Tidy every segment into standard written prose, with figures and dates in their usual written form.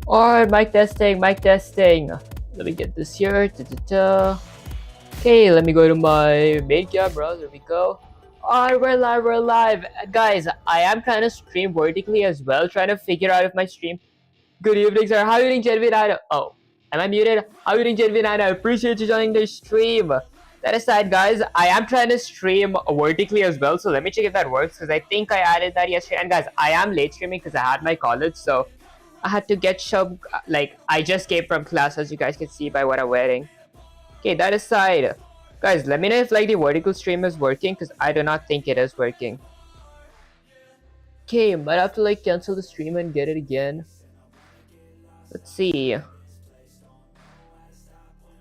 Alright, mic testing, mic testing. Let me get this here. Okay, let me go to my main camera. There we go. Alright, we're live, we're live. Guys, I am trying to stream vertically as well, trying to figure out if my stream. Good evening, sir. How are you doing, Jenvin? Oh, am I muted? How are you doing, Jenvin? I appreciate you joining the stream. That aside, guys, I am trying to stream vertically as well, so let me check if that works because I think I added that yesterday. And guys, I am late streaming because I had my college, so I had to get some, like, I just came from class, as you guys can see by what I'm wearing. Okay, that aside, guys, let me know if, like, the vertical stream is working, because I do not think it is working. Okay, might have to, like, cancel the stream and get it again. Let's see.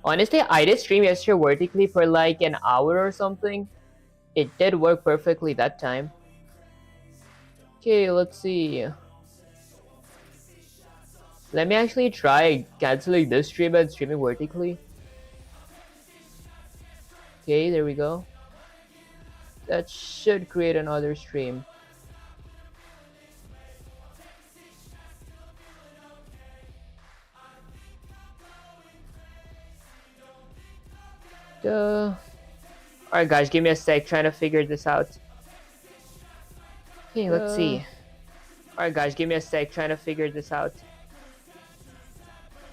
Honestly, I did stream yesterday vertically for, like, an hour or something. It did work perfectly that time. Okay, let's see. Let me actually try canceling this stream and streaming vertically. Okay, there we go. That should create another stream. Alright guys, give me a sec, trying to figure this out. Okay, let's see. Alright guys, give me a sec, trying to figure this out.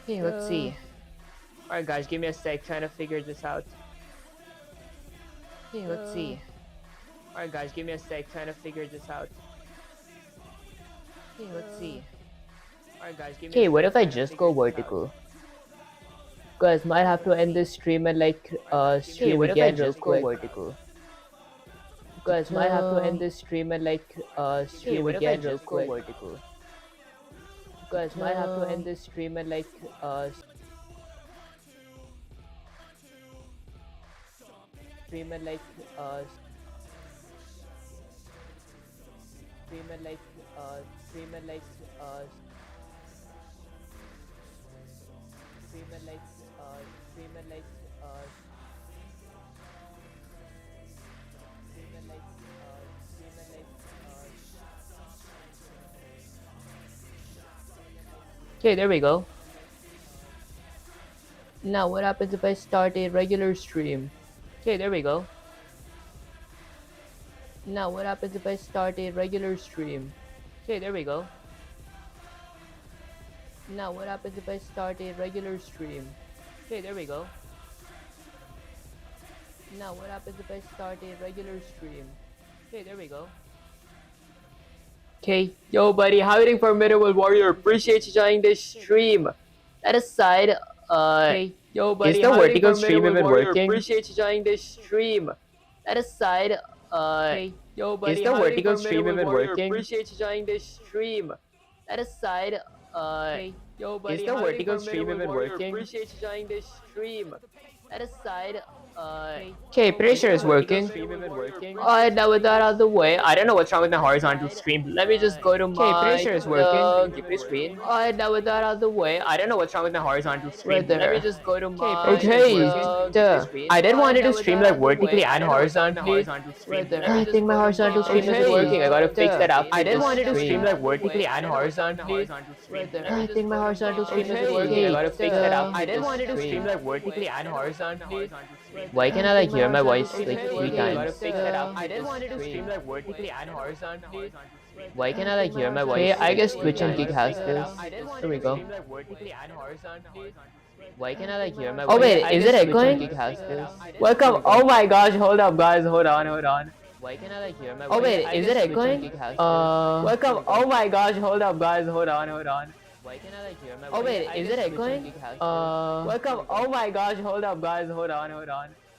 Okay, let's see. Alright guys, give me a sec, trying to figure this out. Okay, let's see. Alright guys, give me a sec, trying to figure this out. Okay, let's see. Alright guys, give me okay, what if I just go vertical? Guys, might have to end this stream and like stream what again if I just go vertical? Guys, might have to end this stream and like stream again real quick. Vertical? Guys, might have to end this stream and like stream and like stream and like stream and like stream and like stream and like stream and like stream and like okay, there we go. Now what happens if I start a regular stream? Okay, there we go. Now what happens if I start a regular stream? Okay, there we go. Now what happens if I start a regular stream? Okay, there we go. Now what happens if I start a regular stream? Okay, there we go. Okay, yo buddy, how are you doing, Formidable Warrior? Appreciate you joining this stream. That aside, okay, yo buddy, is the vertical stream even working? Appreciate you joining this stream. That aside, okay, yo buddy, is the vertical stream even working? Appreciate you joining this stream. That aside, hey, yo buddy, is the vertical stream even working? Appreciate you joining this stream. That aside, okay, pretty sure it's working. Alright, now with that out of the way, I don't know what's wrong with my horizontal stream. Let me just go to my. Okay, pretty sure it's working. Give me screen. Alright, now with that out of the way, I don't know what's wrong with my horizontal stream. Let me just go to my. Okay, I did wanted to stream like vertically and horizontally. I think my horizontal stream isn't working. I gotta fix that up. I did wanted to stream like vertically and horizontally. I think my horizontal stream isn't working. I gotta fix that up. I did wanted to stream like vertically and horizontally. Why can I like hear my voice like 3 times? I did wanted to stream like vertically and horizontally. Why can I like hear my voice? Okay, I guess Twitch and Gig has this. There we go. Why can I like hear my voice? Oh wait, is it echoing? Welcome. Oh my gosh, hold up guys, hold on. Why can I like hear my voice? Oh wait, is it echoing? Welcome. Oh my gosh, hold up guys, hold on. Why can I like hear my voice? Oh wait, is it echoing? Welcome. Oh my gosh, hold up guys, hold on.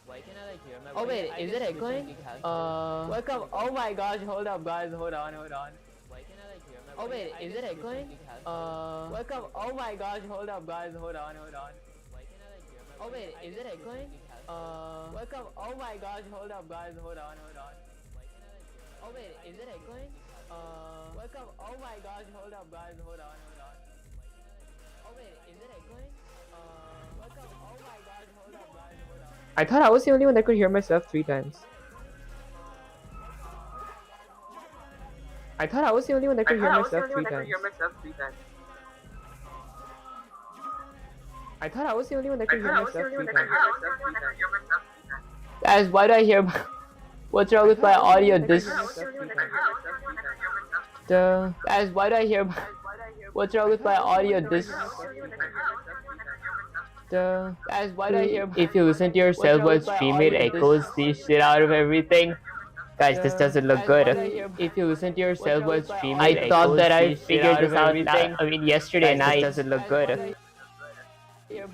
Why can I like hear my voice? Oh wait, is it echoing? Welcome. Oh my gosh, hold up guys, hold on. Why can I like hear my voice? Oh wait, is it echoing? Welcome. Oh my gosh, hold up guys, hold on. Why can I like hear my voice? Oh wait, is it echoing? Welcome. Oh my gosh, hold up guys, hold on. Why can I like hear my voice? Oh wait, is it echoing? Welcome. Oh my gosh, hold up guys, hold on. Oh wait, is it echoing? Welcome. Oh my gosh, hold up guys, hold on. I thought I was the only one that could hear myself 3 times. I thought I was the only one that could hear myself 3 times. I thought I was the only one that could hear myself speak. Guys, why do I hear? What's wrong with my audio? Guys, why do I hear? What's wrong with my audio? Guys, why do I hear? If you listen to yourself while streaming, it echoes the shit out of everything. Guys, this doesn't look good. If you listen to yourself while streaming, I thought that I figured this out. I mean, yesterday night. This doesn't look good.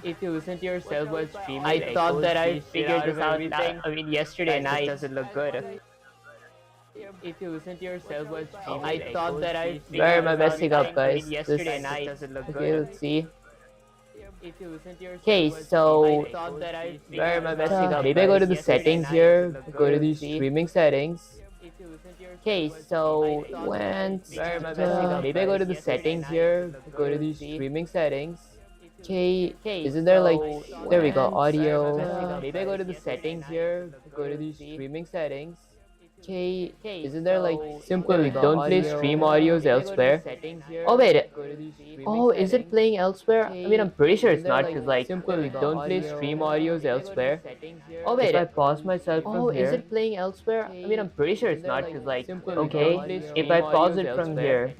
If you listen to yourself while streaming, I thought that I figured this out. I mean, yesterday night. This doesn't look good. If you listen to yourself while streaming, I thought that I. Where am I messing up, guys? Yesterday night doesn't look good. Okay, let's see. Okay, so where am I messing up? Maybe I go to the settings here. Go to the streaming settings. Okay, so when maybe I go to the settings here. Go to the streaming settings. Okay, isn't there like there we go, audio. Maybe I go to the settings here. Go to the streaming settings. Okay, isn't there like simple don't play stream audios elsewhere? Oh wait, oh is it playing elsewhere? I mean I'm pretty sure it's not because like simple don't play stream audios elsewhere. Oh wait, if I pause myself from here. Oh is it playing elsewhere? I mean I'm pretty sure it's not because like okay if I pause it from here.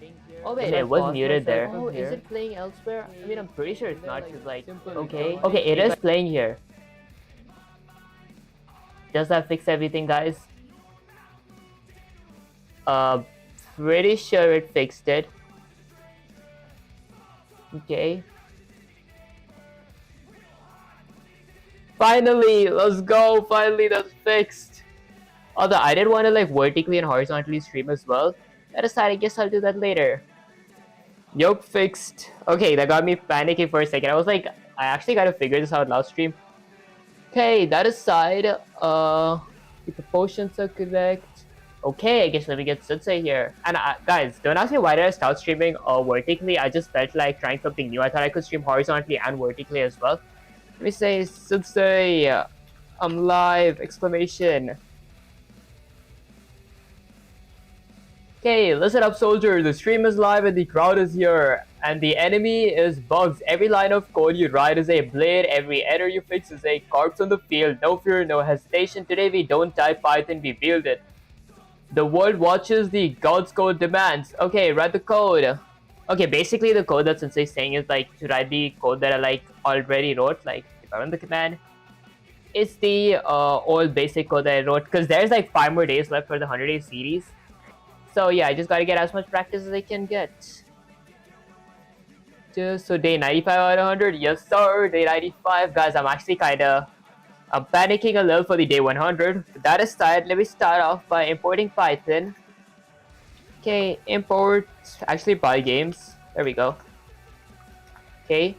Oh wait, it was muted there. Oh is it playing elsewhere? I mean I'm pretty sure it's not because like okay it is playing here. Does that fix everything, guys? Pretty sure it fixed it. Okay. Finally, let's go. Finally, that's fixed. Although I did want to like vertically and horizontally stream as well. That aside, I guess I'll do that later. Yup, fixed. Okay, that got me panicking for a second. I was like, I actually gotta figure this out last stream. Okay, that aside, the proportions are correct. Okay, I guess let me get Sensei here. And guys, don't ask me why did I start streaming vertically. I just felt like trying something new. I thought I could stream horizontally and vertically as well. Let me say, Sensei, I'm live! Exclamation. Okay, listen up, soldier. The stream is live and the crowd is here. And the enemy is bugs. Every line of code you write is a blade. Every error you fix is a corpse on the field. No fear, no hesitation. Today we don't type Python, we build it. The world watches, the God's code demands. Okay, write the code. Okay, basically the code that Sensei is saying is like to write the code that I like already wrote. Like if I run the command, it's the old basic code that I wrote because there's like 5 more days left for the 100-day series. So yeah, I just gotta get as much practice as I can get. So day 95 out of 100, yes sir. Day 95, guys. I'm actually I'm panicking a little for the day 100. With that aside, let me start off by importing Python. Okay, import actually Pygames. There we go. Okay.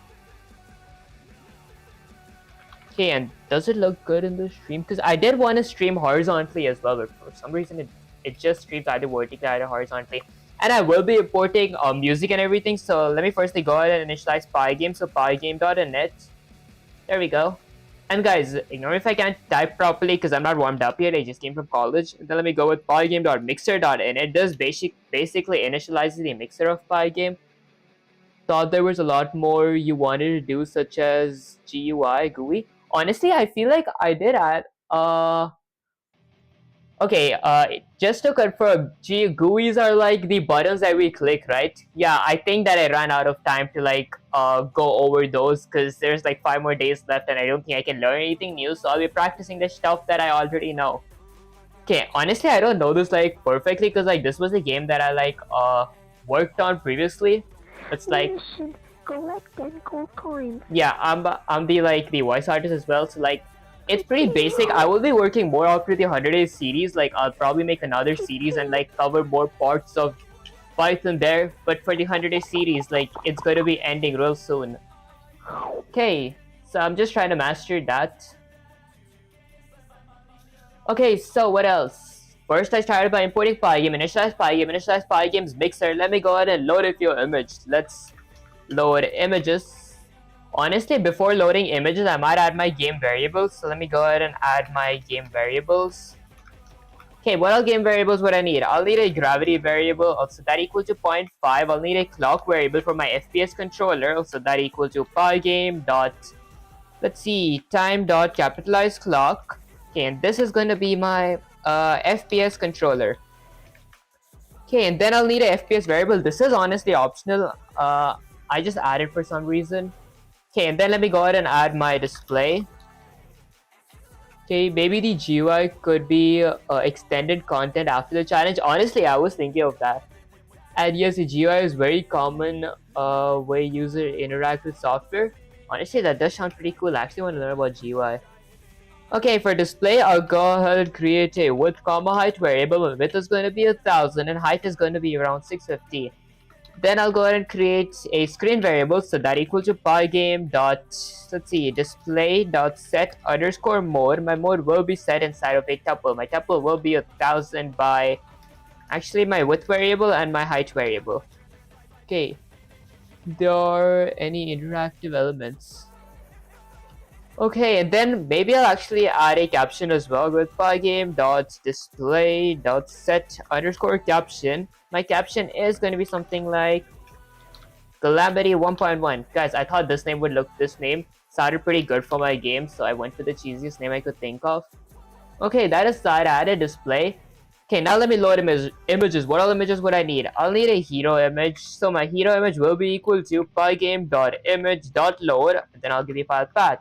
Okay, and does it look good in the stream? Because I did want to stream horizontally as well, but for some reason it just streams either vertically or horizontally. And I will be importing music and everything. So let me firstly go ahead and initialize Pygame. So pygame.net. There we go. And guys, ignore if I can't type properly because I'm not warmed up yet. I just came from college. And then let me go with pygame.mixer.in. It does basically initializes the mixer of Pygame. Thought there was a lot more you wanted to do, such as GUI. Honestly, I feel like I did add okay, just to confirm, GUIs are like the buttons that we click, right? Yeah, I think that I ran out of time to like go over those because there's like 5 more days left and I don't think I can learn anything new, so I'll be practicing the stuff that I already know. Okay, honestly, I don't know this like perfectly because like this was a game that I like worked on previously. It's like collect 10 gold coins. Yeah, I'm the like the voice artist as well, so like it's pretty basic. I will be working more after the 100-day series. Like I'll probably make another series and like cover more parts of Python there. But for the 100-day series, like it's going to be ending real soon. Okay, so I'm just trying to master that. Okay, so what else? First, I started by importing Pygame, initialize Pygame's mixer. Let me go ahead and load a few images. Let's load images. Honestly, before loading images, I might add my game variables. So let me go ahead and add my game variables. Okay, what all game variables would I need? I'll need a gravity variable, also that equal to 0.5. I'll need a clock variable for my FPS controller, also that equal to pygame dot let's see, time dot capitalize clock. Okay, and this is going to be my FPS controller. Okay, and then I'll need a FPS variable. This is honestly optional. I just added for some reason. Okay, and then let me go ahead and add my display. Okay, maybe the GUI could be extended content after the challenge. Honestly, I was thinking of that. And yes, the GUI is very common way user interact with software. Honestly, that does sound pretty cool. I actually want to learn about GUI. Okay, for display, I'll go ahead and create a width comma height variable. And width is going to be 1000 and height is going to be around 650. Then I'll go ahead and create a screen variable, so that equals to pygame dot, let's see, display dot set underscore mode. My mode will be set inside of a tuple. My tuple will be 1000 by actually my width variable and my height variable. Okay, there are any interactive elements. Okay, and then maybe I'll actually add a caption as well with pygame dot display dot set underscore caption. My caption is going to be something like Calamity 1.1. Guys, I thought this name sounded pretty good for my game, so I went for the cheesiest name I could think of. Okay, that aside, I added display. Okay, now let me load images. What all images would I need? I'll need a hero image. So my hero image will be equal to pygame.image.load. Then I'll give you file path.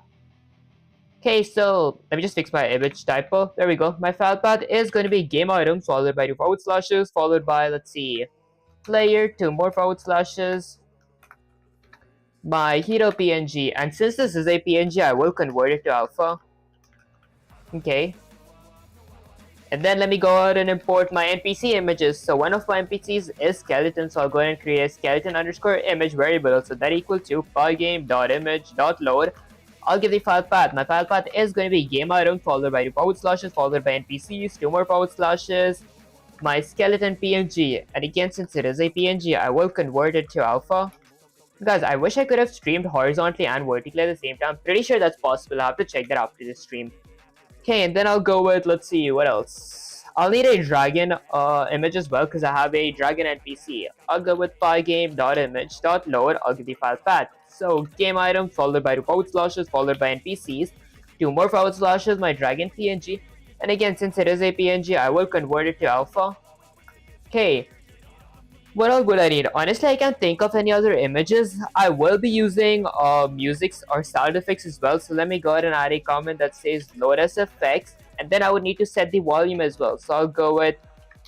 Okay, so let me just fix my image typo. There we go. My file path is going to be game item followed by 2 forward slashes followed by, let's see, player, 2 more forward slashes, my hero PNG, and since this is a PNG, I will convert it to alpha. Okay. And then let me go ahead and import my NPC images. So one of my NPCs is skeleton, so I'll go ahead and create a skeleton underscore image variable. So that equals to pygame.image.load. I'll give the file path. My file path is going to be game item followed by 2 forward slashes followed by NPCs, 2 more forward slashes, my skeleton PNG. And again, since it is a PNG, I will convert it to alpha. Guys, I wish I could have streamed horizontally and vertically at the same time. Pretty sure that's possible. I'll have to check that after this stream. Okay, and then I'll go with, let's see, what else? I'll need a dragon image as well because I have a dragon NPC. I'll go with pygame.image.load. I'll give the file path. So game item followed by 2 forward slashes followed by NPCs, 2 more forward slashes, my dragon PNG. And again, since it is a PNG, I will convert it to alpha. Okay. What else would I need? Honestly, I can't think of any other images. I will be using music or sound effects as well. So let me go ahead and add a comment that says load SFX. And then I would need to set the volume as well. So I'll go with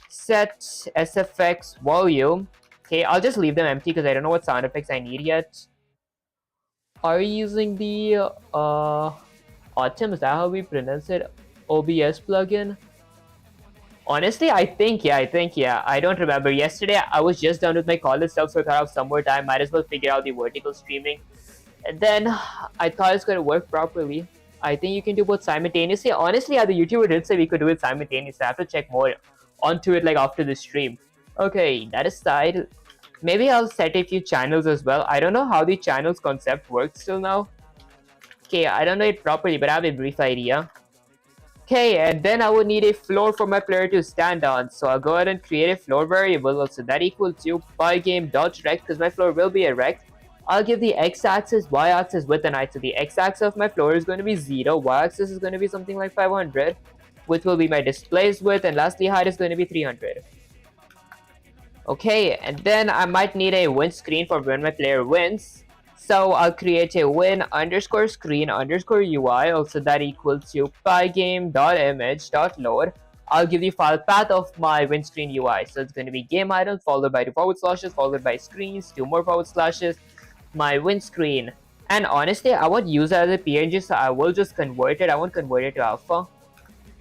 set SFX volume. Okay, I'll just leave them empty because I don't know what sound effects I need yet. Are you using the Autumn? Is that how we pronounce it? OBS plugin? Honestly, I think yeah. I don't remember. Yesterday, I was just done with my college stuff, so I thought I have some more time. Might as well figure out the vertical streaming. And then I thought it's going to work properly. I think you can do both simultaneously. Honestly, the YouTuber did say we could do it simultaneously. I have to check more onto it like after the stream. Okay, that aside, maybe I'll set a few channels as well. I don't know how the channels concept works till now. Okay, I don't know it properly, but I have a brief idea. Okay, and then I would need a floor for my player to stand on. So I'll go ahead and create a floor variable. So that equals to pygame.rect because my floor will be a rect. I'll give the x-axis, y-axis, width and height. So the x-axis of my floor is going to be 0. Y-axis is going to be something like 500. Width will be my display's width. And lastly, height is going to be 300. Okay, and then I might need a win screen for when my player wins. So I'll create a win underscore screen underscore UI. Also that equals to pygame.image.load. I'll give the file path of my win screen UI. So it's going to be game item followed by 2 forward slashes followed by screens, 2 more forward slashes, my win screen. And honestly, I won't use it as a PNG, so I will just convert it. I won't convert it to alpha.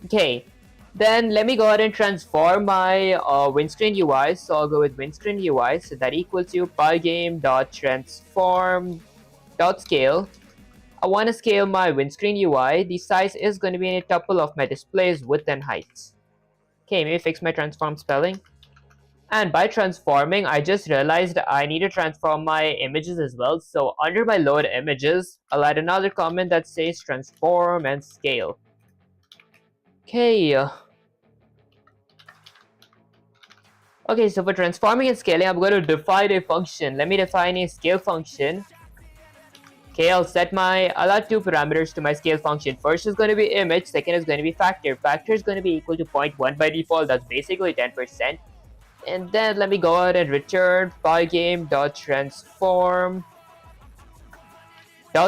Okay. Then let me go ahead and transform my windscreen UI. So I'll go with windscreen UI. So that equals to pygame.transform.scale. I want to scale my windscreen UI. The size is going to be in a tuple of my display's width and height. Okay, maybe fix my transform spelling. And by transforming, I just realized I need to transform my images as well. So under my load images, I'll add another comment that says transform and scale. Okay. Okay, so for transforming and scaling, I'm going to define a function. Let me define a scale function. Okay, I'll add two parameters to my scale function. First is going to be image, second is going to be factor. Factor is going to be equal to 0.1 by default, that's basically 10%. And then let me go ahead and return pygame.transform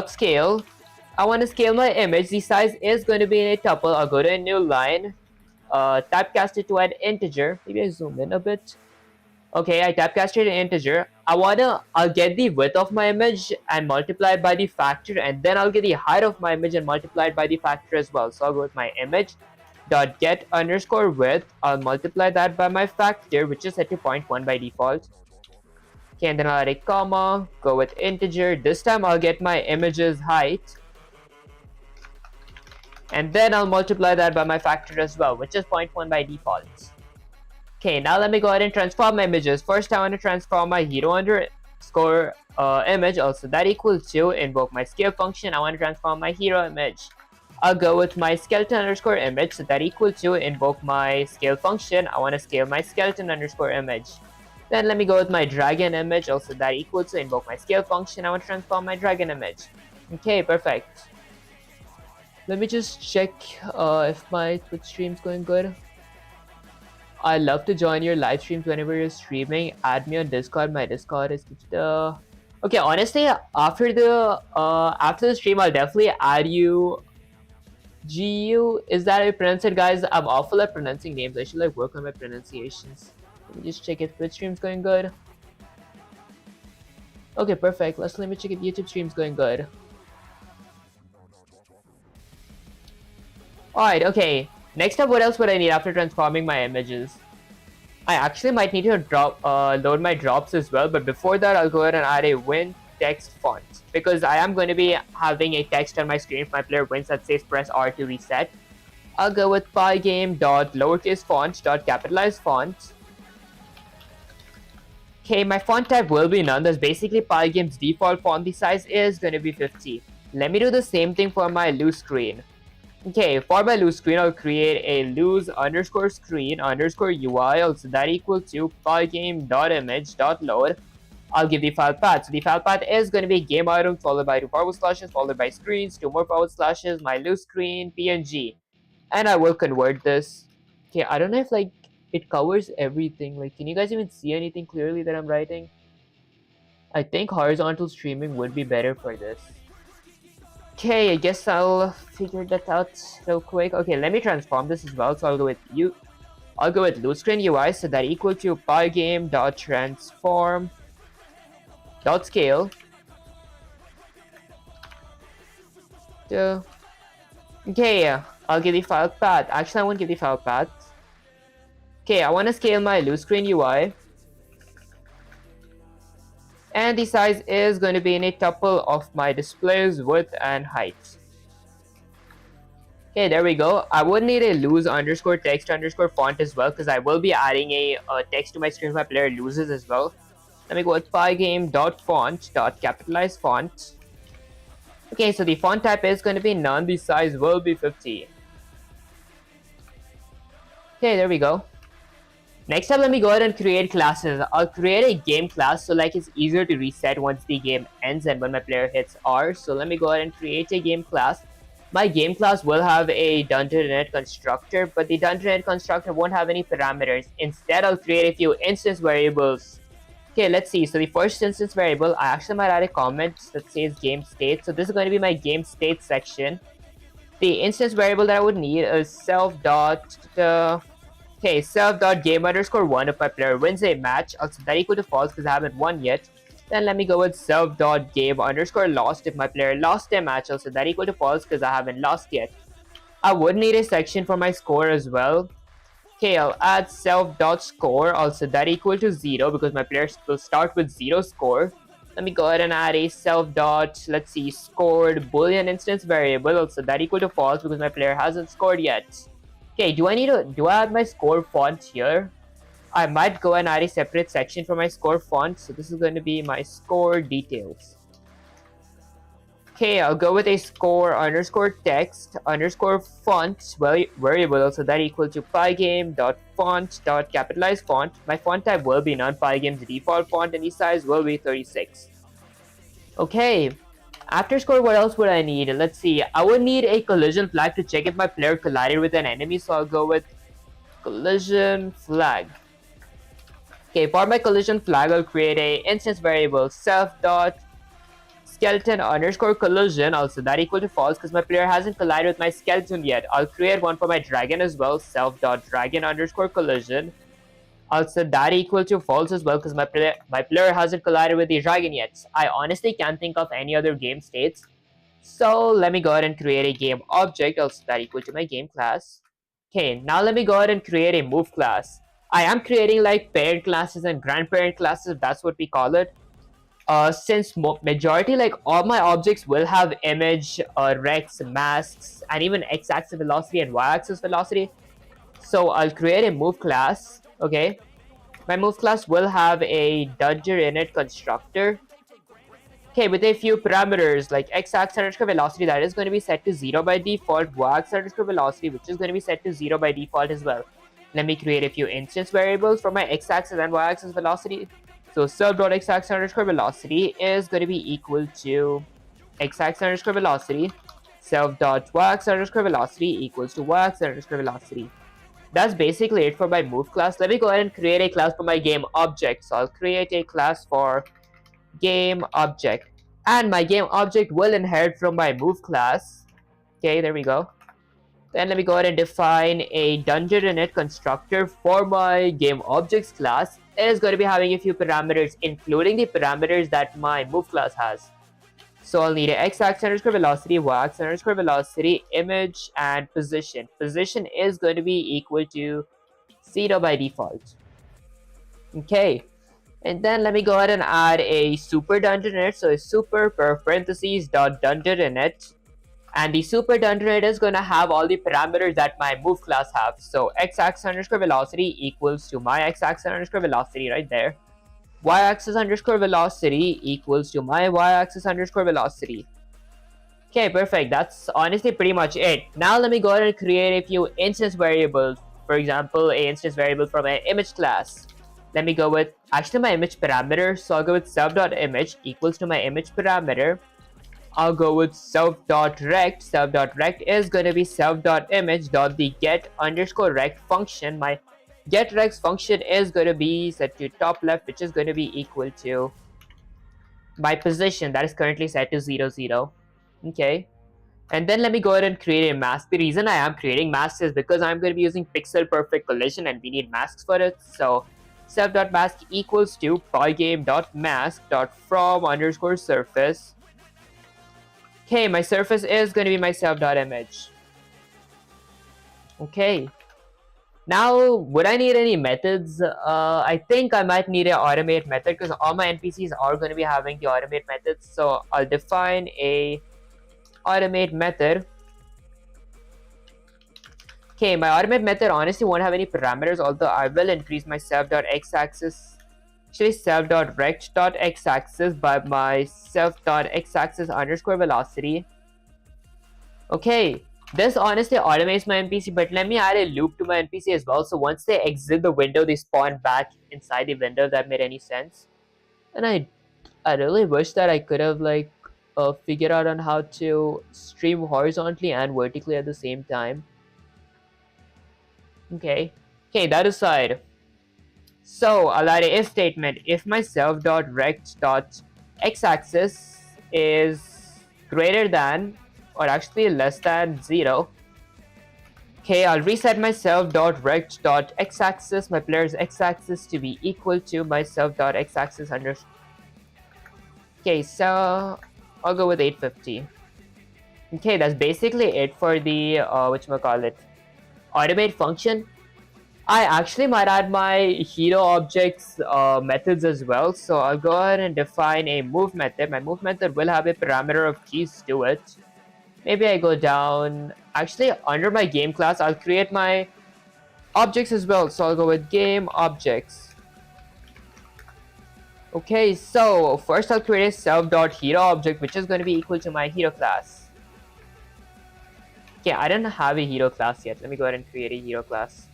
.scale. I want to scale my image. The size is going to be in a tuple. I'll go to a new line, typecast it to an integer. Maybe I zoom in a bit. Okay, I typecasted an integer. I'll get the width of my image and multiply it by the factor, and then I'll get the height of my image and multiply it by the factor as well. So I'll go with my image dot get underscore width. I'll multiply that by my factor, which is set to 0.1 by default. Okay, and then I'll add a comma, go with integer. This time I'll get my image's height, and then I'll multiply that by my factor as well, which is 0.1 by default. Okay, now let me go ahead and transform my images. First, I want to transform my hero underscore image, also that equals to invoke my scale function. I want to transform my hero image. I'll go with my skeleton underscore image, so that equals to invoke my scale function. I want to scale my skeleton underscore image. Then let me go with my dragon image, also that equals to invoke my scale function. I want to transform my dragon image. Okay, perfect. Let me just check if my Twitch stream's going good. I'd love to join your live streams whenever you're streaming. Add me on Discord. My Discord is okay. Honestly, after the stream, I'll definitely add you. GU, is that how you pronounce it, guys? I'm awful at pronouncing names. I should work on my pronunciations. Let me just check if Twitch stream's going good. Okay, perfect. Let me check if YouTube stream's going good. Alright, okay. Next up, what else would I need after transforming my images? I actually might need to load my drops as well, but before that, I'll go ahead and add a win text font, because I am going to be having a text on my screen if my player wins that says press R to reset. I'll go with pygame.lowercase font.capitalize font. Okay, my font type will be none. That's basically Pygame's default font. The size is going to be 50. Let me do the same thing for my loose screen. Okay, for my loose screen, I'll create a loose underscore screen underscore UI. Also, that equals to pygame.image.load. I'll give the file path. So the file path is going to be game item followed by 2 forward slashes followed by screens, 2 more forward slashes, my loose screen, PNG. And I will convert this. Okay, I don't know if it covers everything. Can you guys even see anything clearly that I'm writing? I think horizontal streaming would be better for this. Okay, I guess I'll figure that out real quick. Okay, let me transform this as well. So I'll go with loose screen UI, so that equal to pygame.transform.scale. Okay, I'll give the file path. Actually, I won't give the file path. Okay, I want to scale my loose screen UI. And the size is going to be in a tuple of my display's width and height. Okay, there we go. I would need a loose underscore text underscore font as well, because I will be adding a text to my screen if my player loses as well. Let me go with pygame.font.capitalize font. Okay, so the font type is going to be none. The size will be 50. Okay, there we go. Next up, let me go ahead and create classes. I'll create a game class, so it's easier to reset once the game ends and when my player hits R. So let me go ahead and create a game class. My game class will have a done.init constructor, but the done.init constructor won't have any parameters. Instead, I'll create a few instance variables. Okay, let's see. So the first instance variable, I actually might add a comment that says game state. So this is going to be my game state section. The instance variable that I would need is self.game_1 if my player wins a match. Also, that equal to false because I haven't won yet. Then let me go with self.game_lost if my player lost a match. Also, that equal to false because I haven't lost yet. I would need a section for my score as well. Okay, I'll add self.score. Also, that equal to 0 because my players will start with 0 score. Let me go ahead and add a scored boolean instance variable. Also, that equal to false because my player hasn't scored yet. Okay, do I add my score font here? I might go and add a separate section for my score font. So this is going to be my score details. Okay, I'll go with a score underscore text underscore font variable. So that equal to pygame.font.capitalize font. My font type will be none. Pygame's default font and the size will be 36. Okay, After score, what else would I need? Let's see. I would need a collision flag to check if my player collided with an enemy, so I'll go with collision flag. Okay, for my collision flag, I'll create a instance variable self dot skeleton underscore collision. I'll set that equal to false because my player hasn't collided with my skeleton yet. I'll create one for my dragon as well, self dot dragon underscore collision. I'll set that equal to false as well because my player hasn't collided with the dragon yet. I honestly can't think of any other game states. So let me go ahead and create a game object. I'll set that equal to my game class. Okay, now let me go ahead and create a move class. I am creating like parent classes and grandparent classes, if that's what we call it. Since majority, like all my objects will have image, rex, masks, and even x-axis velocity and y-axis velocity. So I'll create a move class. Okay, my move class will have a dungeon init constructor. Okay, with a few parameters like x-axis underscore velocity that is going to be set to 0 by default, y-axis underscore velocity which is going to be set to 0 by default as well. Let me create a few instance variables for my x-axis and y-axis velocity. So self.x-axis underscore velocity is going to be equal to x-axis underscore velocity. Self.y-axis underscore velocity equals to y-axis underscore velocity. That's basically it for my move class. Let me go ahead and create a class for my game object. So I'll create a class for game object, and my game object will inherit from my move class. Okay, there we go. Then let me go ahead and define a dungeon init constructor for my game objects class. It is going to be having a few parameters, including the parameters that my move class has. So I'll need an x-axis underscore velocity, y-axis underscore velocity, image, and position. Position is going to be equal to 0 by default. Okay, and then let me go ahead and add a super dungeon init. So a super per parentheses dot dungeon init, and the super dungeon init is going to have all the parameters that my move class have. So x-axis underscore velocity equals to my x-axis underscore velocity right there. Y-axis underscore velocity equals to my y-axis underscore velocity. Okay, perfect. That's honestly pretty much it. Now let me go ahead and create a few instance variables. For example, a instance variable from an image class. Let me go with actually my image parameter. So I'll go with self.image equals to my image parameter. I'll go with self.rect. Self.rect is going to be self.image.the get underscore rect function. My getRex function is going to be set to top left, which is going to be equal to my position that is currently set to 0, 0. Okay, and then let me go ahead and create a mask. The reason I am creating masks is because I'm going to be using pixel perfect collision and we need masks for it. So self.mask equals to pygame.mask.from underscore surface. Okay, my surface is going to be my self.image. Okay, now would I need any methods? I think I might need an automate method because all my NPCs are going to be having the automate methods. So I'll define a automate method. Okay, my automate method honestly won't have any parameters, although I will increase my self.x-axis, actually self.rect.x-axis by my self.x-axis underscore velocity. Okay, this honestly automates my NPC, but let me add a loop to my NPC as well. So once they exit the window, they spawn back inside the window, if that made any sense. And I really wish that I could have like figured out on how to stream horizontally and vertically at the same time. Okay, that aside. So I'll add a if statement. If my self.rect.x-axis is greater than or actually less than 0. Okay, I'll reset my self.rect.x-axis, my player's x-axis, to be equal to my self.x-axis under. Okay, so I'll go with 850. Okay, that's basically it for the whatchamacallit, automate function. I actually might add my hero objects methods as well. So I'll go ahead and define a move method. My move method will have a parameter of keys to it. Maybe I go down, actually under my game class, I'll create my objects as well. So I'll go with game objects. Okay, so first I'll create a self.hero object, which is going to be equal to my hero class. Okay, I don't have a hero class yet. Let me go ahead and create a hero class.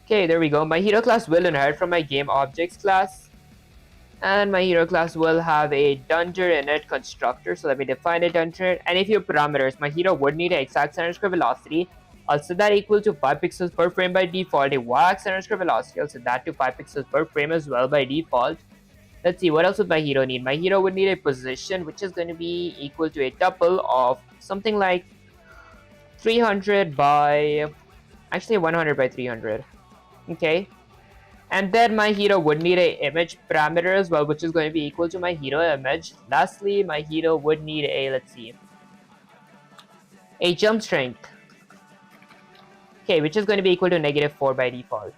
Okay, there we go. My hero class will inherit from my game objects class. And my hero class will have a dunder init constructor. So let me define a dunder. And if your parameters, my hero would need a x-axis underscore velocity. I'll set that equal to 5 pixels per frame by default. A y-axis underscore velocity. I'll set that to 5 pixels per frame as well by default. Let's see, what else would my hero need? My hero would need a position, which is going to be equal to a tuple of something like 300 by... Actually, 100 by 300. Okay. And then my hero would need a image parameter as well, which is going to be equal to my hero image. Lastly, my hero would need a, let's see, a jump strength. Okay, which is going to be equal to -4 by default.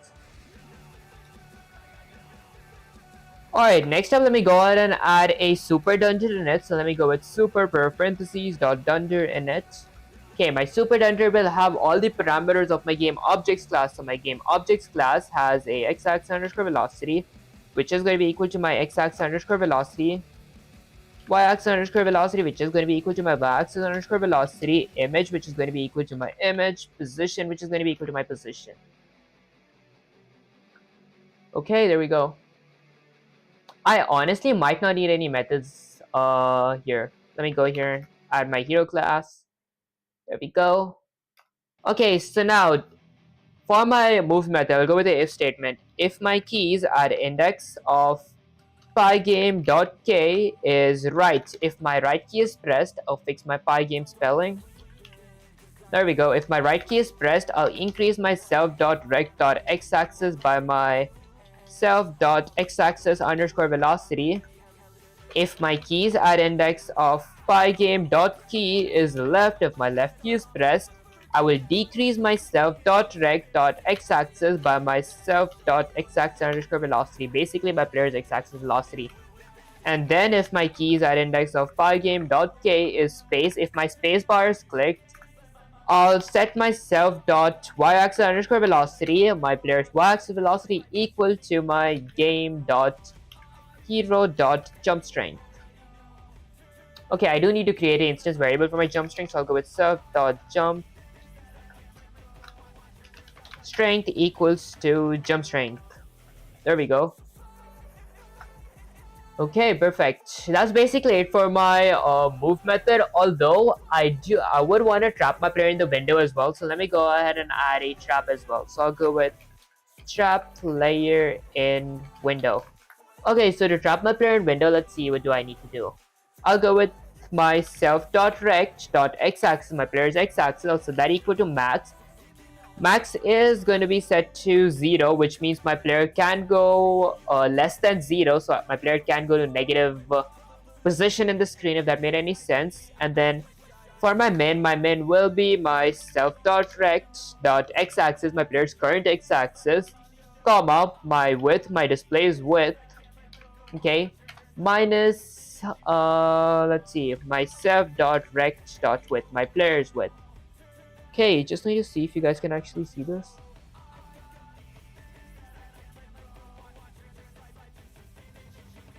Alright, next up, let me go ahead and add a super dunder init. So let me go with super per parentheses dot dunder init. Okay, my super dunder will have all the parameters of my game objects class. So my game objects class has a x-axis underscore velocity, which is going to be equal to my x-axis underscore velocity, y-axis underscore velocity, which is going to be equal to my y-axis underscore velocity, image, which is going to be equal to my image, position, which is going to be equal to my position. Okay, there we go. I honestly might not need any methods here. Let me go here and add my hero class. There we go. Okay, so now for my move method, I'll go with the if statement. If my keys at index of pygame.k is right, if my right key is pressed, I'll fix my pygame spelling. There we go. If my right key is pressed, I'll increase my self.rect.x-axis by my self.x-axis underscore velocity. If my keys at index of pygame.key is left, if my left key is pressed, I will decrease my self.rect.x-axis by my self.x-axis underscore velocity, basically my player's x-axis velocity. And then if my keys at index of pygame.k is space, if my space bar is clicked, I'll set my self.y-axis underscore velocity, my player's y-axis velocity, equal to my game.hero.jump strength. Okay, I do need to create an instance variable for my jump strength, so I'll go with self.jump strength equals to jump strength. There we go. Okay, perfect. That's basically it for my move method. Although I would want to trap my player in the window as well. So let me go ahead and add a trap as well. So I'll go with trap player in window. Okay, so to trap my player in window, let's see, what do I need to do? I'll go with my self.rect.x-axis, my player's x-axis, also that equal to max. Max is going to be set to 0, which means my player can go less than 0, so my player can go to negative position in the screen, if that made any sense. And then for my min will be my self.rect.x-axis, my player's current x-axis, comma, my width, my display's width, okay, minus, let's see, my self.rect.width, my player's width. Okay, just need to see if you guys can actually see this.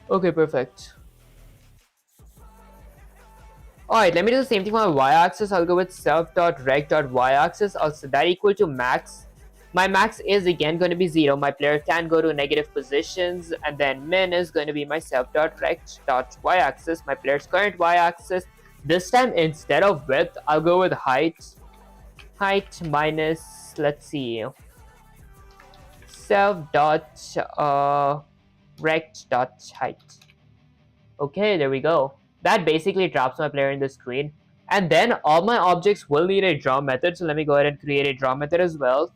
Okay, perfect. Alright, let me do the same thing for my y-axis. I'll go with self.rect.y-axis. I'll set that equal to max. My max is again going to be 0. My player can go to negative positions. And then min is going to be my self.rect.y-axis, my player's current y-axis. This time, instead of width, I'll go with height. Height minus, let's see, self.rect.height. Okay, there we go. That basically traps my player in the screen. And then all my objects will need a draw method. So let me go ahead and create a draw method as well.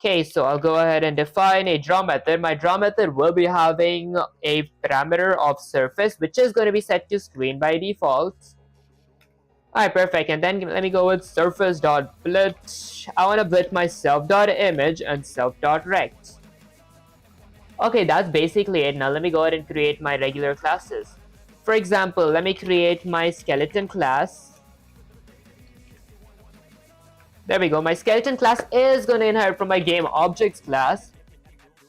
Okay, so I'll go ahead and define a draw method. My draw method will be having a parameter of surface, which is going to be set to screen by default. Alright, perfect. And then let me go with surface.blit. I want to blit my self.image and self.rect. Okay, that's basically it. Now let me go ahead and create my regular classes. For example, let me create my skeleton class. There we go. My skeleton class is going to inherit from my game objects class.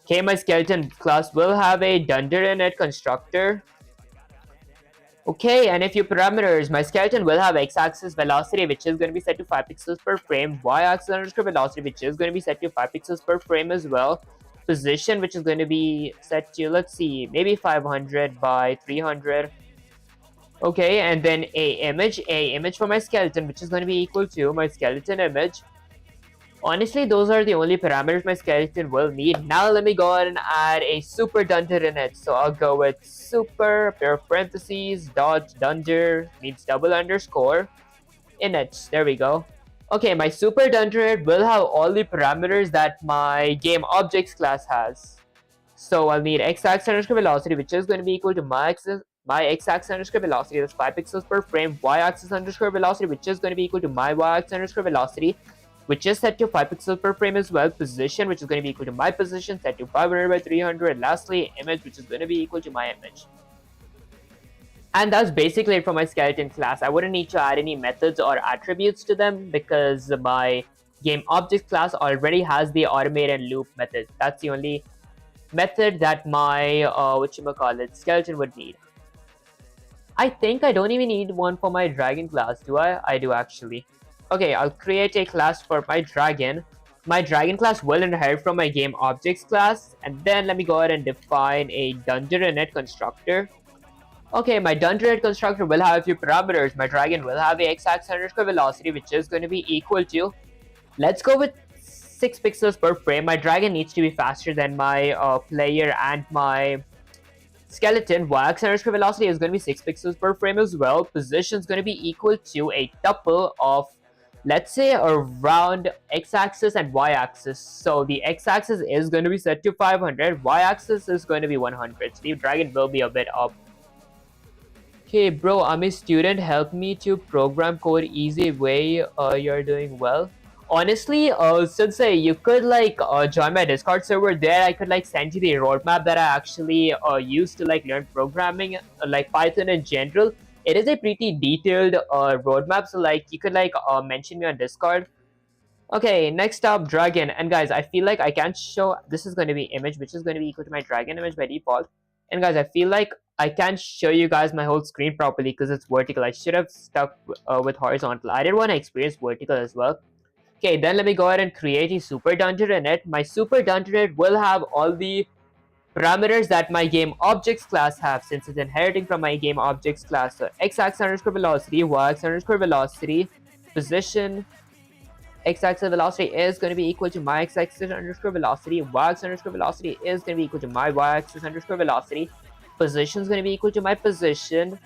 Okay, my skeleton class will have a dunder init constructor. Okay, and if your parameters, my skeleton will have x-axis velocity, which is going to be set to 5 pixels per frame, y-axis underscore velocity, which is going to be set to 5 pixels per frame as well. position, which is going to be set to, let's see, maybe 500 by 300. Okay, and then a image for my skeleton, which is going to be equal to my skeleton image. Honestly, those are the only parameters my skeleton will need. Now let me go ahead and add a super dunder in it. So I'll go with super pair of parentheses dot dunder means double underscore init. There we go. Okay, my super dunder will have all the parameters that my game objects class has. So I'll need x-axis underscore velocity, which is going to be equal to my x-axis underscore velocity, that's 5 pixels per frame, y-axis underscore velocity, which is going to be equal to my y-axis underscore velocity, which is set to 5 pixels per frame as well. Position, which is going to be equal to my position, set to 500 by 300. Lastly, image, which is going to be equal to my image. And that's basically it for my skeleton class. I wouldn't need to add any methods or attributes to them because my game object class already has the automate and loop method. That's the only method that my skeleton would need. I think I don't even need one for my dragon class, do I? I do actually. Okay, I'll create a class for my dragon. My dragon class will inherit from my game objects class, and then let me go ahead and define a dunder init constructor. Okay, my dunder init constructor will have a few parameters. My dragon will have a x-axis underscore velocity, which is going to be equal to, let's go with 6 pixels per frame. My dragon needs to be faster than my player and my skeleton. Y-axis underscore velocity is going to be 6 pixels per frame as well. Position is going to be equal to a tuple of, let's say, around x-axis and y-axis. So the x-axis is going to be set to 500, y-axis is going to be 100. So the dragon will be a bit up. Okay, bro, I'm a student. Help me to program code easy way. You're doing well. Honestly, since you could join my Discord server, there I could send you the roadmap that I actually use to learn programming, like Python in general. It is a pretty detailed roadmap, so you could mention me on Discord. Okay, next up, dragon. And guys, I feel like I can't show, this is going to be image, which is going to be equal to my dragon image by default. And guys, I feel like I can't show you guys my whole screen properly because it's vertical. I should have stuck with horizontal. I did want to experience vertical as well. Okay, then let me go ahead and create a super dunder init. My super dunder init will have all the parameters that my game objects class have, since it's inheriting from my game objects class. So x-axis underscore velocity, y-axis underscore velocity, position, x-axis velocity is going to be equal to my x-axis underscore velocity, y-axis underscore velocity is going to be equal to my y-axis underscore velocity, position is going to be equal to my position,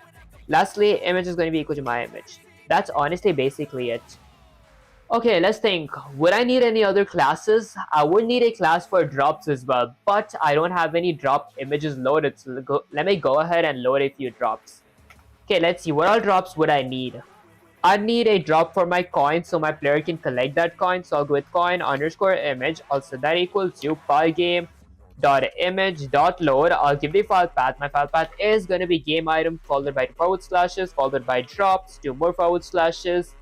lastly, image is going to be equal to my image. That's honestly basically it. Okay, let's think. Would I need any other classes? I would need a class for drops as well, but I don't have any drop images loaded, so let me go ahead and load a few drops. Okay, let's see. What all drops would I need? I need a drop for my coin so my player can collect that coin. So I'll go with coin underscore image. I'll set that equals to pygame.image.load. I'll give the file path. My file path is going to be game item followed by 2 forward slashes followed by drops, 2 more forward slashes.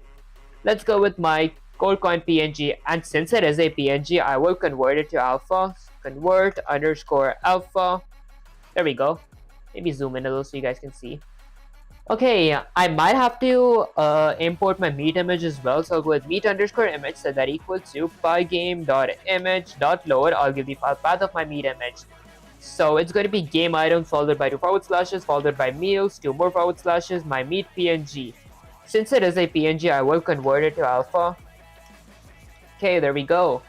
Let's go with my gold coin PNG, and since it is a PNG, I will convert it to alpha. Convert underscore alpha. There we go. Maybe zoom in a little so you guys can see. Okay, I might have to import my meat image as well. So I'll go with meat underscore image, set that equal to pygame.image.load. I'll give the file path of my meat image. So it's going to be game item followed by 2 forward slashes followed by meals, 2 more forward slashes, my meat PNG. Since it is a PNG, I will convert it to alpha. Okay, there we go.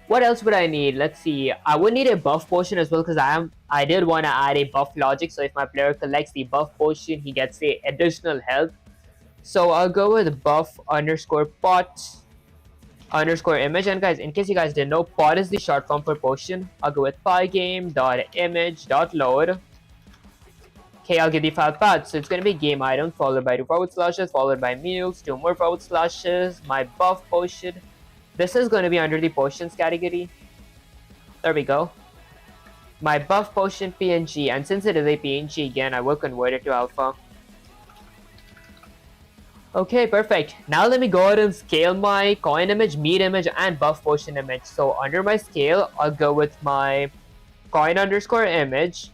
What else would I need? Let's see. I would need a buff potion as well because I did want to add a buff logic. So if my player collects the buff potion, he gets the additional health. So I'll go with buff underscore pot underscore image. And guys, in case you guys didn't know, pot is the short form for potion. I'll go with pygame.image.load. Okay, I'll give the file path. So it's going to be game item followed by 2 forward slashes followed by meals, 2 more forward slashes, my buff potion. This is going to be under the potions category. There we go. My buff potion PNG, and since it is a PNG again, I will convert it to alpha. Okay, perfect. Now let me go ahead and scale my coin image, meat image, and buff potion image. So under my scale, I'll go with my coin underscore image.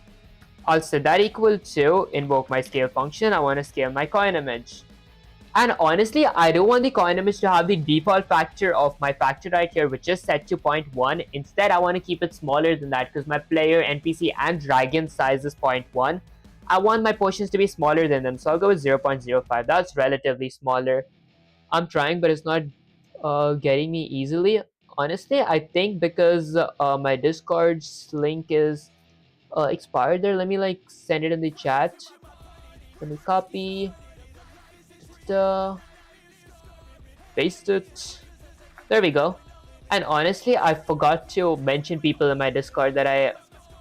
I'll set that equal to invoke my scale function. I want to scale my coin image. And honestly, I don't want the coin image to have the default factor of my factor right here, which is set to 0.1. Instead, I want to keep it smaller than that because my player, NPC, and dragon size is 0.1. I want my potions to be smaller than them, so I'll go with 0.05. That's relatively smaller. I'm trying, but it's not getting me easily. Honestly, I think because my Discord's link is expired there. Let me like send it in the chat. Let me copy. Paste it. There we go. And honestly, I forgot to mention people in my Discord that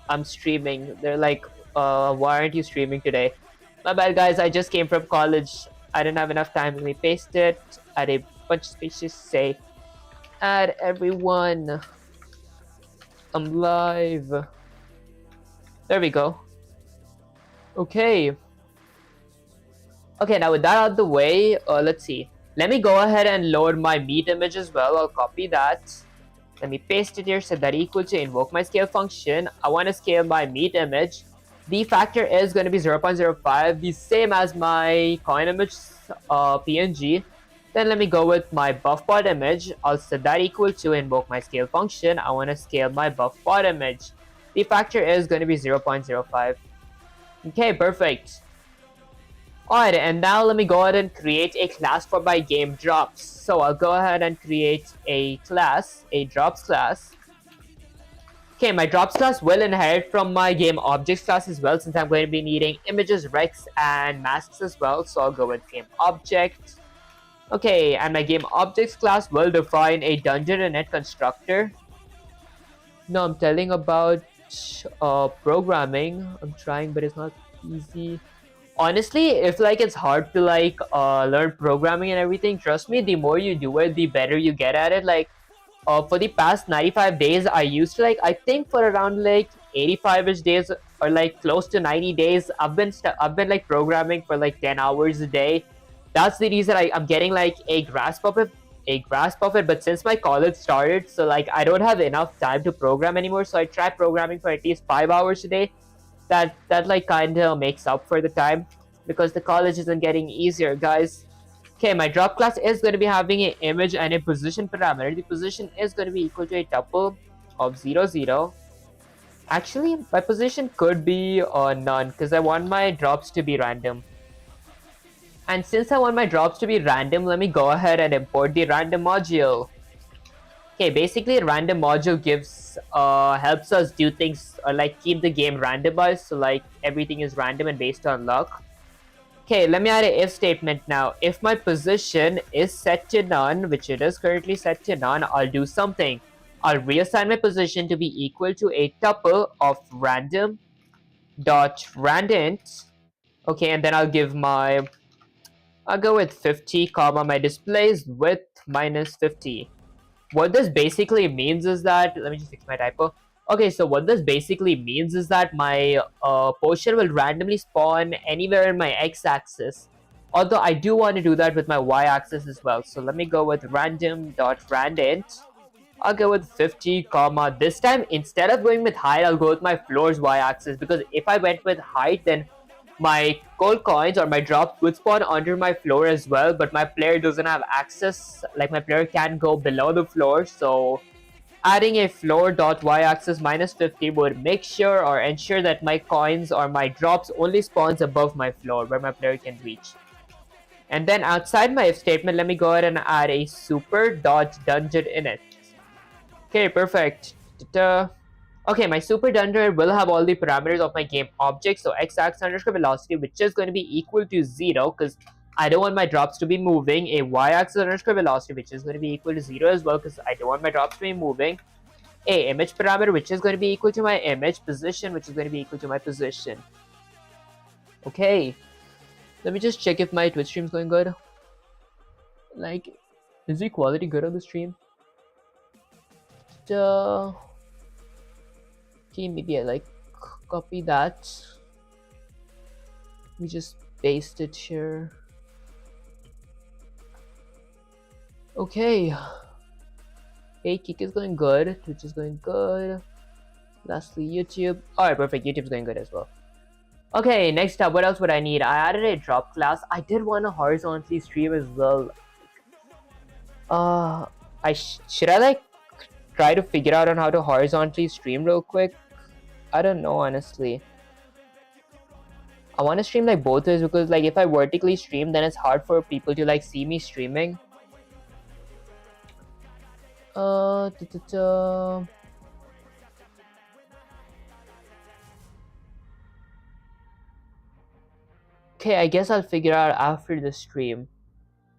I'm streaming. They're like, why aren't you streaming today? My bad, guys. I just came from college. I didn't have enough time. Let me paste it. Add a bunch of spaces. Say, add everyone. I'm live. There we go. Okay. Okay, now with that out of the way, let's see. Let me go ahead and load my meat image as well. I'll copy that. Let me paste it here, set that equal to invoke my scale function. I want to scale my meat image. The factor is going to be 0.05, the same as my coin image PNG. Then let me go with my buff pod image. I'll set that equal to invoke my scale function. I want to scale my buff pod image. The factor is going to be 0.05. Okay, perfect. Alright, and now let me go ahead and create a class for my game drops. So I'll go ahead and create a class, a drops class. Okay, my drops class will inherit from my game objects class as well, since I'm going to be needing images, recs, and masks as well. So I'll go with game object. Okay, and my game objects class will define a dungeon init constructor. No, I'm telling about programming. I'm trying, but it's not easy. Honestly, if like it's hard to like learn programming and everything, trust me, the more you do it, the better you get at it. Like for the past 95 days, I used to like, I think for around like 85ish days or like close to 90 days, I've been like programming for like 10 hours a day. That's the reason I'm getting like a grasp of it. But since my college started, so like I don't have enough time to program anymore, so I try programming for at least 5 hours a day. That like kind of makes up for the time, because the college isn't getting easier, guys. Okay, my drop class is going to be having an image and a position parameter. The position is going to be equal to a tuple of 0, 0. Actually, my position could be none, because I want my drops to be random. And since I want my drops to be random, let me go ahead and import the random module. Okay, basically random module gives helps us do things or like keep the game randomized, so like everything is random and based on luck. Okay, let me add an if statement now. If my position is set to none, which it is currently set to none, I'll do something. I'll reassign my position to be equal to a tuple of random dot randint. Okay, and then I'll go with 50 comma my display's width minus 50. What this basically means is that, let me just fix my typo. Okay, so what this basically means is that my potion will randomly spawn anywhere in my x-axis. Although I do want to do that with my y-axis as well. So let me go with random.randint. I'll go with 50 comma. This time, instead of going with height, I'll go with my floor's y-axis, because if I went with height, then my gold coins or my drops would spawn under my floor as well, but my player doesn't have access. Like my player can't go below the floor, so adding a floor.y-axis minus 50 would make sure or ensure that my coins or my drops only spawns above my floor where my player can reach. And then outside my if statement, let me go ahead and add a super.dungeon init. Okay, perfect. Ta-da. Okay, my super dungeon will have all the parameters of my game object. So x-axis underscore velocity, which is going to be equal to 0, because I don't want my drops to be moving. A y-axis underscore velocity, which is going to be equal to 0 as well, because I don't want my drops to be moving. A image parameter, which is going to be equal to my image. Position, which is going to be equal to my position. Okay, let me just check if my Twitch stream is going good. Like, is the quality good on the stream? Okay, maybe I like copy that. We just paste it here. Okay. Hey, Kick is going good. Twitch is going good. Lastly, YouTube. Alright, perfect. YouTube's going good as well. Okay, next up, what else would I need? I added a drop class. I did want to horizontally stream as well. Should I like try to figure out on how to horizontally stream real quick? I don't know, honestly. I want to stream like both ways because like if I vertically stream, then it's hard for people to like see me streaming. Okay, I guess I'll figure out after the stream.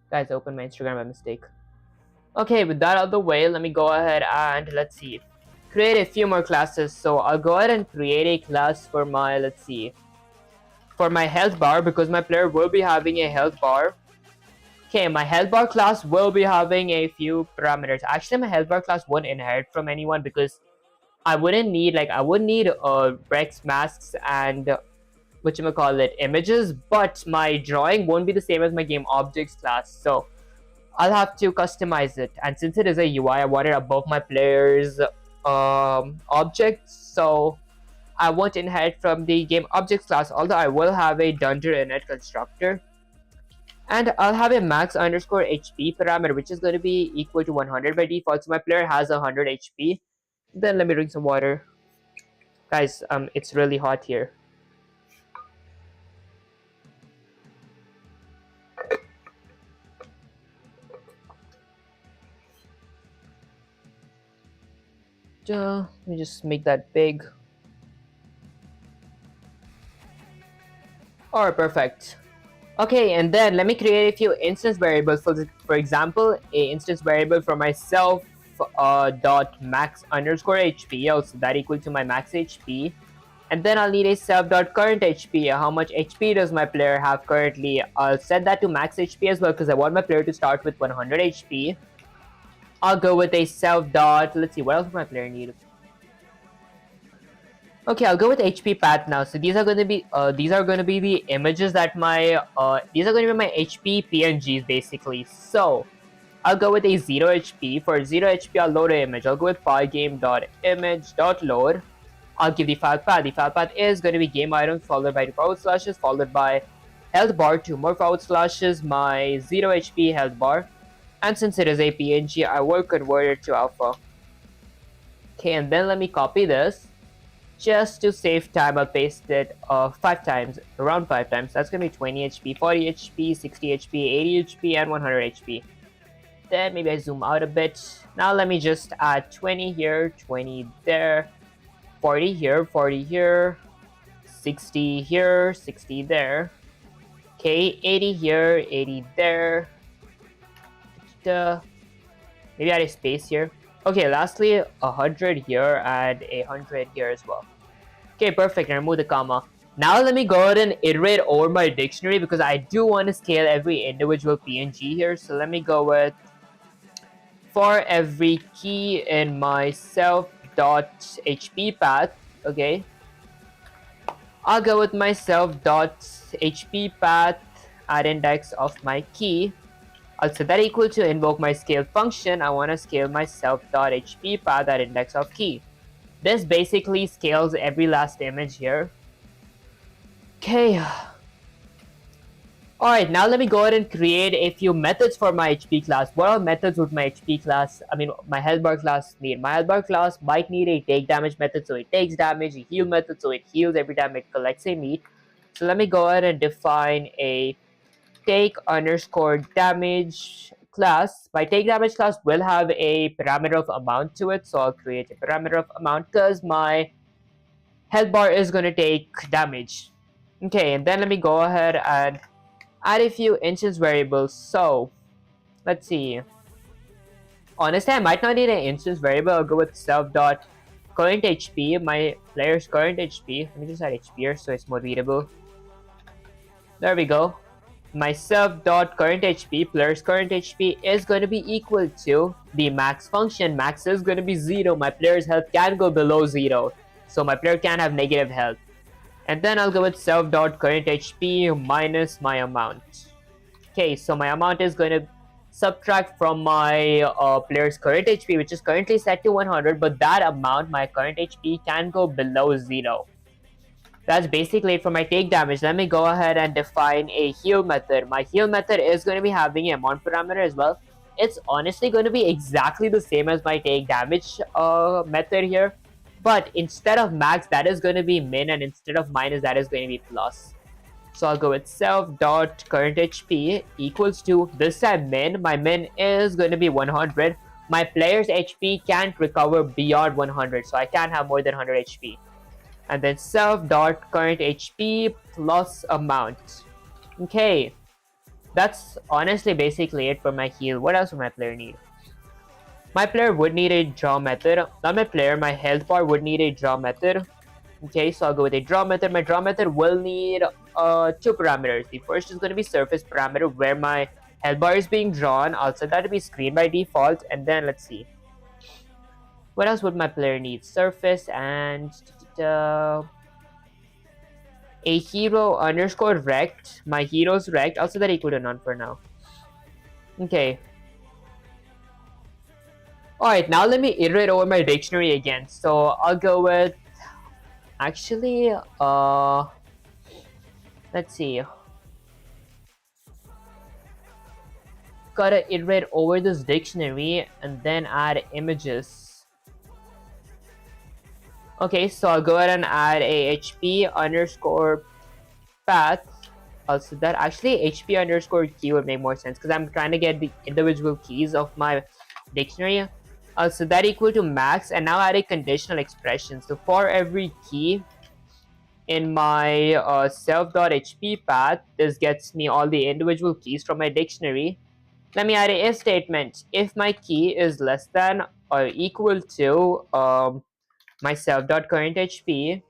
Guys, I opened my Instagram by mistake. Okay, with that out of the way, let me go ahead and let's see. Create a few more classes. So I'll go ahead and create a class for my, let's see, for my health bar because my player will be having a health bar. Okay, my health bar class will be having a few parameters. Actually, my health bar class won't inherit from anyone because I wouldn't need like I would need Rex masks and whatchamacallit images, but my drawing won't be the same as my game objects class. So I'll have to customize it. And since it is a UI, I want it above my player's objects. So I won't inherit from the game objects class, although I will have a dunder init constructor. And I'll have a max underscore HP parameter, which is going to be equal to 100 by default. So my player has 100 HP. Then let me drink some water. Guys, it's really hot here. Let me just make that big. Alright, perfect. Okay, and then let me create a few instance variables. For example, a instance variable for myself dot max underscore HP, also that equal to my max HP. And then I'll need a self dot current HP. How much HP does my player have currently? I'll set that to max HP as well because I want my player to start with 100 HP. I'll go with a self dot. Let's see, what else does my player need? Okay, I'll go with HP path now. So these are going to be the images that my these are going to be my HP PNGs basically. So I'll go with a 0 HP. For 0 HP, I'll load an image. I'll go with pygame.image.load. I'll give the file path. The file path is going to be game items followed by 2 forward slashes followed by health bar, 2 more forward slashes, my 0 HP health bar. And since it is a PNG, I will convert it to alpha. Okay, and then let me copy this. Just to save time, I'll paste it 5 times, around 5 times. That's gonna be 20 HP, 40 HP, 60 HP, 80 HP, and 100 HP. Then maybe I zoom out a bit. Now let me just add 20 here, 20 there, 40 here, 40 here, 60 here, 60 there. Okay, 80 here, 80 there. Maybe add a space here. Okay, lastly, 100 here and 100 here as well. Okay, perfect, and remove the comma. Now let me go ahead and iterate over my dictionary because I do want to scale every individual PNG here. So let me go with, for every key in my self.hp path, okay, I'll go with my self.hp path at index of my key. I'll set that equal to invoke my scale function. I want to scale my self.hp path at index of key. This basically scales every last image here. Okay. Alright, now let me go ahead and create a few methods for my HP class. What are methods would my HP class, my health bar class need? My health bar class might need a take damage method, so it takes damage, a heal method, so it heals every time it collects a meat. So let me go ahead and define a take underscore damage class. My take damage class will have a parameter of amount to it, so I'll create a parameter of amount because my health bar is going to take damage. Okay, and then let me go ahead and add a few instance variables. So let's see. Honestly, I might not need an instance variable. I'll go with self.current HP, my player's current HP. Let me just add HP here so it's more readable. There we go. My self.current HP, player's current HP is going to be equal to the max function. Max is going to be 0. My player's health can go below 0. So my player can have negative health. And then I'll go with self.current HP minus my amount. Okay, so my amount is going to subtract from my player's current HP, which is currently set to 100. But that amount, my current HP, can go below 0. That's basically it for my take damage. Let me go ahead and define a heal method. My heal method is going to be having a amount parameter as well. It's honestly going to be exactly the same as my take damage method here. But instead of max, that is going to be min, and instead of minus, that is going to be plus. So I'll go with self dot current HP equals to this time min. My min is going to be 100. My player's HP can't recover beyond 100, so I can't have more than 100 HP. And then self dot current HP plus amount. Okay, that's honestly basically it for my heal. What else would my player need? My player would need a draw method. Not my player, my health bar would need a draw method. Okay, so I'll go with a draw method. My draw method will need two parameters. The first is going to be surface parameter where my health bar is being drawn. I'll set that to be screen by default. And then let's see. What else would my player need? Surface and a hero underscore rect. My hero's rect. I'll set that equal to none for now. Okay. Alright, now let me iterate over my dictionary again. So I'll go with actually let's see. Gotta iterate over this dictionary and then add images. Okay, so I'll go ahead and add a HP underscore path. Also, that actually HP underscore key would make more sense because I'm trying to get the individual keys of my dictionary. Also, that equal to max, and now add a conditional expression. So for every key in my self.hp path, this gets me all the individual keys from my dictionary. Let me add a if statement. If my key is less than or equal to my self.currentHP,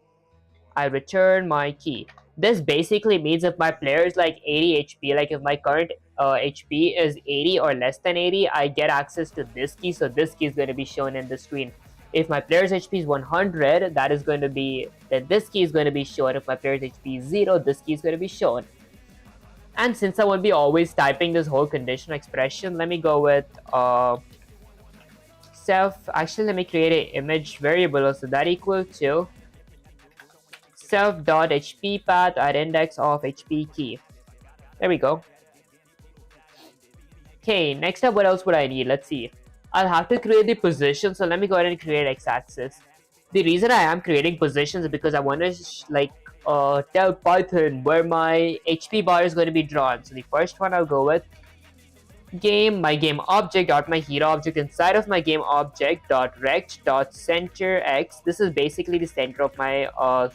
I return my key. This basically means if my player is like 80 HP, like if my current HP is 80 or less than 80, I get access to this key, so this key is going to be shown in the screen. If my player's HP is 100, that is going to be, then this key is going to be shown. If my player's HP is 0, this key is going to be shown. And since I won't be always typing this whole conditional expression, let me go with actually let me create an image variable, so that equal to self.hp path at index of hp key. There we go. Okay, next up, what else would I need? Let's see. I'll have to create the position, so let me go ahead and create x-axis. The reason I am creating positions is because I want to tell Python where my HP bar is going to be drawn. So the first one I'll go with my game object dot my hero object inside of my game object dot rect dot center x. This is basically the center of my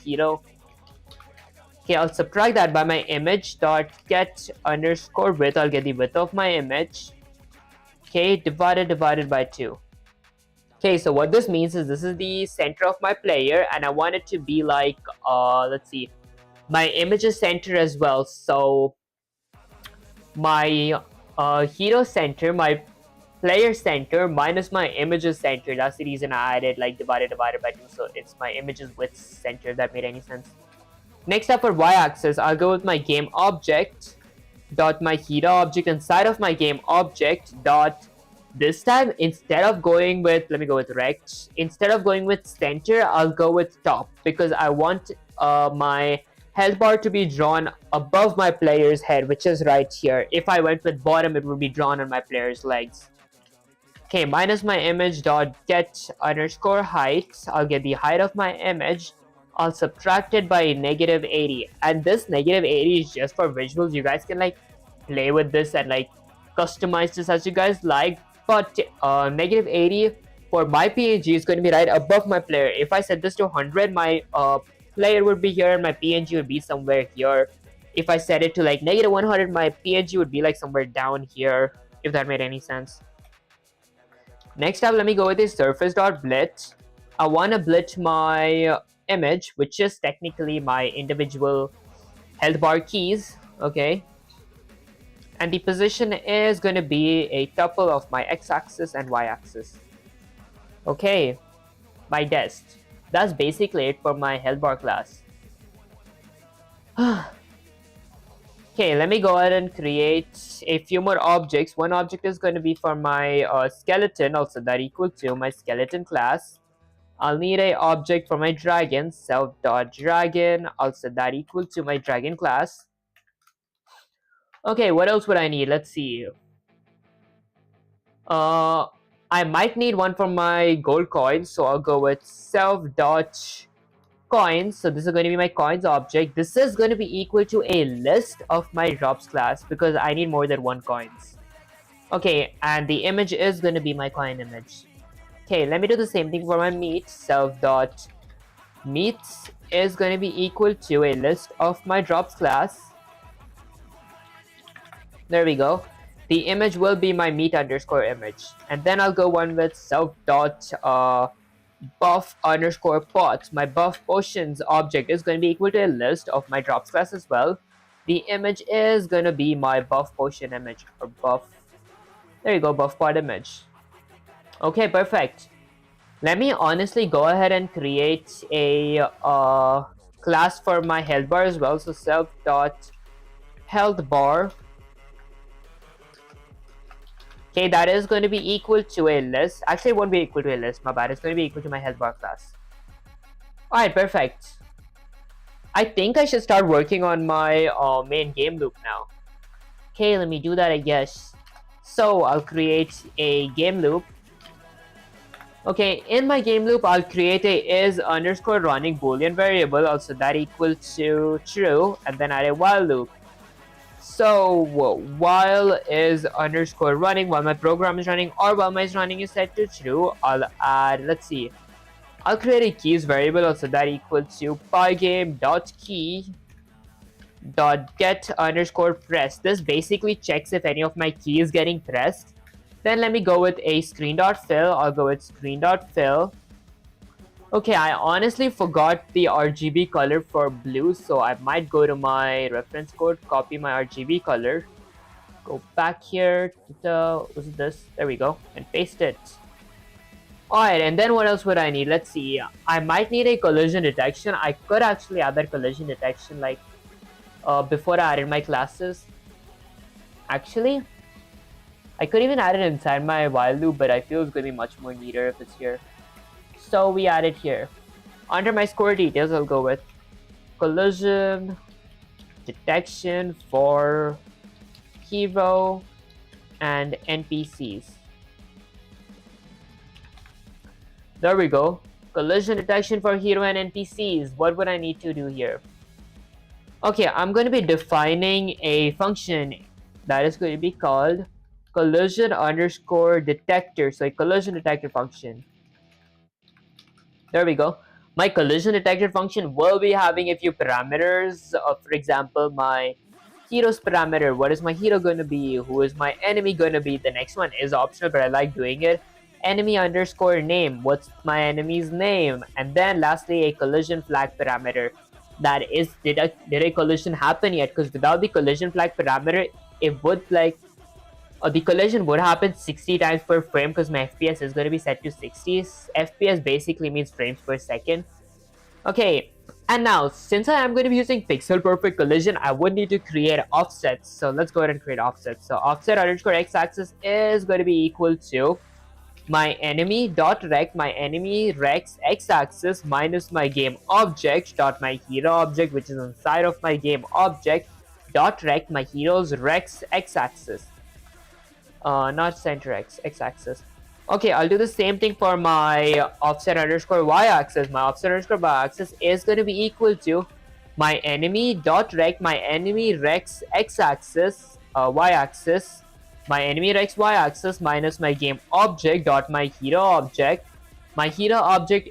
hero. Okay, I'll subtract that by my image dot get underscore width. I'll get the width of my image. Okay, divided by 2. Okay, so what this means is this is the center of my player, and I want it to be like let's see, my image is center as well. So my hero center, my player center minus my images center. That's the reason I added like divided by 2. So it's my images width center. If that made any sense. Next up for y-axis, I'll go with my game object dot my hero object inside of my game object dot. This time, instead of going with, let me go with rect. Instead of going with center, I'll go with top because I want my health bar to be drawn above my player's head, which is right here. If I went with bottom, it would be drawn on my player's legs. Okay, minus my image dot get underscore height. I'll get the height of my image. I'll subtract it by negative 80. And this negative 80 is just for visuals. You guys can like play with this and like customize this as you guys like. But negative 80 for my PNG is going to be right above my player. If I set this to 100, my player would be here and my PNG would be somewhere here. If I set it to like negative 100, my PNG would be like somewhere down here, if that made any sense. Next up, let me go with this surface.blit. I want to blit my image, which is technically my individual health bar keys. Okay. And the position is going to be a tuple of my x-axis and y-axis. Okay, my dest. That's basically it for my health bar class. Okay, let me go ahead and create a few more objects. One object is going to be for my skeleton, also that equal to my skeleton class. I'll need a object for my dragon, self.dragon. I'll set that equal to my dragon class. Okay, what else would I need? Let's see. I might need one for my gold coins, so I'll go with self.coins. So this is going to be my coins object. This is going to be equal to a list of my drops class because I need more than one coins. Okay, and the image is going to be my coin image. Okay, let me do the same thing for my meat. Self.meat is going to be equal to a list of my drops class. There we go. The image will be my meat underscore image. And then I'll go one with self.buff underscore pot. My buff potions object is going to be equal to a list of my drops class as well. The image is going to be my buff potion image or buff. There you go, buff pot image. Okay, perfect. Let me honestly go ahead and create a class for my health bar as well. So self.health bar. Okay, that is going to be equal to a list. Actually, it won't be equal to a list. My bad. It's going to be equal to my health bar class. Alright, perfect. I think I should start working on my main game loop now. Okay, let me do that, I guess. So, I'll create a game loop. Okay, in my game loop, I'll create a is underscore running boolean variable. Also, that equal to true. And then add a while loop. So while is underscore running, while my program is running or while my running is set to true, I'll add, let's see, I'll create a keys variable. Also that equal to pygame.key dot get underscore press. This basically checks if any of my key is getting pressed. Then let me go with a screen.fill. I'll go with screen.fill. Okay, I honestly forgot the RGB color for blue, so I might go to my reference code, copy my RGB color, go back here to the, what's this? There we go, and paste it. Alright, and then what else would I need? Let's see, I might need a collision detection. I could actually add that collision detection like before I added my classes. Actually, I could even add it inside my while loop, but I feel it's going to be much more neater if it's here. So we add it here. Under my score details, I'll go with collision detection for hero and NPCs. There we go. Collision detection for hero and NPCs. What would I need to do here? Okay, I'm going to be defining a function that is going to be called collision underscore detector. So a collision detector function. There we go. My collision detector function will be having a few parameters. For example, my hero's parameter. What is my hero going to be? Who is my enemy going to be? The next one is optional, but I like doing it. Enemy underscore name. What's my enemy's name? And then lastly, a collision flag parameter. That is, did a collision happen yet? Because without the collision flag parameter, it would like the collision would happen 60 times per frame because my FPS is going to be set to 60. FPS basically means frames per second. Okay, and now since I am going to be using pixel perfect collision, I would need to create offsets. So let's go ahead and create offsets. So offset underscore x-axis is going to be equal to my enemy dot rect, my enemy rect's x-axis minus my game object dot my hero object, which is inside of my game object dot rect, my hero's rect's x-axis. Not center x-axis. Okay, I'll do the same thing for my offset underscore y-axis. My offset underscore y-axis is going to be equal to my enemy dot rect, my enemy rect's x-axis, y-axis, my enemy rect's y-axis minus my game object dot my hero object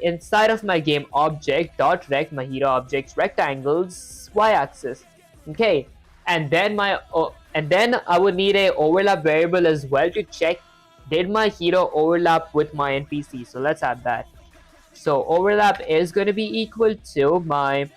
inside of my game object dot rect, my hero object's rectangles y-axis. Okay, and then I would need a overlap variable as well to check did my hero overlap with my NPC. So let's add that. So overlap is going to be equal to my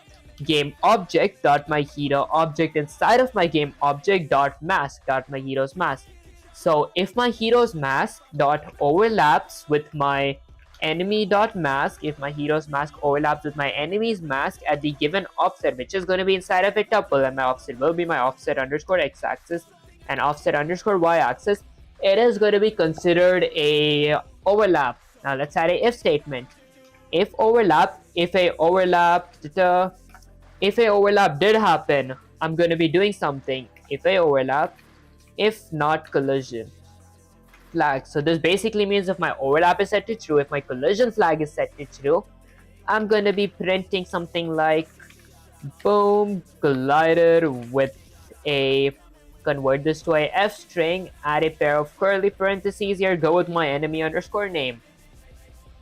game object dot my hero object inside of my game object dot mask dot my hero's mask. So if my hero's mask dot overlaps with my enemy dot mask, if my hero's mask overlaps with my enemy's mask at the given offset, which is going to be inside of a tuple, and my offset will be my offset underscore x-axis and offset underscore y-axis, it is going to be considered a overlap. Now let's add a if statement. if a overlap did happen, I'm going to be doing something. If a overlap, if not collision flag. So this basically means if my overlap is set to true, if my collision flag is set to true, I'm going to be printing something like boom, collider with a, convert this to a f string, add a pair of curly parentheses here, go with my enemy underscore name.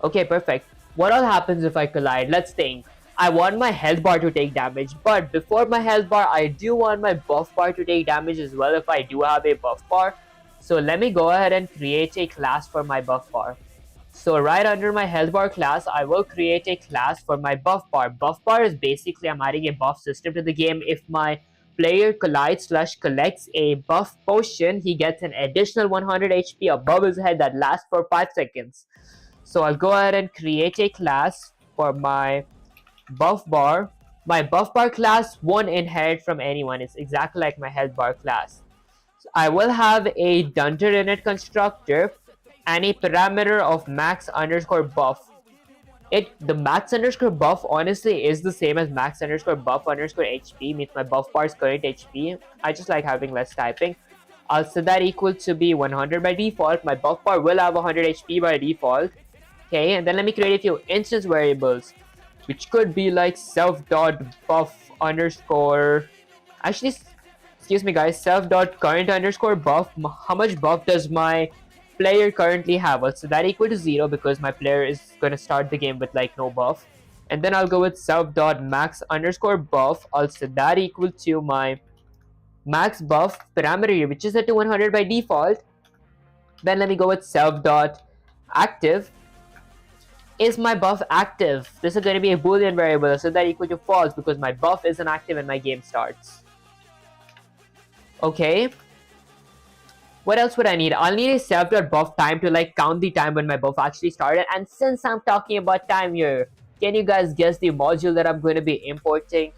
Okay, perfect. What all happens if I collide? Let's think. I want my health bar to take damage, but before my health bar, I do want my buff bar to take damage as well if I do have a buff bar. So let me go ahead and create a class for my buff bar. So right under my health bar class, I will create a class for my buff bar. Buff bar is basically I'm adding a buff system to the game. If my player collides/collects a buff potion, he gets an additional 100 HP above his head that lasts for 5 seconds. So I'll go ahead and create a class for my buff bar. My buff bar class won't inherit from anyone. It's exactly like my health bar class. So I will have a dunter init constructor and a parameter of max underscore buff. The max underscore buff honestly is the same as max underscore buff underscore HP, means my buff bar's current HP. I just like having less typing. I'll set that equal to be 100 by default. My buff bar will have 100 HP by default. Okay, and then let me create a few instance variables, which could be like self.buff underscore. Actually, excuse me guys, self.current underscore buff. How much buff does my player currently have? I'll set that equal to 0 because my player is going to start the game with like no buff. And then I'll go with self.max underscore buff. I'll set that equal to my max buff parameter here, which is set to 100 by default. Then let me go with self.active. Is my buff active? This is going to be a boolean variable, so that equal to false because my buff isn't active when my game starts. Okay. What else would I need? I'll need a self.buff time to like count the time when my buff actually started. And since I'm talking about time here, can you guys guess the module that I'm going to be importing?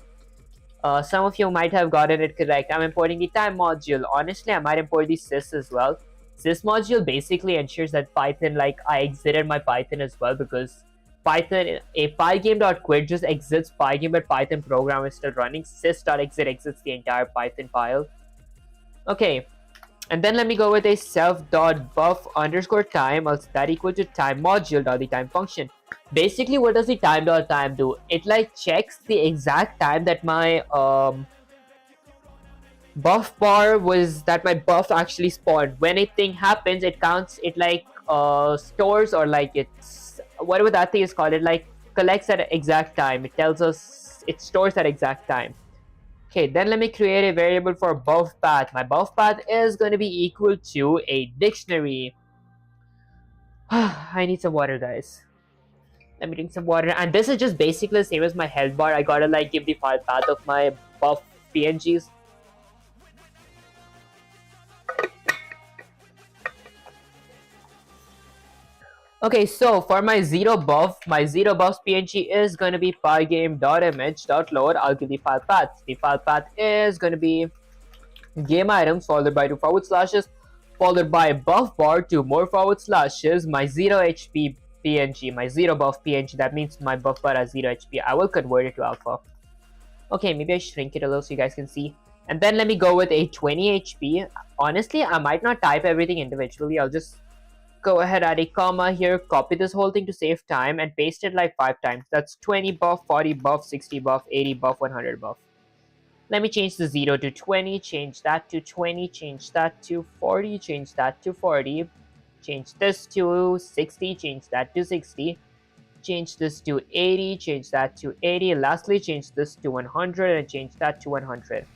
Some of you might have gotten it correct. I'm importing the time module. Honestly, I might import the sys as well. Sys module basically ensures that Python, like I exited my Python as well, because Python, a pygame.quit just exits pygame, but Python program is still running. Sys.exit exits the entire Python file. Okay, and then let me go with a self.buff underscore time. I'll set that equal to time module.the time function. Basically, what does the time.time do? It like checks the exact time that my buff bar was, that my buff actually spawned. When a thing happens, it counts, it like stores, or like it's whatever that thing is called, it like collects at an exact time. It tells us it stores at exact time. Okay, then let me create a variable for buff path. My buff path is going to be equal to a dictionary. I need some water, guys. Let me drink some water. And this is just basically the same as my health bar. I gotta like give the file path of my buff PNGs. Okay, so for my zero buffs PNG is going to be pygame.image.load. I'll give the file path. The file path is going to be game items followed by 2 forward slashes followed by buff bar 2 more forward slashes, my 0 HP PNG, my 0 buff PNG. That means my buff bar has 0 HP. I will convert it to alpha. Okay, maybe I shrink it a little so you guys can see. And then let me go with a 20 HP. Honestly, I might not type everything individually. I'll just go ahead, add a comma here, copy this whole thing to save time, and paste it like 5 times. That's 20 buff, 40 buff, 60 buff, 80 buff, 100 buff. Let me change the 0 to 20, change that to 20, change that to 40, change that to 40, change this to 60, change that to 60, change this to 80, change that to 80, lastly change this to 100 and change that to 100.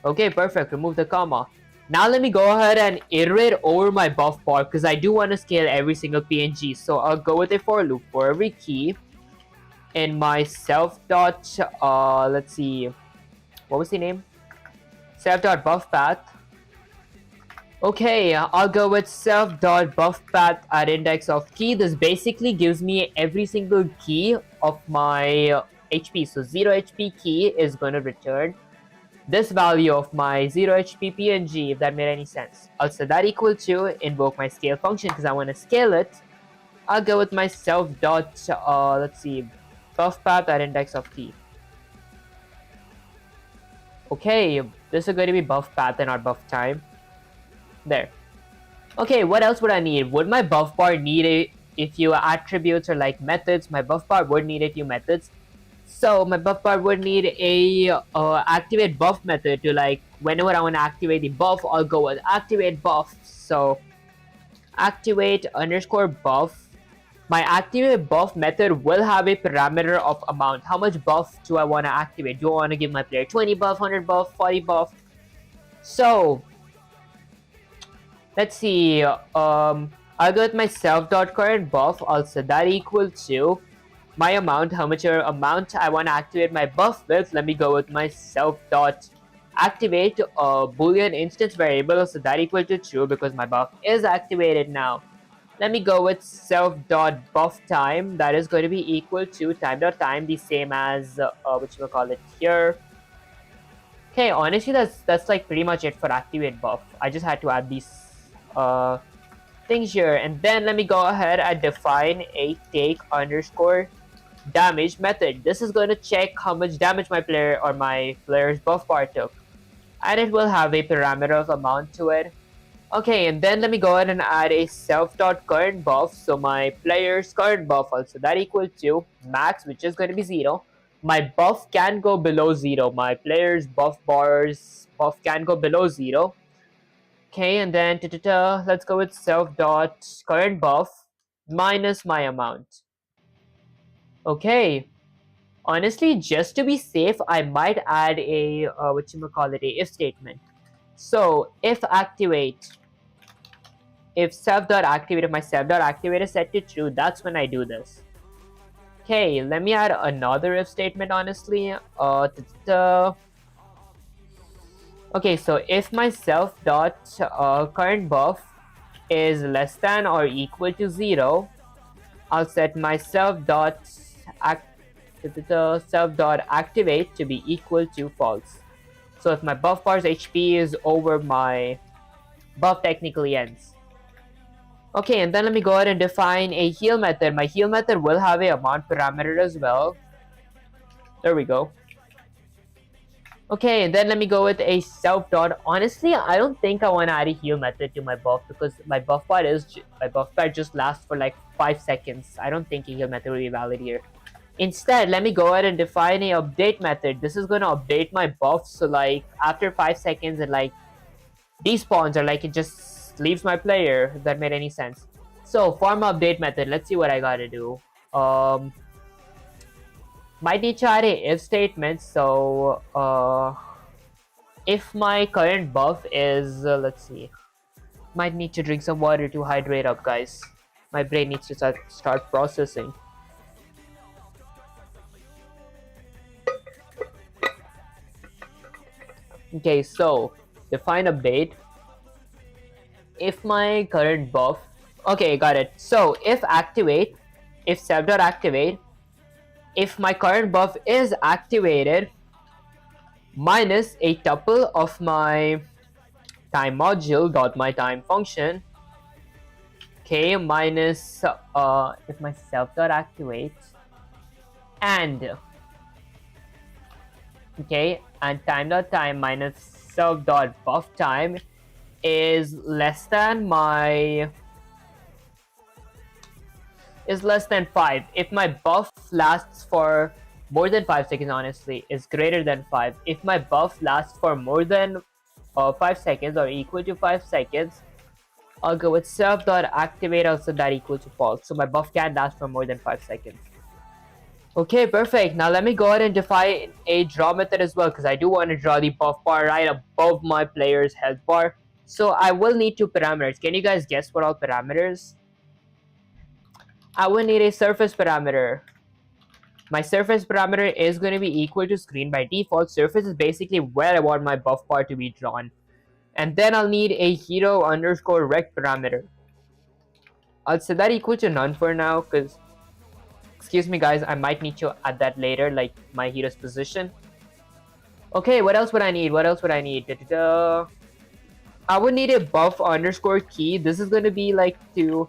Okay, perfect, remove the comma. Now let me go ahead and iterate over my buff bar because I do want to scale every single PNG. So I'll go with a for loop for every key in my self dot, let's see, what was the name? Self.buff path. Okay, I'll go with self.buff path at index of key. This basically gives me every single key of my HP. So 0 HP key is going to return this value of my 0 HP PNG, if that made any sense. I'll set that equal to invoke my scale function because I want to scale it. I'll go with my self dot, let's see, buff path at index of t. Okay, this is going to be buff path and not buff time. There. Okay, what else would I need? Would my buff bar need a few attributes or like methods? My buff bar would need a few methods. So my buff bar would need a activate buff method to like whenever I want to activate the buff, I'll go with activate buff. So activate underscore buff. My activate buff method will have a parameter of amount. How much buff do I want to activate? Do I want to give my player 20 buff, 100 buff, 40 buff? So let's see. I'll go with my self.current buff. I'll set that equal to my amount, how much amount I want to activate my buff with. Let me go with my self.activate boolean instance variable. So that equal to true because my buff is activated now. Let me go with self.buff time. That is going to be equal to time.time, the same as which we'll call it here. Okay, honestly, that's like pretty much it for activate buff. I just had to add these things here, and then let me go ahead and define a take underscore damage method. This is going to check how much damage my player or my player's buff bar took, and it will have a parameter of amount to it. Okay, and then let me go ahead and add a self.current buff. So my player's current buff also that equal to max, which is going to be 0. My buff can go below 0. My player's buff can go below 0. Okay, and then let's go with self.current buff minus my amount. Okay, honestly, just to be safe, I might add a a if statement. So if activate, if self.activate, if my self.activate is set to true, that's when I do this. Okay, let me add another if statement. Honestly, okay, so if my self.current buff is less than or equal to 0, I'll set my self.activate to be equal to false. So if my buff bar's HP is over, my buff technically ends. Okay, and then let me go ahead and define a heal method. My heal method will have a amount parameter as well. There we go. Okay, and then let me go with a self dot. Honestly, I don't think I want to add a heal method to my buff because my buff bar just lasts for like 5 seconds. I don't think a heal method will be valid here. Instead, let me go ahead and define a update method. This is going to update my buff. So like after 5 seconds, it like despawns or like it just leaves my player. If that made any sense. So for my update method, let's see what I gotta do. Might need to add a if statement. So if my current buff is let's see, might need to drink some water to hydrate up, guys. My brain needs to start processing. Okay, so define update. If my current buff, okay, got it. So if activate, if self.activate, if my current buff is activated, minus a tuple of my time module dot my time function, okay, minus if my self.activate, and okay, and time.time minus self.buff time is less than 5. If my buff lasts for more than 5 seconds, honestly, is greater than 5. If my buff lasts for more than 5 seconds or equal to 5 seconds, I'll go with self.activate also that equal to false. So my buff can last for more than 5 seconds. Okay, perfect. Now let me go ahead and define a draw method as well because I do want to draw the buff bar right above my player's health bar. So I will need 2 parameters. Can you guys guess what all parameters? I will need a surface parameter. My surface parameter is going to be equal to screen by default. Surface is basically where I want my buff bar to be drawn. And then I'll need a hero underscore rect parameter. I'll set that equal to none for now because, excuse me guys, I might need to add that later, like my hero's position. Okay, what else would I need? I would need a buff underscore key. This is going to be like to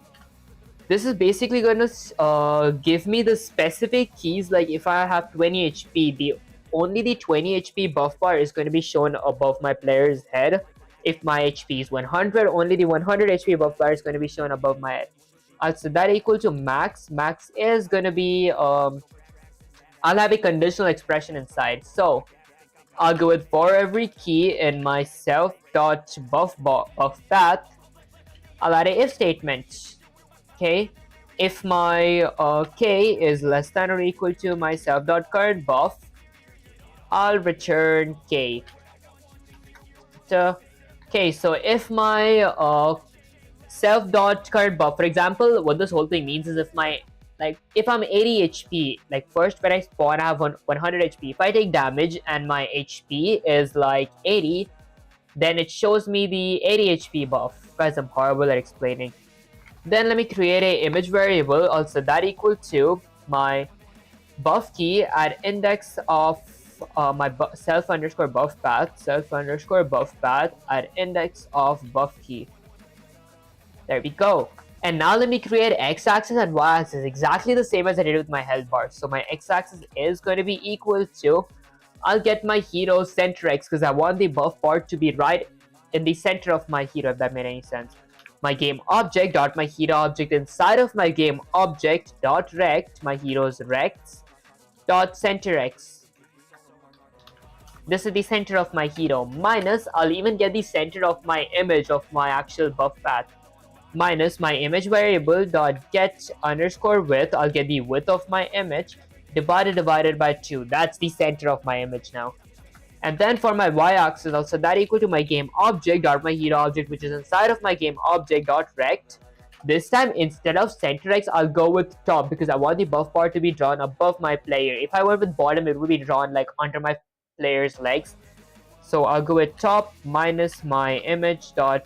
this is basically going to give me the specific keys. Like if I have 20 HP, only the 20 HP buff bar is going to be shown above my player's head. If my HP is 100, only the 100 HP buff bar is going to be shown above my head. So that equal to max. Max is going to be, I'll have a conditional expression inside. So I'll go with for every key in my self.buff path, I'll add a if statement. Okay, if my k is less than or equal to my self.current buff, I'll return k. Okay, so if my self.current buff, for example, what this whole thing means is if my, like, if I'm 80 HP, like first when I spawn I have 100 HP, if I take damage and my HP is like 80, then it shows me the 80 HP buff. Guys, I'm horrible at explaining. Then let me create a image variable, also that equal to my buff key at index of my self_buff path at index of buff key. There we go. And now let me create x-axis and y-axis exactly the same as I did with my health bar. So my x-axis is going to be equal to, I'll get my hero center x because I want the buff part to be right in the center of my hero, if that made any sense. My game object dot my hero object inside of my game object dot rect my hero's rects dot center x. This is the center of my hero minus, I'll even get the center of my image of my actual buff path, minus my image variable dot get underscore width. I'll get the width of my image divided by 2. That's the center of my image now. And then for my y-axis, I'll set that equal to my game object dot my hero object, which is inside of my game object dot rect. This time, instead of center x, I'll go with top because I want the buff part to be drawn above my player. If I went with bottom, it would be drawn like under my player's legs. So I'll go with top minus my image dot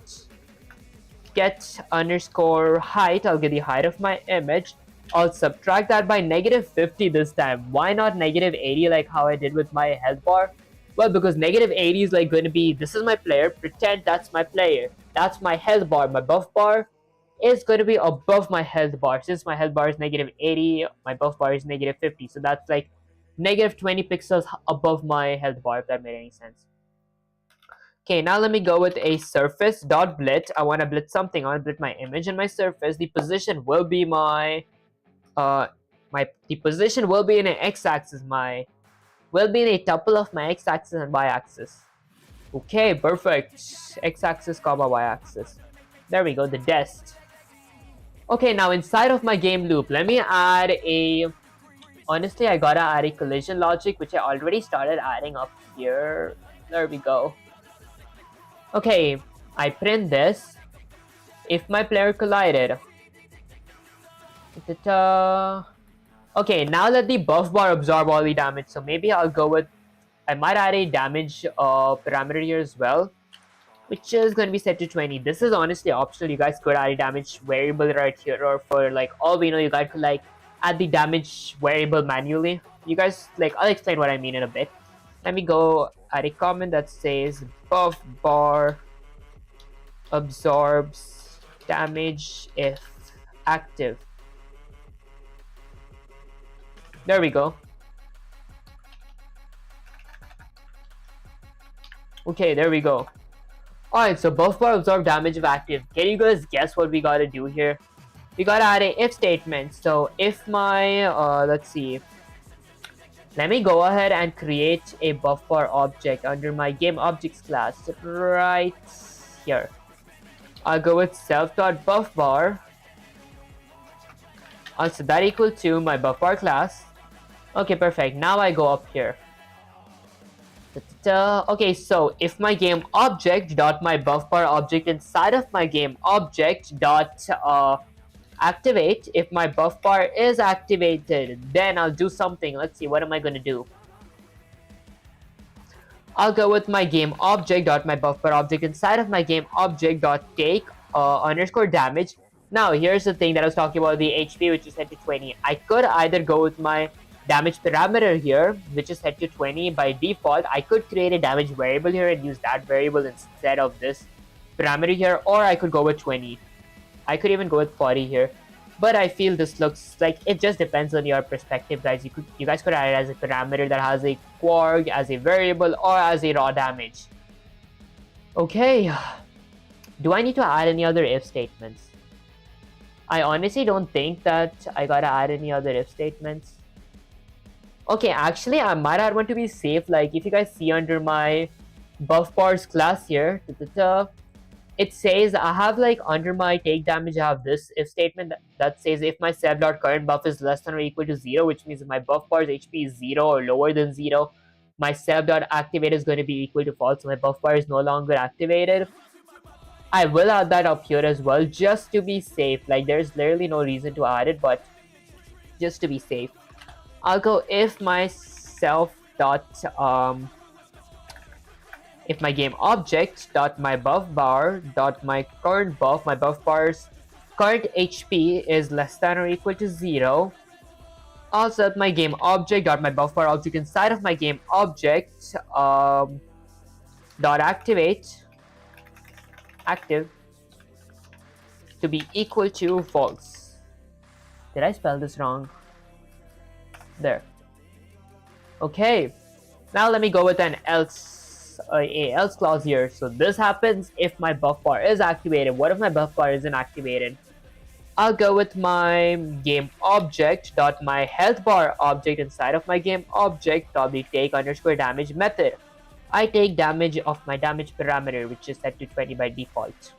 get underscore height. I'll get the height of my image. I'll subtract that by -50 this time. Why not -80 like how I did with my health bar? Well, because -80 is like going to be, this is my player, pretend that's my player. That's my health bar. My buff bar is going to be above my health bar. Since my health bar is -80, my buff bar is -50. So that's like -20 pixels above my health bar, if that made any sense. Okay, now let me go with a surface dot blit. I want to blit something. I want to blit my image and my surface. The position will be my the position will be in an x-axis. Will be in a tuple of my x-axis and y-axis. Okay, perfect. X-axis comma y-axis. There we go, the dest. Okay, now inside of my game loop, let me add a, honestly I gotta add a collision logic, which I already started adding up here. There we go. Okay, I print this. If my player collided. Okay, now let the buff bar absorb all the damage. So maybe I'll go with, I might add a damage parameter here as well, which is going to be set to 20. This is honestly optional. You guys could add a damage variable right here, or for like all we know, you guys could like add the damage variable manually. You guys, like, I'll explain what I mean in a bit. Let me go add a comment that says buff bar absorbs damage if active. There we go. Okay, there we go. Alright, so buff bar absorb damage if active. Can you guys guess what we gotta do here? We gotta add a if statement. So if my, let's see. Let me go ahead and create a buff bar object under my game objects class right here. I'll go with self.buffbar. I'll set that equal to my buff bar class. Okay, perfect. Now I go up here. Okay, so if my game object dot my buff bar object inside of my game object dot activate, if my buff bar is activated, then I'll do something. Let's see, what am I going to do? I'll go with my game object dot my buff bar object inside of my game object dot take underscore damage. Now here's the thing that I was talking about, the HP, which is set to 20. I could either go with my damage parameter here, which is set to 20 by default. I could create a damage variable here and use that variable instead of this parameter here, or I could go with 20. I could even go with 40 here. But I feel this looks like it just depends on your perspective, guys. You guys could add it as a parameter that has a quark, as a variable, or as a raw damage. Okay, do I need to add any other if statements? I honestly don't think that I gotta add any other if statements. Okay, actually I might add one to be safe. Like if you guys see under my buff bars class here, it says I have like under my take damage I have this if statement that says if my current buff is less than or equal to 0, which means if my buff bar's HP is 0 or lower than 0, my activate is going to be equal to false, so my buff bar is no longer activated. I will add that up here as well just to be safe. Like there's literally no reason to add it, but just to be safe, I'll go if my if my game object dot my buff bar dot my current buff, my buff bar's current HP is less than or equal to 0. I'll set my game object dot my buff bar object inside of my game object dot active to be equal to false. Did I spell this wrong? There. Okay. Now let me go with an else clause here. So this happens if my buff bar is activated. What if my buff bar isn't activated? I'll go with my game object dot my health bar object inside of my game object dot the take underscore damage method. I take damage of my damage parameter, which is set to 20 by default.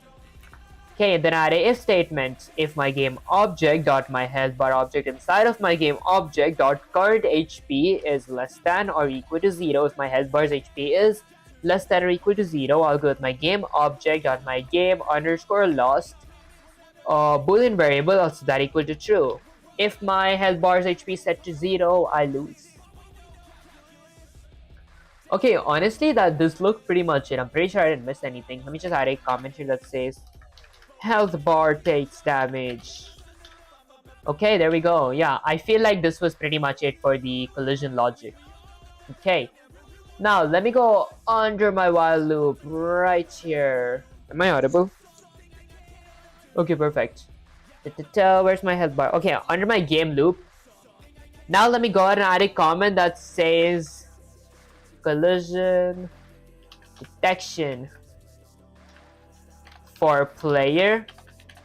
Okay, then add a if statement. If my game object dot my health bar object inside of my game object dot current HP is less than or equal to 0, if my health bar's HP is less than or equal to 0, I'll go with my game object dot my game underscore lost boolean variable, also that equal to true. If my health bar's HP is set to 0, I lose. Okay, honestly, this looked pretty much it. I'm pretty sure I didn't miss anything. Let me just add a comment here that says health bar takes damage. Okay, there we go. Yeah, I feel like this was pretty much it for the collision logic. Okay, now let me go under my while loop right here. Am I audible? Okay, perfect. Where's my health bar? Okay, under my game loop. Now let me go ahead and add a comment that says collision detection for player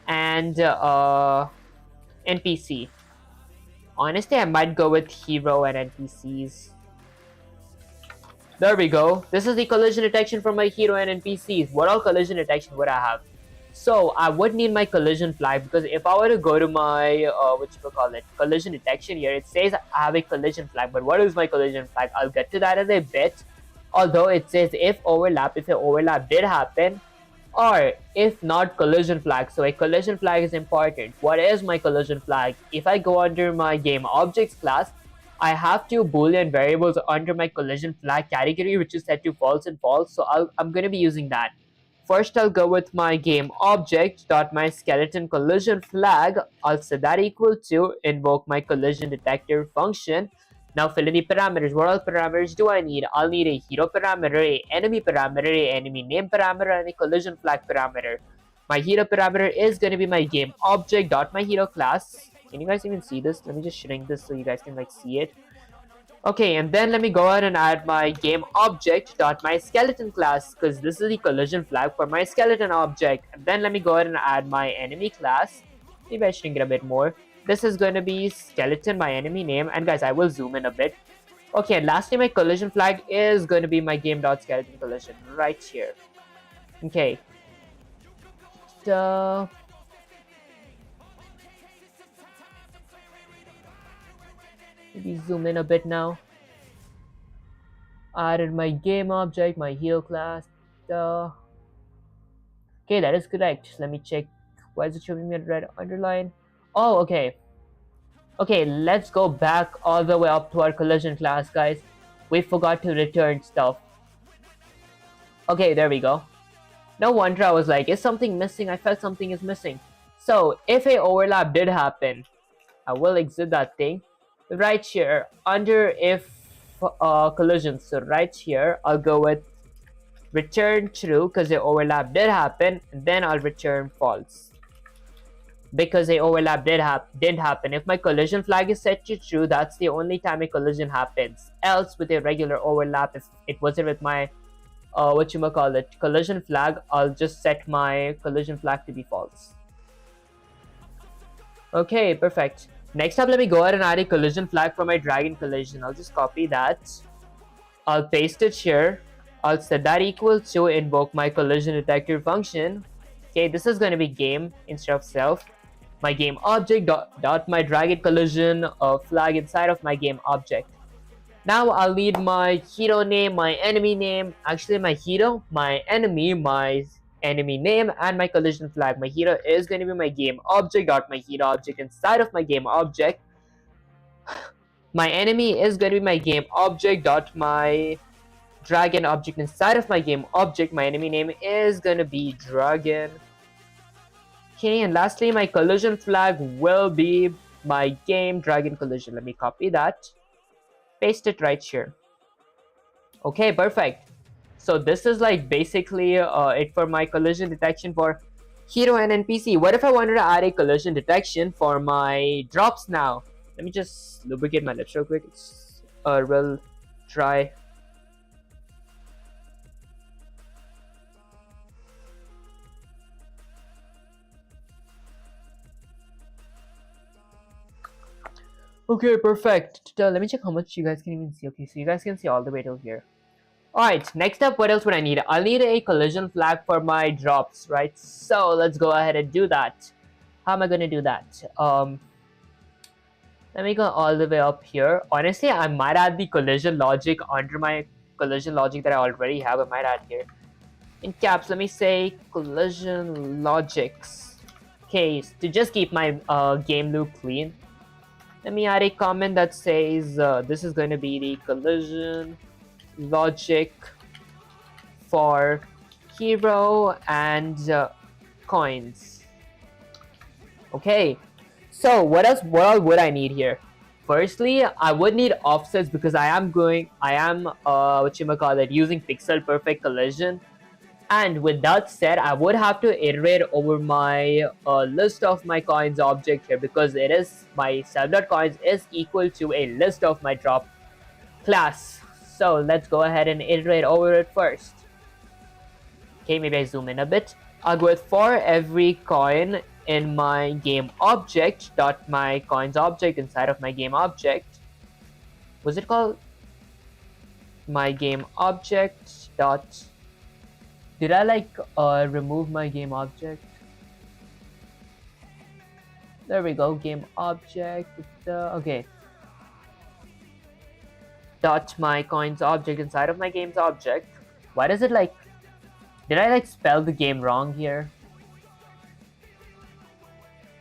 and NPC. Honestly, I might go with hero and NPCs. There we go. This is the collision detection for my hero and NPCs. What all collision detection would I have? So I would need my collision flag, because if I were to go to my collision detection here, it says I have a collision flag. But what is my collision flag? I'll get to that in a bit. Although it says if an overlap did happen, or if not, collision flag. So a collision flag is important. What is my collision flag? If I go under my game objects class, I have two boolean variables under my collision flag category, which is set to false and false. So I'm going to be using that. First, I'll go with my game object dot my skeleton collision flag. I'll set that equal to invoke my collision detector function. Now fill in the parameters. What all parameters do I need? I'll need a hero parameter, a enemy parameter, a enemy name parameter, and a collision flag parameter. My hero parameter is going to be my game object dot my hero class. Can you guys even see this? Let me just shrink this so you guys can like see it. Okay, and then let me go ahead and add my game object dot my skeleton class, because this is the collision flag for my skeleton object. And then let me go ahead and add my enemy class. Maybe I shrink it a bit more. This is going to be skeleton, my enemy name, and guys, I will zoom in a bit. Okay, and lastly, my collision flag is going to be my game.skeleton collision right here. Okay. Maybe zoom in a bit now. Added my game object, my hero class. Okay, that is correct. Let me check. Why is it showing me a red underline? Oh, okay. Okay, let's go back all the way up to our collision class, guys. We forgot to return stuff. Okay, there we go. No wonder I was like, is something missing? I felt something is missing. So, if a overlap did happen, I will exit that thing. Right here, under if collision. So right here, I'll go with return true because the overlap did happen, and then I'll return false. because a overlap didn't happen. If my collision flag is set to true, that's the only time a collision happens. Else, with a regular overlap, if it wasn't with my collision flag, I'll just set my collision flag to be false. Okay, perfect. Next up, let me go ahead and add a collision flag for my dragon collision. I'll just copy that. I'll paste it here. I'll set that equal to invoke my collision detector function. Okay, this is going to be game instead of self. My game object dot my dragon collision flag inside of my game object. Now I'll need my hero name, my enemy name, actually my hero, my enemy name, and my collision flag. My hero is going to be my game object dot my hero object inside of my game object. My enemy is going to be my game object dot my dragon object inside of my game object. My enemy name is going to be dragon. Okay, and lastly, my collision flag will be my game dragon collision. Let me copy that, paste it right here. Okay, perfect. So this is like basically it for my collision detection for hero and NPC. What if I wanted to add a collision detection for my drops now? Let me just lubricate my lips real quick. It's a real dry. Okay, perfect. Let me check how much you guys can even see. Okay, so you guys can see all the way till here. Alright, next up, what else would I need? I'll need a collision flag for my drops, right? So let's go ahead and do that. How am I going to do that? Let me go all the way up here. Honestly, I might add the collision logic under my collision logic that I already have. I might add here. In caps, let me say collision logics. Okay, to just keep my game loop clean. Let me add a comment that says this is going to be the collision logic for hero and coins. Okay, so what all would I need here? Firstly, I would need offsets because I am using pixel perfect collision. And with that said, I would have to iterate over my list of my coins object here, because it is my self.coins is equal to a list of my drop class. So let's go ahead and iterate over it first. Okay, maybe I zoom in a bit. I'll go with for every coin in my game object dot my coins object inside of my game object. Was it called my game object dot? Did I like remove my game object? There we go, game object. Okay. Dot my coins object inside of my game's object. Why does it like? Did I like spell the game wrong here?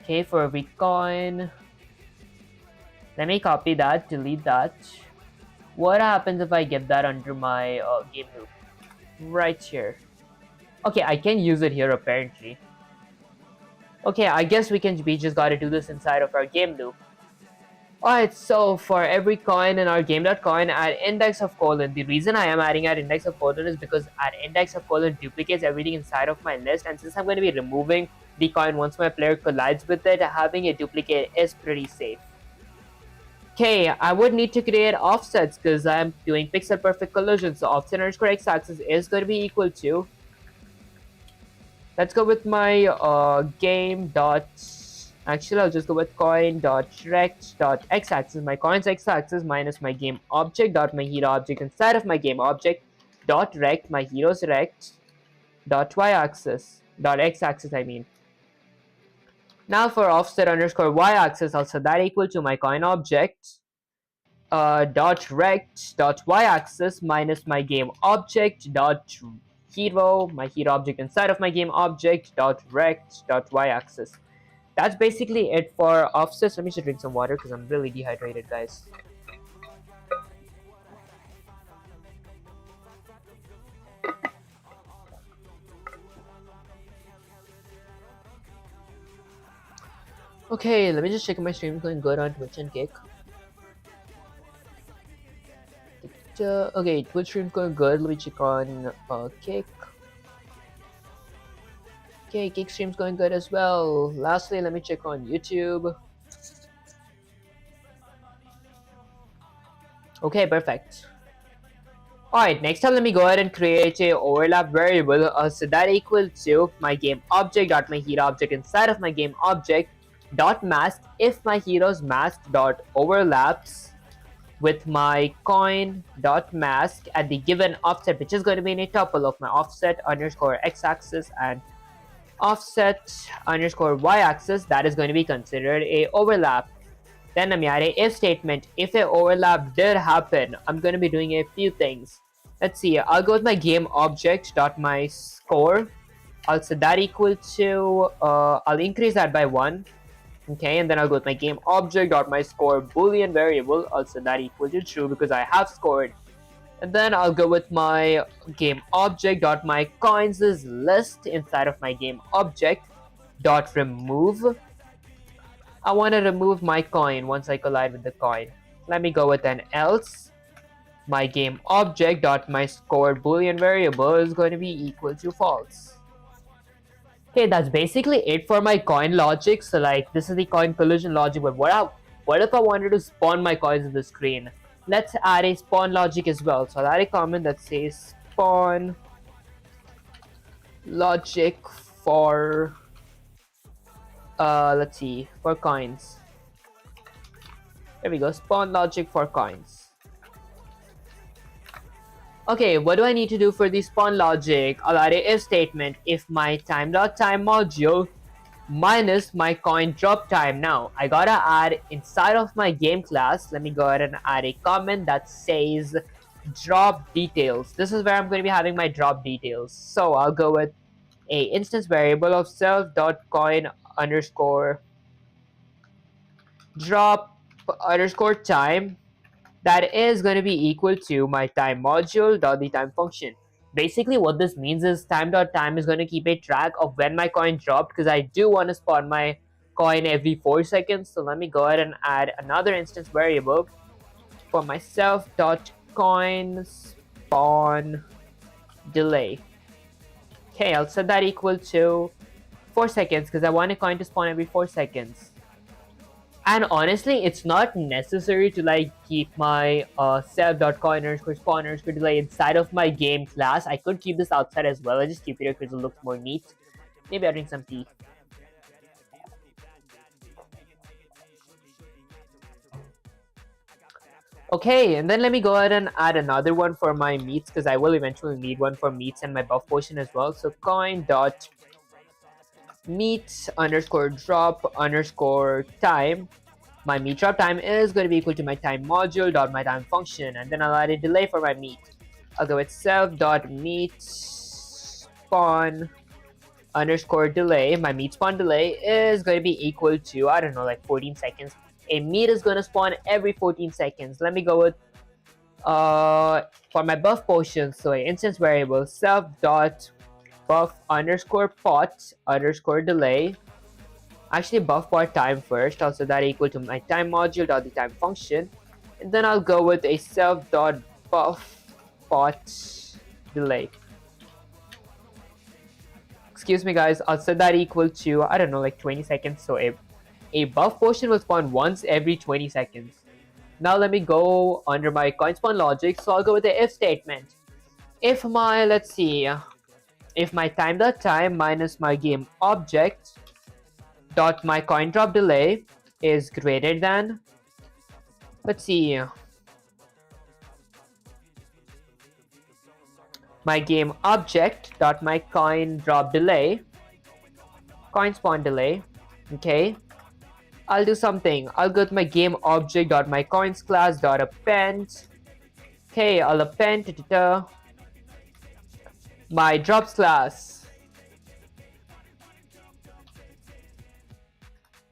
Okay, for every coin. Let me copy that, delete that. What happens if I get that under my game loop? Right here. Okay, I can use it here apparently. Okay, I guess we just gotta do this inside of our game loop. Alright, so for every coin in our game.coin, add index of colon. The reason I am adding at index of colon is because add index of colon duplicates everything inside of my list, and since I'm going to be removing the coin once my player collides with it, having a duplicate is pretty safe. Okay, I would need to create offsets because I'm doing pixel perfect collision, so offset underscore x-axis is going to be equal to, let's go with my game dot, actually I'll just go with coin dot rect dot x-axis, my coins x-axis minus my game object dot my hero object inside of my game object dot rect my hero's rect dot y-axis dot x-axis I mean. Now for offset underscore y-axis, I'll set that equal to my coin object dot rect dot y-axis minus my game object dot hero, my hero object inside of my game object dot rect dot y-axis. That's basically it for offsets. Let me just drink some water because I'm really dehydrated, guys. Okay, let me just check if my stream is going good on Twitch and Kick. Okay, Twitch stream going good. Let me check on Kick. Okay, Kick stream's going good as well. Lastly, let me check on YouTube. Okay, perfect. Alright, next time let me go ahead and create a overlap variable. So that equal to my game object dot my hero object inside of my game object dot mask if my hero's mask dot overlaps with my coin dot mask at the given offset, which is going to be in a tuple of my offset underscore x-axis and offset underscore y-axis. That is going to be considered a overlap. Then I'm adding if statement. If an overlap did happen, I'm going to be doing a few things. Let's see. I'll go with my game object dot my score. I'll set that equal to. I'll increase that by 1. Okay, and then I'll go with my game object dot my score boolean variable. I'll set that equal to true because I have scored. And then I'll go with my game object dot my coins list inside of my game object dot remove. I want to remove my coin once I collide with the coin. Let me go with an else. My game object dot my score boolean variable is going to be equal to false. Okay, that's basically it for my coin logic. So like this is the coin collision logic, but what if I wanted to spawn my coins in the screen? Let's add a spawn logic as well. So I'll add a comment that says spawn logic for let's see, for coins. There we go, spawn logic for coins. Okay, what do I need to do for the spawn logic? I'll add a if statement. If my time.time module minus my coin drop time. Now, I gotta add inside of my game class, let me go ahead and add a comment that says drop details. This is where I'm going to be having my drop details. So I'll go with a instance variable of self.coin underscore drop underscore time that is going to be equal to my time module dot the time function. Basically what this means is time.time is going to keep a track of when my coin dropped, because I do want to spawn my coin every 4 seconds. So let me go ahead and add another instance variable for myself dot coin spawn delay. Okay, I'll set that equal to 4 seconds because I want a coin to spawn every 4 seconds. And honestly, it's not necessary to like keep my self.coin underscore spawn underscore delay inside of my game class. I could keep this outside as well. I just keep it here because it looks more neat. Maybe I'll drink some tea. Okay, and then let me go ahead and add another one for my meats because I will eventually need one for meats and my buff potion as well. So coin dot meat underscore drop underscore time. My meat drop time is going to be equal to my time module dot my time function, and then I'll add a delay for my meat. I'll go with self dot meat spawn underscore delay. My meat spawn delay is going to be equal to, I don't know, like 14 seconds. A meat is going to spawn every 14 seconds. Let me go with for my buff potion, so an instance variable self dot buff underscore pot underscore delay. Actually buff pot time first, also that equal to my time module dot the time function, and then I'll go with a self dot buff pot delay. Excuse me guys, I'll set that equal to, I don't know, like 20 seconds. So a buff potion will spawn once every 20 seconds. Now let me go under my coin spawn logic. So I'll go with the if statement. If my, let's see, if my time.time minus my game object dot my coin drop delay is greater than, let's see, my game object dot my coin drop delay, coin spawn delay. Okay, I'll do something. I'll go with my game object dot my coins class dot append. Okay, I'll append my drops class.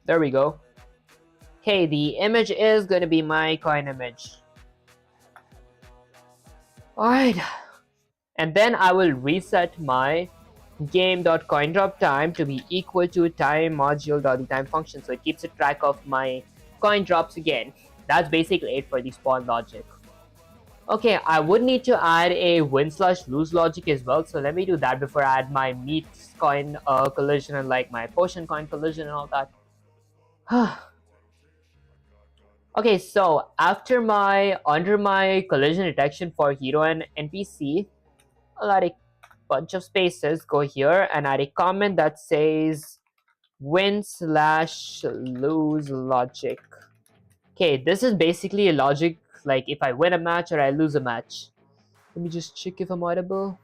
There we go. Okay, the image is going to be my coin image. Alright. And then I will reset my game.coinDropTime to be equal to time module.time function, so it keeps a track of my coin drops again. That's basically it for the spawn logic. Okay, I would need to add a win/lose logic as well, so let me do that before I add my meat coin collision and like my potion coin collision and all that. Okay, so under my collision detection for hero and NPC, I'll add a bunch of spaces, go here and add a comment that says win/lose logic. Okay, this is basically a logic like if I win a match or I lose a match. Let me just check if I'm audible.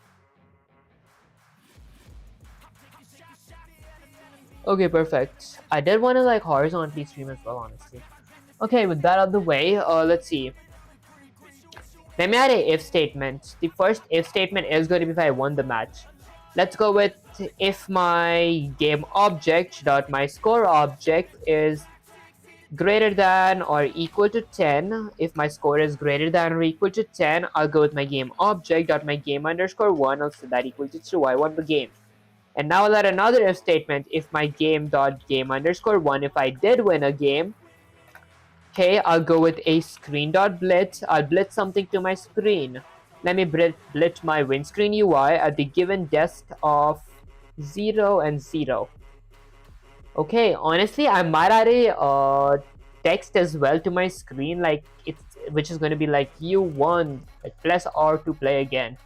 Okay, perfect. I did want to like horizontally stream as well, honestly. Okay, with that out of the way, let's see. Let me add a if statement. The first if statement is going to be if I won the match. Let's go with if my game object dot my score object is greater than or equal to 10. If my score is greater than or equal to 10, I'll go with my game object dot my game underscore 1. I'll set that equal to true. I won the game. And now I'll add another if statement. If my game dot game underscore 1, if I did win a game, okay, I'll go with a screen dot blitz. I'll blitz something to my screen. Let me blitz my win screen UI at the given depth of 0 and 0. Okay, honestly, I might add a text as well to my screen, like which is going to be like you won, like press R to play again.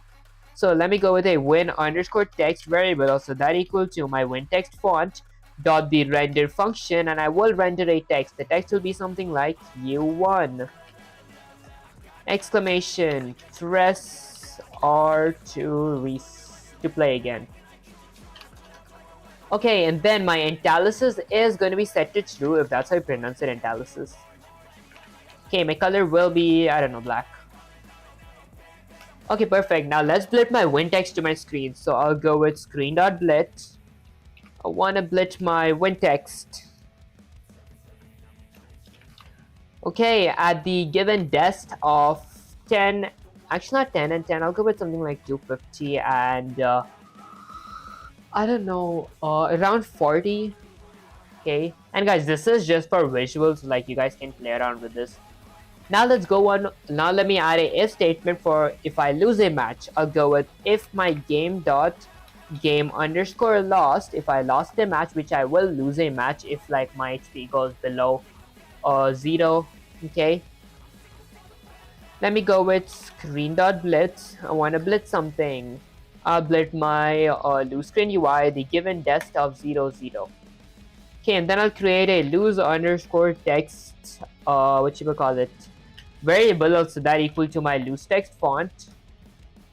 So let me go with a win underscore text variable, so that equal to my win text font dot the render function, and I will render a text. The text will be something like you won exclamation, press R to play again. Okay, and then my entalysis is going to be set to true, if that's how you pronounce it, entalysis. Okay, my color will be, I don't know, black. Okay, perfect. Now let's blitz my win text to my screen. So I'll go with screen.blitz. I want to blitz my win text. Okay, at the given depth of 10, actually not 10 and 10, I'll go with something like 250 and I don't know, around 40. Okay, and guys, this is just for visuals, like you guys can play around with this. Now let's go on. Now let me add a if statement for if I lose a match. I'll go with if my game dot game underscore lost. If I lost a match, which I will lose a match if like my HP goes below 0. Okay. Let me go with screen dot blitz. I want to blitz something. I'll blitz my lose screen UI the given depth of 0 0. Okay, and then I'll create a lose underscore text. What you will call it? Variable, also that equal to my lose text font.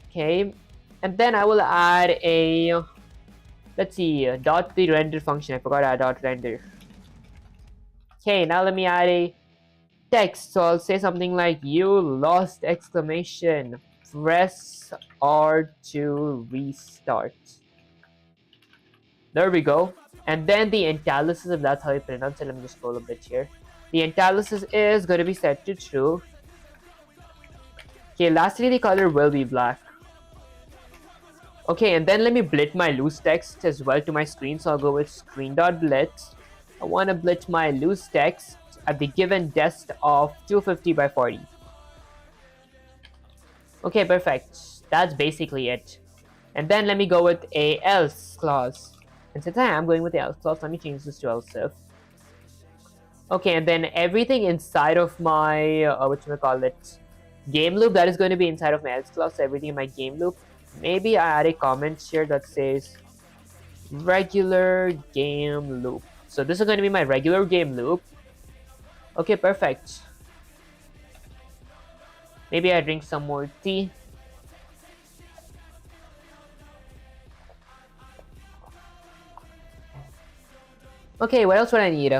Okay, and then I will add a, let's see, dot the render function. I forgot to add dot render. Okay, now let me add a text. So I'll say something like you lost exclamation, press R to restart. There we go. And then the entalysis, if that's how you pronounce it, let me just scroll a bit here. The entalysis is going to be set to true. Okay, lastly, the color will be black. Okay, and then let me blitz my loose text as well to my screen. So I'll go with screen.blitz. I want to blitz my loose text at the given depth of 250 by 40. Okay, perfect. That's basically it. And then let me go with a else clause. And since I am going with the else clause, let me change this to else if. Okay, and then everything inside of my, game loop, that is going to be inside of my else clause, so everything in my game loop. Maybe I add a comment here that says regular game loop. So this is going to be my regular game loop. Okay, perfect. Maybe I drink some more tea. Okay, what else would I need?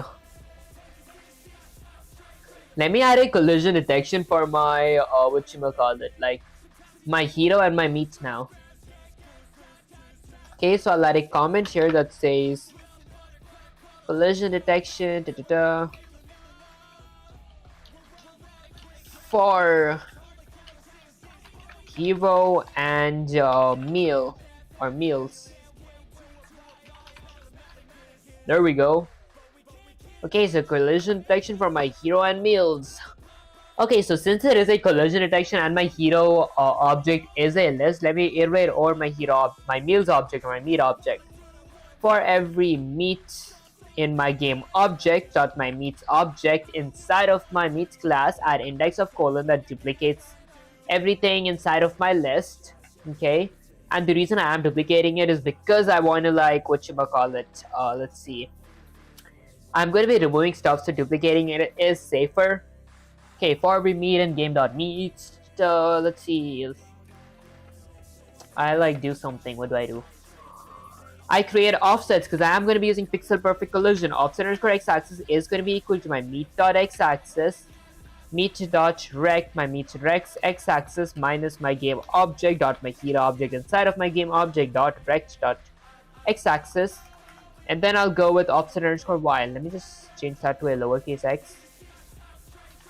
Let me add a collision detection for my, like my hero and my meats now. Okay, so I'll add a comment here that says collision detection for hero and meal or meals. There we go. Okay, so collision detection for my hero and meals. Okay, so since it is a collision detection and my hero object is a list, let me iterate over my meals object or my meat object. For every meat in my game object dot my meats object inside of my meats class, add index of colon that duplicates everything inside of my list. Okay, and the reason I am duplicating it is because I want to like whatchamacallit, let's see, I'm going to be removing stuff, so duplicating it is safer. Okay, for every meat in game.meat, let's see, I like do something. What do I do? I create offsets because I am going to be using pixel perfect collision. Offset underscore x-axis is going to be equal to my meat.x-axis, meat.rect, my meat.rect x-axis minus my game object dot my hero object inside of my game object dot rect dot x-axis, and then I'll go with offset underscore y. Let me just change that to a lowercase x.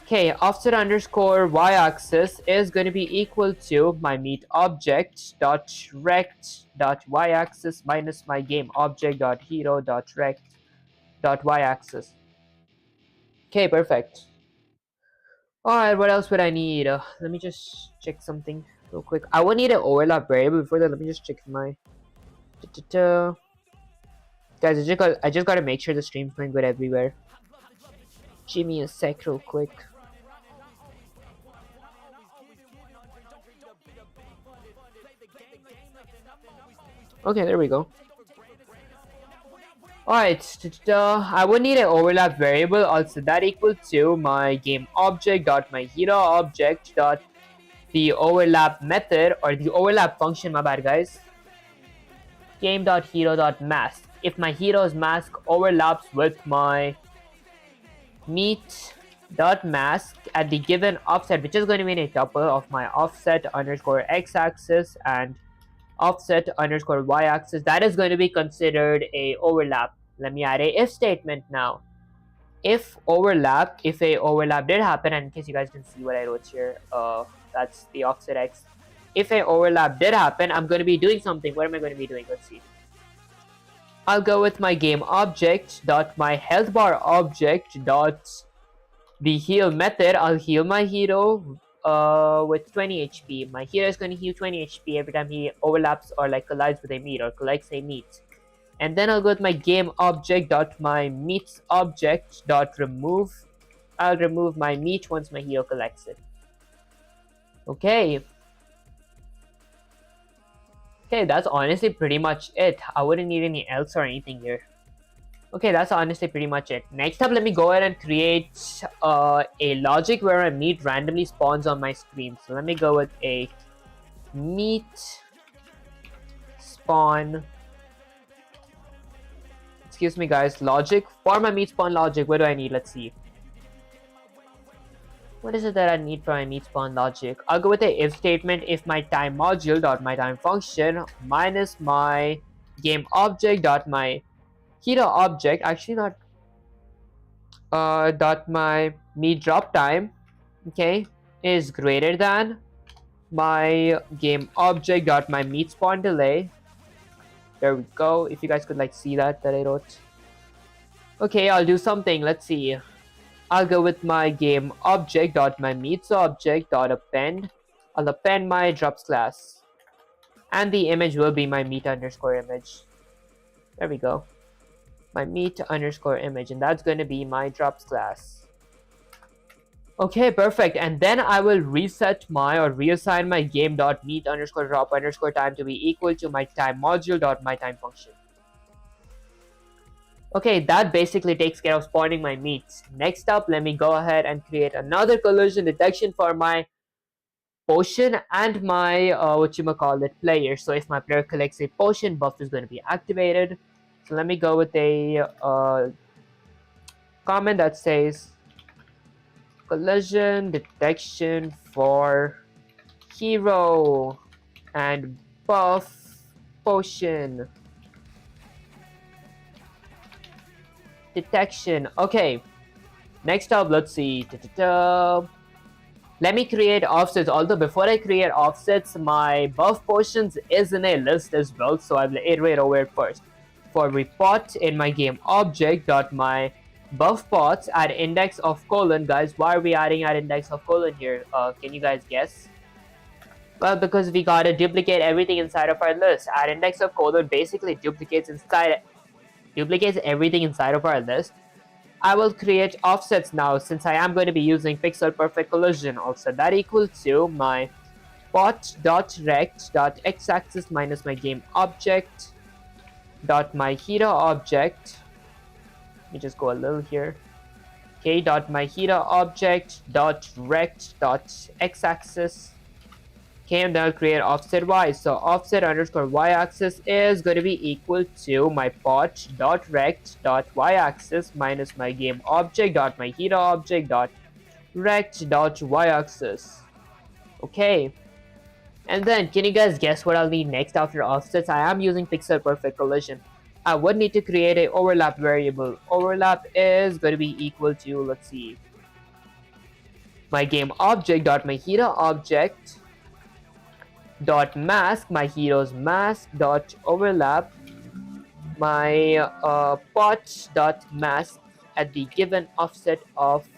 Okay, offset underscore y-axis is going to be equal to my meat object dot rect dot y-axis minus my game object dot hero dot rect dot y-axis. Okay, perfect. Alright, what else would I need? Let me just check something real quick. I would need an overlap variable. Before that, let me just check my... Guys, I just gotta make sure the stream's going good everywhere. Give me a sec real quick. Okay, there we go. Alright, I would need an overlap variable, also that equal to my game object dot my hero object dot the overlap method or the overlap function, my bad guys, game dot hero dot mask. If my hero's mask overlaps with my meat dot mask at the given offset, which is going to be in a tuple of my offset underscore x-axis and offset underscore y-axis, that is going to be considered a overlap. Let me add a if statement now. If a overlap did happen, and in case you guys can see what I wrote here, that's the offset x. If a overlap did happen, I'm going to be doing something. What am I going to be doing? Let's see. I'll go with my game object dot my health bar object dot the heal method. I'll heal my hero with 20 HP. My hero is going to heal 20 HP every time he overlaps or like collides with a meat or collects a meat. And then I'll go with my game object dot my meats object dot remove. I'll remove my meat once my hero collects it. Okay. Okay, that's honestly pretty much it. I wouldn't need any else or anything here. Okay, that's honestly pretty much it. Next up, let me go ahead and create a logic where a meat randomly spawns on my screen. So let me go with a meat spawn. Excuse me guys, logic. For my meat spawn logic, what do I need? Let's see. What is it that I need for my meat spawn logic? I'll go with a if statement if my time module dot my time function minus my game object dot my hero object, actually not dot my meat drop time, okay, is greater than my game object dot my meat spawn delay. There we go. If you guys could like see that I wrote. Okay, I'll do something. Let's see. I'll go with my game object dot my meats object dot append. I'll append my drops class, and the image will be my meat underscore image. There we go. My meat underscore image, and that's going to be my drops class. Okay, perfect. And then I will reset my or reassign my game dot meat underscore drop underscore time to be equal to my time module dot my time function. Okay, that basically takes care of spawning my meats. Next up, let me go ahead and create another collision detection for my potion and my player. So if my player collects a potion, buff is going to be activated. So let me go with a comment that says collision detection for hero and buff potion detection. Okay, next up, let's see. Let me create offsets. Although before I create offsets, my buff potions is in a list as well, so I will iterate over it first. For report in my game object dot my buff pots at index of colon. Guys, why are we adding at index of colon here? Can you guys guess? Well, because we gotta duplicate everything inside of our list. At index of colon basically duplicates everything inside of our list. I will create offsets now since I am going to be using pixel perfect collision. Also, that equals to my pot.rect.x-axis minus my game object dot my hero object. Let me just go a little here. Okay, dot my hero object dot rect dot x-axis. Okay, and then I'll create offset y. So offset underscore y-axis is going to be equal to my pot dot rect dot y-axis minus my game object dot my hero object dot rect dot y-axis. Okay. And then, can you guys guess what I'll need next after offsets? I am using pixel perfect collision. I would need to create a overlap variable. Overlap is going to be equal to, let's see, my game object dot my hero object dot mask, my hero's mask dot overlap my pot dot mask at the given offset of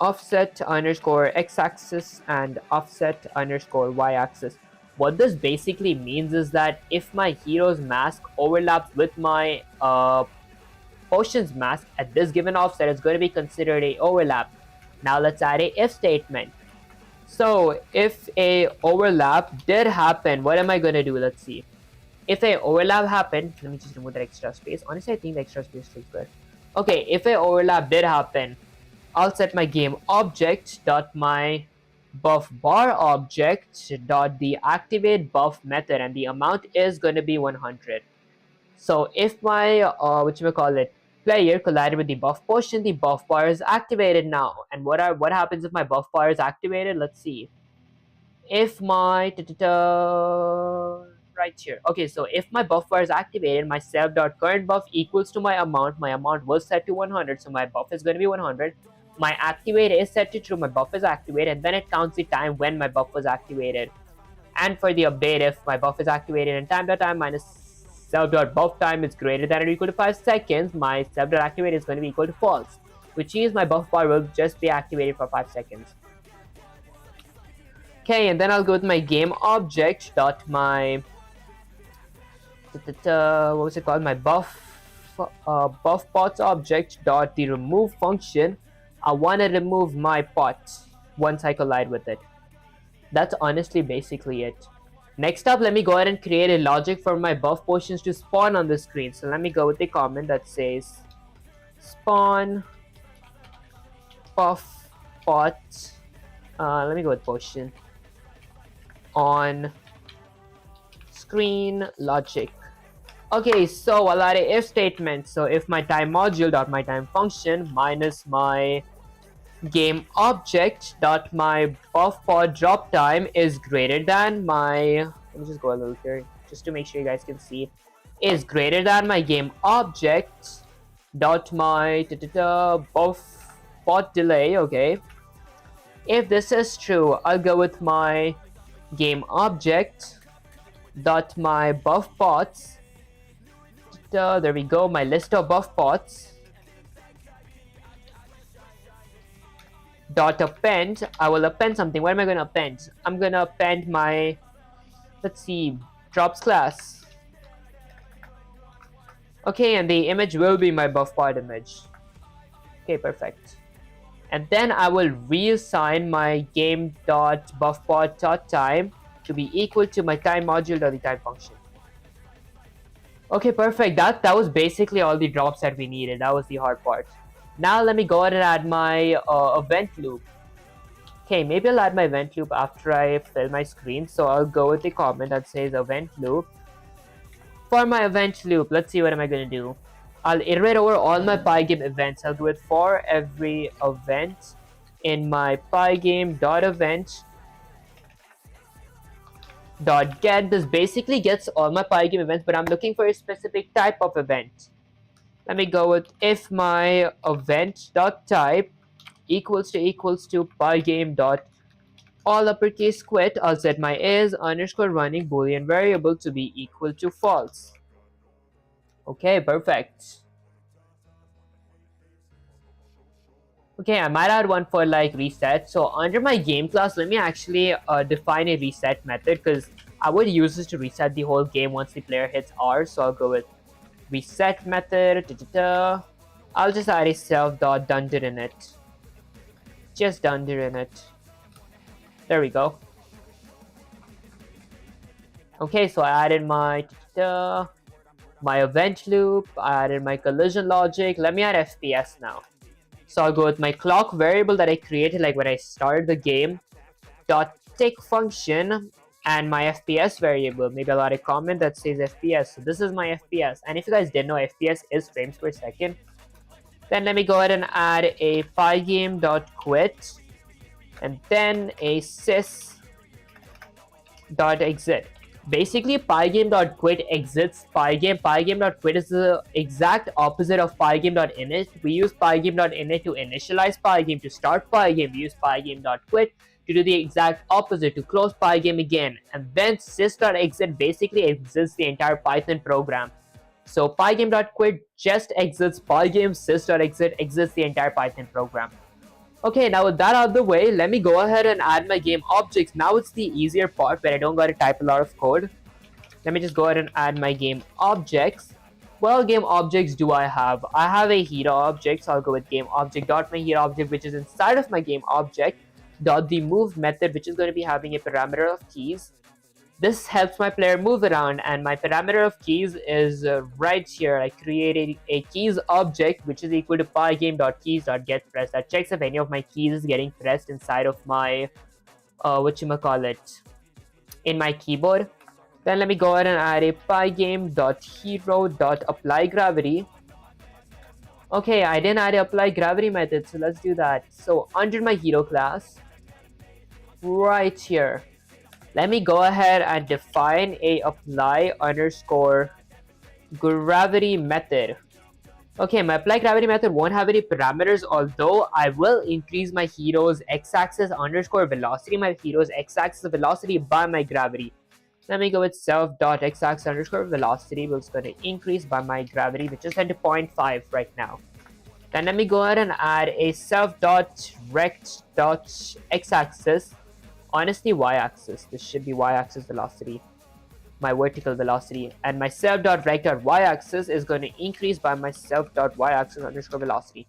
offset underscore x-axis and offset underscore y-axis. What this basically means is that if my hero's mask overlaps with my potion's mask at this given offset, it's going to be considered a overlap. Now let's add a if statement. So if a overlap did happen, what am I going to do? Let's see. If a overlap happened, let me just remove that extra space. Honestly, I think the extra space looks good. Okay, if a overlap did happen, I'll set my game object dot my buff bar object dot the activate buff method, and the amount is going to be 100. So if my player collided with the buff potion, the buff bar is activated now. And what happens if my buff bar is activated? Let's see. If my right here. Okay, so if my buff bar is activated, my self.current buff equals to my amount. My amount was set to 100, so my buff is going to be 100. My activate is set to true, my buff is activated, and then it counts the time when my buff was activated. And for the update, if my buff is activated in time.time minus self.buff time is greater than or equal to 5 seconds, my self.activate is going to be equal to false, which means my buff bar will just be activated for 5 seconds. Okay, and then I'll go with my game object dot my my buff pots object dot the remove function. I want to remove my pot once I collide with it. That's honestly basically it. Next up, let me go ahead and create a logic for my buff potions to spawn on the screen. So let me go with a comment that says spawn buff pot. Let me go with potion on screen logic. Okay, so I'll add a if statement. So if my time module dot my time function minus my game object dot my buff pod drop time is greater than my, let me just go a little here just to make sure you guys can see, is greater than my game object dot my buff pod delay. Okay, if this is true, I'll go with my game object dot my buff pots. There we go, my list of buff pots dot append. I will append something. What am I going to append? I'm going to append my, let's see, drops class. Okay, and the image will be my buff pod image. Okay, perfect. And then I will reassign my game dot buff pod dot time to be equal to my time module dot the time function. Okay, perfect. That was basically all the drops that we needed. That was the hard part. Now let me go ahead and add my event loop. Okay, maybe I'll add my event loop after I fill my screen. So I'll go with a comment that says event loop. For my event loop, let's see what am I going to do. I'll iterate over all my Pygame events. I'll do it for every event in my Pygame dot event dot get. This basically gets all my Pygame events, but I'm looking for a specific type of event. Let me go with if my event dot type equals to Pygame dot all uppercase quit. I'll set my is underscore running boolean variable to be equal to false. Okay, perfect. Okay, I might add one for like reset. So under my game class, let me actually define a reset method, because I would use this to reset the whole game once the player hits R. So I'll go with reset method. I'll just add a self.dunder in it. Just dunder in it. There we go. Okay, so I added my event loop. I added my collision logic. Let me add FPS now. So I'll go with my clock variable that I created like when I started the game, dot tick function, and my FPS variable. Maybe I'll add a comment that says FPS. So this is my FPS. And if you guys didn't know, FPS is frames per second. Then let me go ahead and add a pygame.quit and then a sys.exit. Basically, pygame.quit exits pygame. Pygame.quit is the exact opposite of pygame.init. We use pygame.init to initialize pygame, to start pygame. We use pygame.quit to do the exact opposite, to close pygame again. And then sys.exit basically exits the entire Python program. So pygame.quit just exits pygame, sys.exit exits the entire Python program. Okay, now with that out of the way, let me go ahead and add my game objects. Now it's the easier part where I don't gotta type a lot of code. Let me just go ahead and add my game objects. What game objects do I have? I have a hero object, so I'll go with game object dot my hero object, which is inside of my game object dot the move method, which is going to be having a parameter of keys. This helps my player move around, and my parameter of keys is right here. I created a keys object which is equal to pygame.keys.getPressed. That checks if any of my keys is getting pressed inside of my in my keyboard. Then let me go ahead and add a pygame.hero.applyGravity. Okay, I didn't add a apply gravity method, so let's do that. So under my hero class, right here, let me go ahead and define a apply underscore gravity method. Okay, my apply gravity method won't have any parameters, although I will increase my hero's x-axis underscore velocity, my hero's x-axis velocity by my gravity. Let me go with self.x-axis underscore velocity, which is going to increase by my gravity, which is set to 0.5 right now. Then let me go ahead and add a self.rect.x-axis. Honestly, y-axis. This should be y-axis velocity, my vertical velocity, and my self.rect.y-axis is going to increase by my self.y-axis underscore velocity.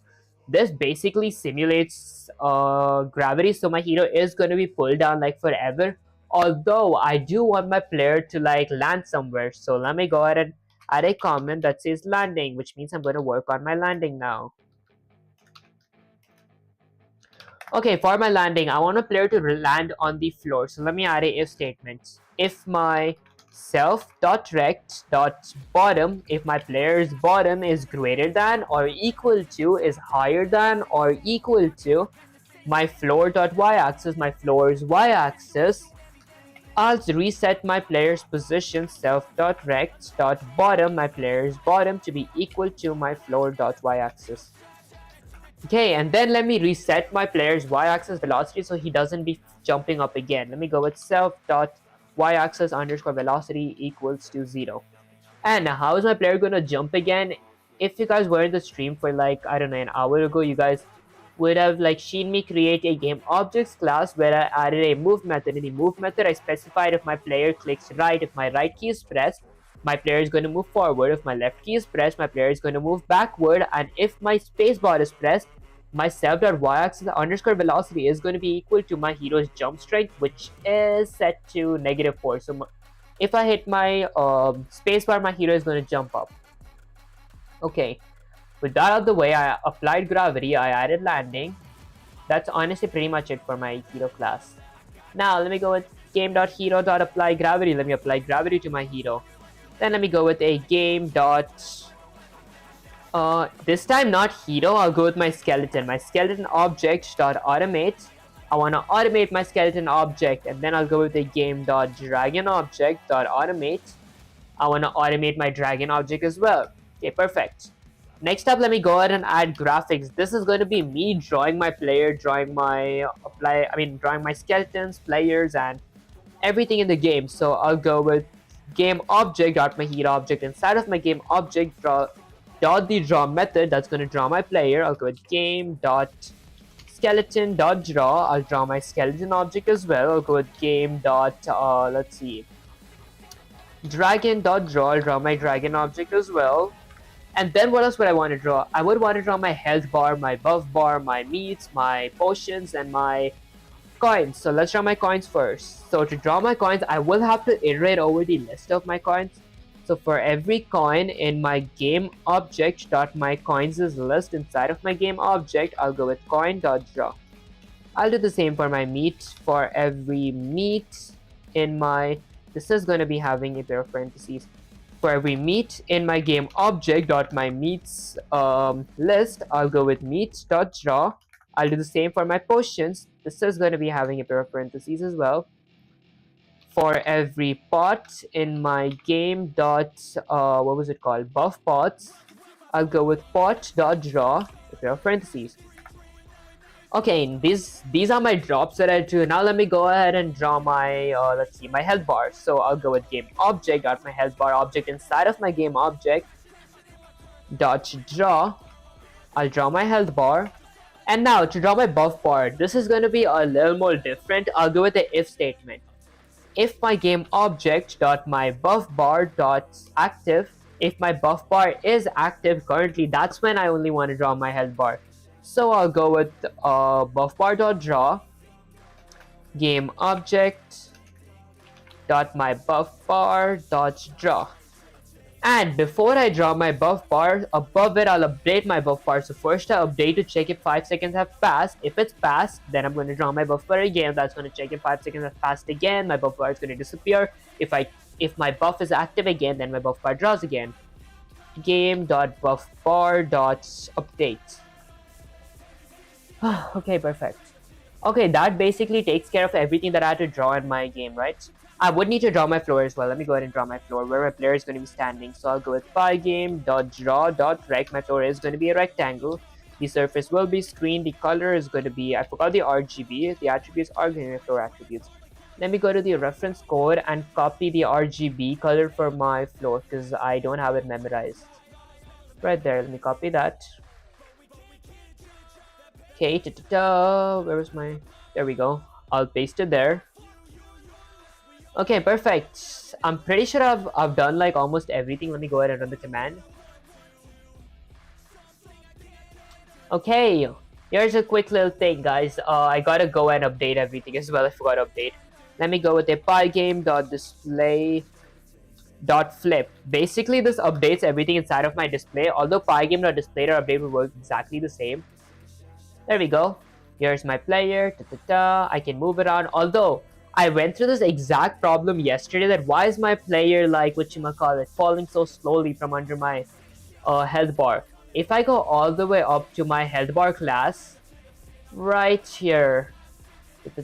This basically simulates gravity, so my hero is going to be pulled down like forever. Although I do want my player to like land somewhere, so let me go ahead and add a comment that says landing, which means I'm going to work on my landing now. Okay, for my landing, I want a player to land on the floor. So let me add a if statement. If my self.rect.bottom, if my player's bottom is greater than or equal to, is higher than or equal to my floor.y-axis, my floor's y-axis, I'll reset my player's position self.rect.bottom, my player's bottom, to be equal to my floor.y-axis. Okay, and then let me reset my player's y-axis velocity so he doesn't be jumping up again. Let me go with self.y-axis underscore velocity equals to 0. And how is my player going to jump again? If you guys were in the stream for like, I don't know, an hour ago, you guys would have like seen me create a game objects class where I added a move method. In the move method, I specified if my player clicks right, if my right key is pressed, my player is going to move forward. If my left key is pressed, my player is going to move backward. And if my spacebar is pressed, my self.y-axis underscore velocity is going to be equal to my hero's jump strength, which is set to -4. So if I hit my spacebar, my hero is going to jump up. Okay, with that out of the way, I applied gravity, I added landing. That's honestly pretty much it for my hero class. Now let me go with game.hero.apply gravity. Let me apply gravity to my hero. Then let me go with a game dot this time not hero, I'll go with my skeleton. My skeleton object dot automate. I want to automate my skeleton object, and then I'll go with a game dot dragon object dot automate. I want to automate my dragon object as well. Okay, perfect. Next up, let me go ahead and add graphics. This is going to be me drawing my player, drawing my skeletons, players, and everything in the game. So I'll go with game object dot my hero object. Inside of my game object, dot the draw method that's going to draw my player. I'll go with game dot skeleton.draw. I'll draw my skeleton object as well. I'll go with game dot, let's see, dragon.draw. I'll draw my dragon object as well. And then what else would I want to draw? I would want to draw my health bar, my buff bar, my meats, my potions, and my coins. So let's draw my coins first. So to draw my coins, I will have to iterate over the list of my coins. So for every coin in my game object dot my coins is list inside of my game object, I'll go with coin.draw. I'll do the same for my meat. For every meat in my, this is going to be having a pair of parentheses. For every meat in my game object dot my meats list, I'll go with meat.draw. I'll do the same for my potions. This is going to be having a pair of parentheses as well. For every pot in my game dot what was it called, buff pots, I'll go with pot.draw, a pair of parentheses. Okay, these are my drops that I drew. Now let me go ahead and draw my let's see, my health bar. So I'll go with game object dot my health bar object inside of my game object dot draw. I'll draw my health bar. And now to draw my buff bar, this is going to be a little more different. I'll go with the if statement. If my game object dot my buff bar dot active, if my buff bar is active currently, that's when I only want to draw my health bar. So I'll go with buff bar dot draw, game object dot my buff bar dot draw. And before I draw my buff bar, above it I'll update my buff bar. So first I update to check if 5 seconds have passed. If it's passed, then I'm going to draw my buff bar again. That's going to check if 5 seconds have passed again. My buff bar is going to disappear. If my buff is active again, then my buff bar draws again. Game.buffbar.update. Okay, perfect. Okay, that basically takes care of everything that I had to draw in my game, right? I would need to draw my floor as well. Let me go ahead and draw my floor where my player is going to be standing. So I'll go with pygame.draw.rect. My floor is going to be a rectangle. The surface will be screen. The color is going to be, I forgot the RGB. The attributes are going to be floor attributes. Let me go to the reference code and copy the RGB color for my floor because I don't have it memorized. Right there, let me copy that. Okay, where was my, there we go. I'll paste it there. Okay, perfect. I'm pretty sure I've done like almost everything. Let me go ahead and run the command. Okay, here's a quick little thing, guys. I gotta go and update everything as well. I forgot to update. Let me go with a pygame.display.flip. Basically, this updates everything inside of my display. Although pygame.display.update will work exactly the same. There we go. Here's my player. I can move it on. Although I went through this exact problem yesterday, that why is my player like whatchamacallit falling so slowly from under my health bar. If I go all the way up to my health bar class, right here,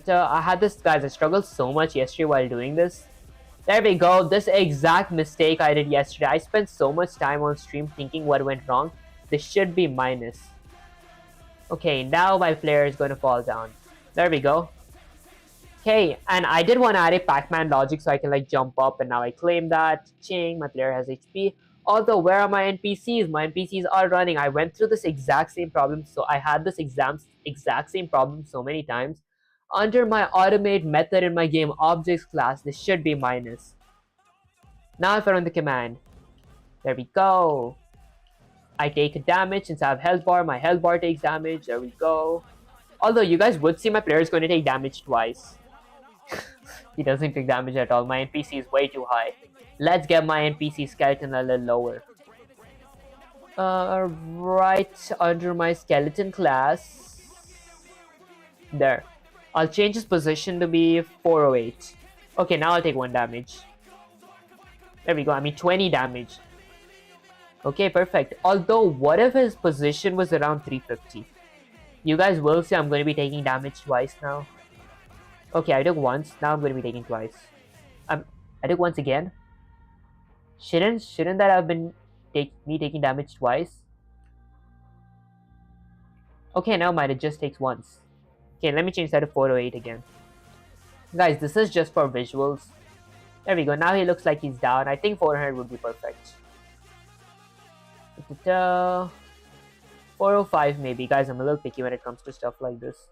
I had this, guys, I struggled so much yesterday while doing this. There we go. This exact mistake I did yesterday. I spent so much time on stream thinking what went wrong. This should be minus. Okay, now my player is going to fall down. There we go. Okay, and I did want to add a Pac-Man logic so I can like jump up, and now I claim that. Ching, my player has HP. Although, where are my NPCs? My NPCs are running. I went through this exact same problem. So I had this exact same problem so many times. Under my automate method in my game objects class, this should be minus. Now if I run the command, there we go. I take damage since I have health bar. My health bar takes damage. There we go. Although you guys would see my player is going to take damage twice. He doesn't take damage at all. My NPC is way too high. Let's get my NPC skeleton a little lower. Right under my skeleton class. There. I'll change his position to be 408. Okay, now I'll take 1 damage. There we go. I mean 20 damage. Okay, perfect. Although, what if his position was around 350? You guys will see I'm going to be taking damage twice now. Okay, I took once. Now I'm going to be taking twice. I took once again. Shouldn't that have been me taking damage twice? Okay, never mind. It just takes once. Okay, let me change that to 408 again. Guys, this is just for visuals. There we go. Now he looks like he's down. I think 400 would be perfect. 405 maybe. Guys, I'm a little picky when it comes to stuff like this.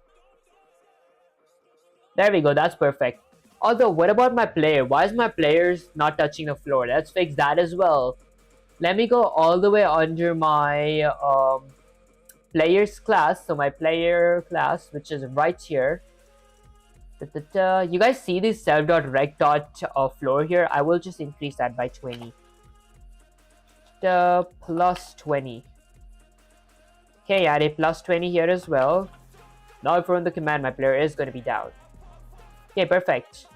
There we go, that's perfect. Although, what about my player? Why is my players not touching the floor? Let's fix that as well. Let me go all the way under my players class. So my player class, which is right here. You guys see this self.rect.floor here? I will just increase that by 20. Plus 20. Okay, add a plus 20 here as well. Now if we run the command, my player is going to be down. Okay, perfect.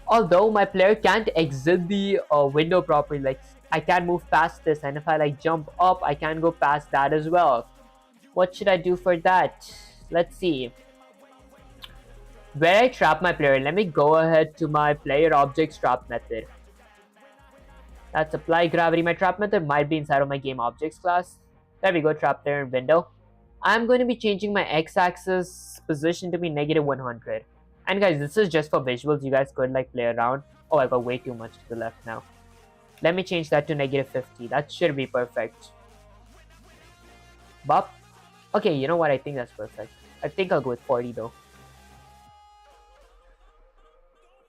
Although my player can't exit the window properly, like I can't move past this, and if I like jump up, I can't go past that as well. What should I do for that? Let's see. Where I trap my player, let me go ahead to my player objects trap method. That's apply gravity. My trap method might be inside of my game objects class. There we go, trap player in window. I'm going to be changing my x-axis position to be -100. And guys, this is just for visuals. You guys could like play around. Oh, I got way too much to the left now. Let me change that to -50. That should be perfect. Bop. Okay, you know what? I think that's perfect. I think I'll go with 40 though.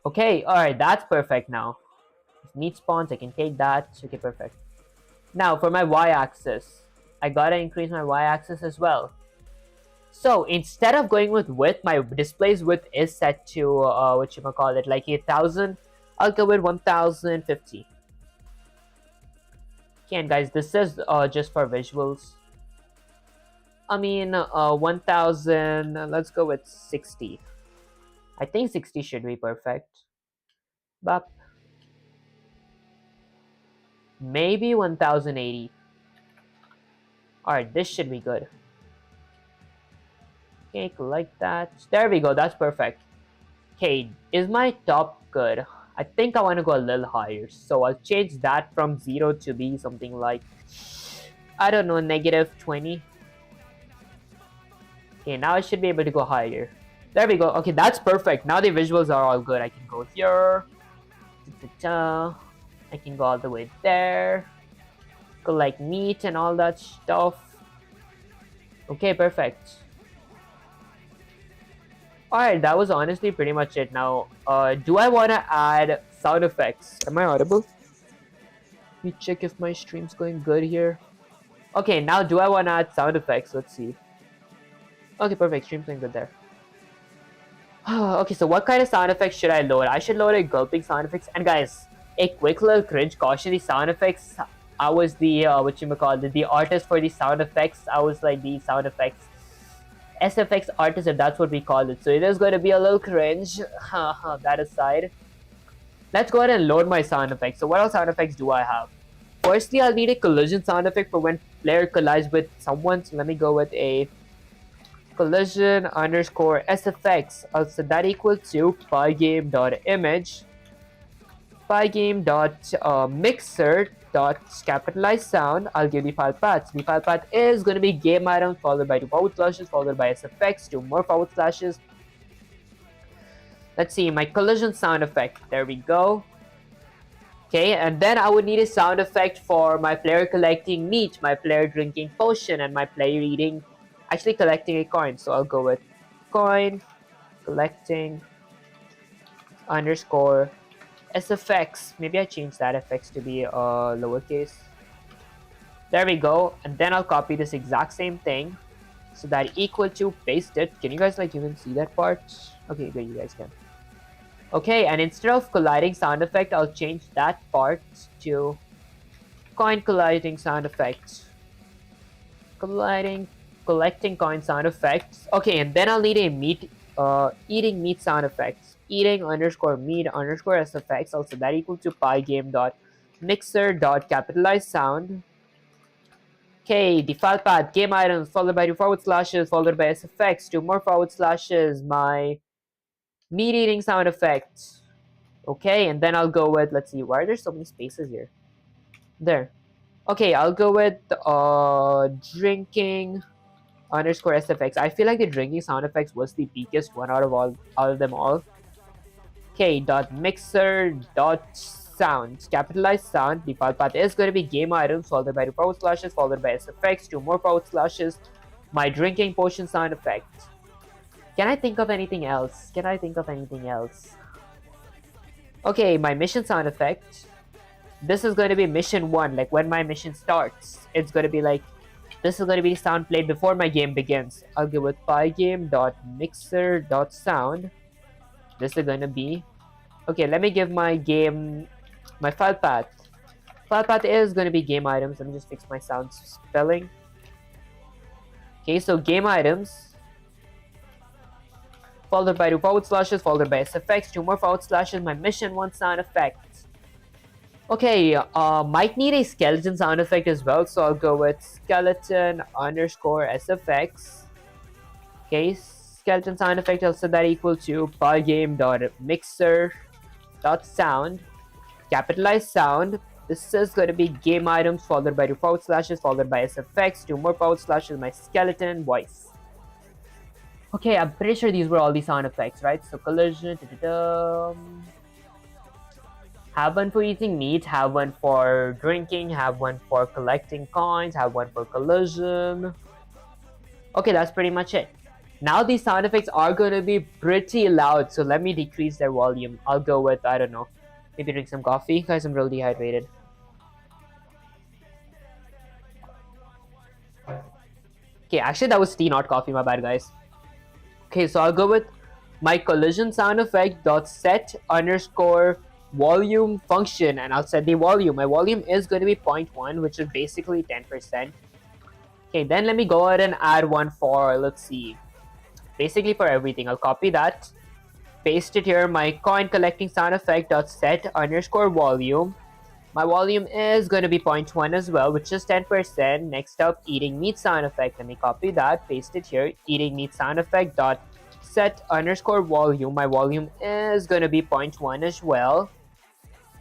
Okay, alright, that's perfect now. If meat spawns, I can take that. Okay, perfect. Now, for my y-axis, I gotta increase my y-axis as well. So, instead of going with width, my display's width is set to, like 8,000. I'll go with 1,050. Okay, and guys, this is just for visuals. I mean, 1,000, let's go with 60. I think 60 should be perfect. But maybe 1080. Alright, this should be good. Okay, like that. There we go, that's perfect. Okay, is my top good? I think I want to go a little higher. So I'll change that from 0 to be something like, I don't know, -20. Okay, now I should be able to go higher. There we go. Okay, that's perfect. Now the visuals are all good. I can go here. I can go all the way there. Go like meat and all that stuff. Okay, perfect. Alright, that was honestly pretty much it. Now, do I want to add sound effects? Am I audible? Let me check if my stream's going good here. Okay, now do I want to add sound effects? Let's see. Okay, perfect. Stream's going good there. Okay, so what kind of sound effects should I load? I should load a gulping sound effects. And guys, a quick little cringe caution, the sound effects. I was the, the artist for the sound effects. I was like the sound effects SFX artist, if that's what we call it. So it is going to be a little cringe. That aside, let's go ahead and load my sound effects. So what else sound effects do I have? Firstly, I'll need a collision sound effect for when player collides with someone. So let me go with a collision _ SFX. I'll set that equal to pygame.image pygame.mixer capitalized sound. I'll give the file path. The file path is going to be game items followed by 2 forward slashes followed by SFX, 2 more forward slashes. Let's see, my collision sound effect. There we go. Okay, and then I would need a sound effect for my player collecting meat, my player drinking potion, and my player collecting a coin. So I'll go with coin collecting _ SFX. Maybe I change that FX to be lowercase. There we go. And then I'll copy this exact same thing. So that equal to paste it. Can you guys like even see that part? Okay, good, you guys can. Okay, and instead of colliding sound effect, I'll change that part to coin colliding sound effect. Collecting coin sound effects. Okay, and then I'll need a eating meat sound effects. Eating _ meat _ SFX. Also that equal to pygame.mixer.capitalized sound. Okay, the file path game items followed by 2 forward slashes followed by SFX, 2 more forward slashes, my meat eating sound effect. Okay, and then I'll go with, let's see, why are there so many spaces here? There. Okay, I'll go with drinking _ SFX. I feel like the drinking sound effects was the weakest one out of them all. Okay, .mixer.sound, capitalized sound. The file path is going to be game items followed by 2 forward slashes followed by SFX, 2 more forward slashes, my drinking potion sound effect. Can I think of anything else? Okay, my mission sound effect. This is going to be mission 1, like when my mission starts. It's going to be like, this is going to be sound played before my game begins. I'll go with pygame.mixer.sound. This is going to be... Okay, let me give my game... my file path. File path is going to be game items. Let me just fix my sound spelling. Okay, so game items, followed by 2 forward slashes, followed by SFX, 2 more forward slashes, my mission 1 sound effect. Okay, might need a skeleton sound effect as well, so I'll go with skeleton underscore SFX. Okay, skeleton sound effect, I'll set that equal to pygame.mixer.sound, capitalized sound. This is going to be game items, followed by 2 forward slashes, followed by SFX, 2 more forward slashes, my skeleton voice. Okay, I'm pretty sure these were all the sound effects, right? So collision, have one for eating meat, have one for drinking, have one for collecting coins, have one for collision. Okay, that's pretty much it. Now these sound effects are going to be pretty loud, so let me decrease their volume. I'll go with, I don't know, maybe drink some coffee. Guys, I'm really dehydrated. Okay, actually that was tea, not coffee, my bad guys. Okay, so I'll go with my collision sound effect dot set underscore volume function, and I'll set the volume. My volume is going to be 0.1, which is basically 10%. Okay, then let me go ahead and add one for, let's see, basically for everything. I'll copy that, paste it here, my coin collecting sound effect dot set underscore volume. My volume is going to be 0.1 as well, which is 10%. Next up, eating meat sound effect. Let me copy that, paste it here, eating meat sound effect dot set underscore volume. My volume is going to be 0.1 as well.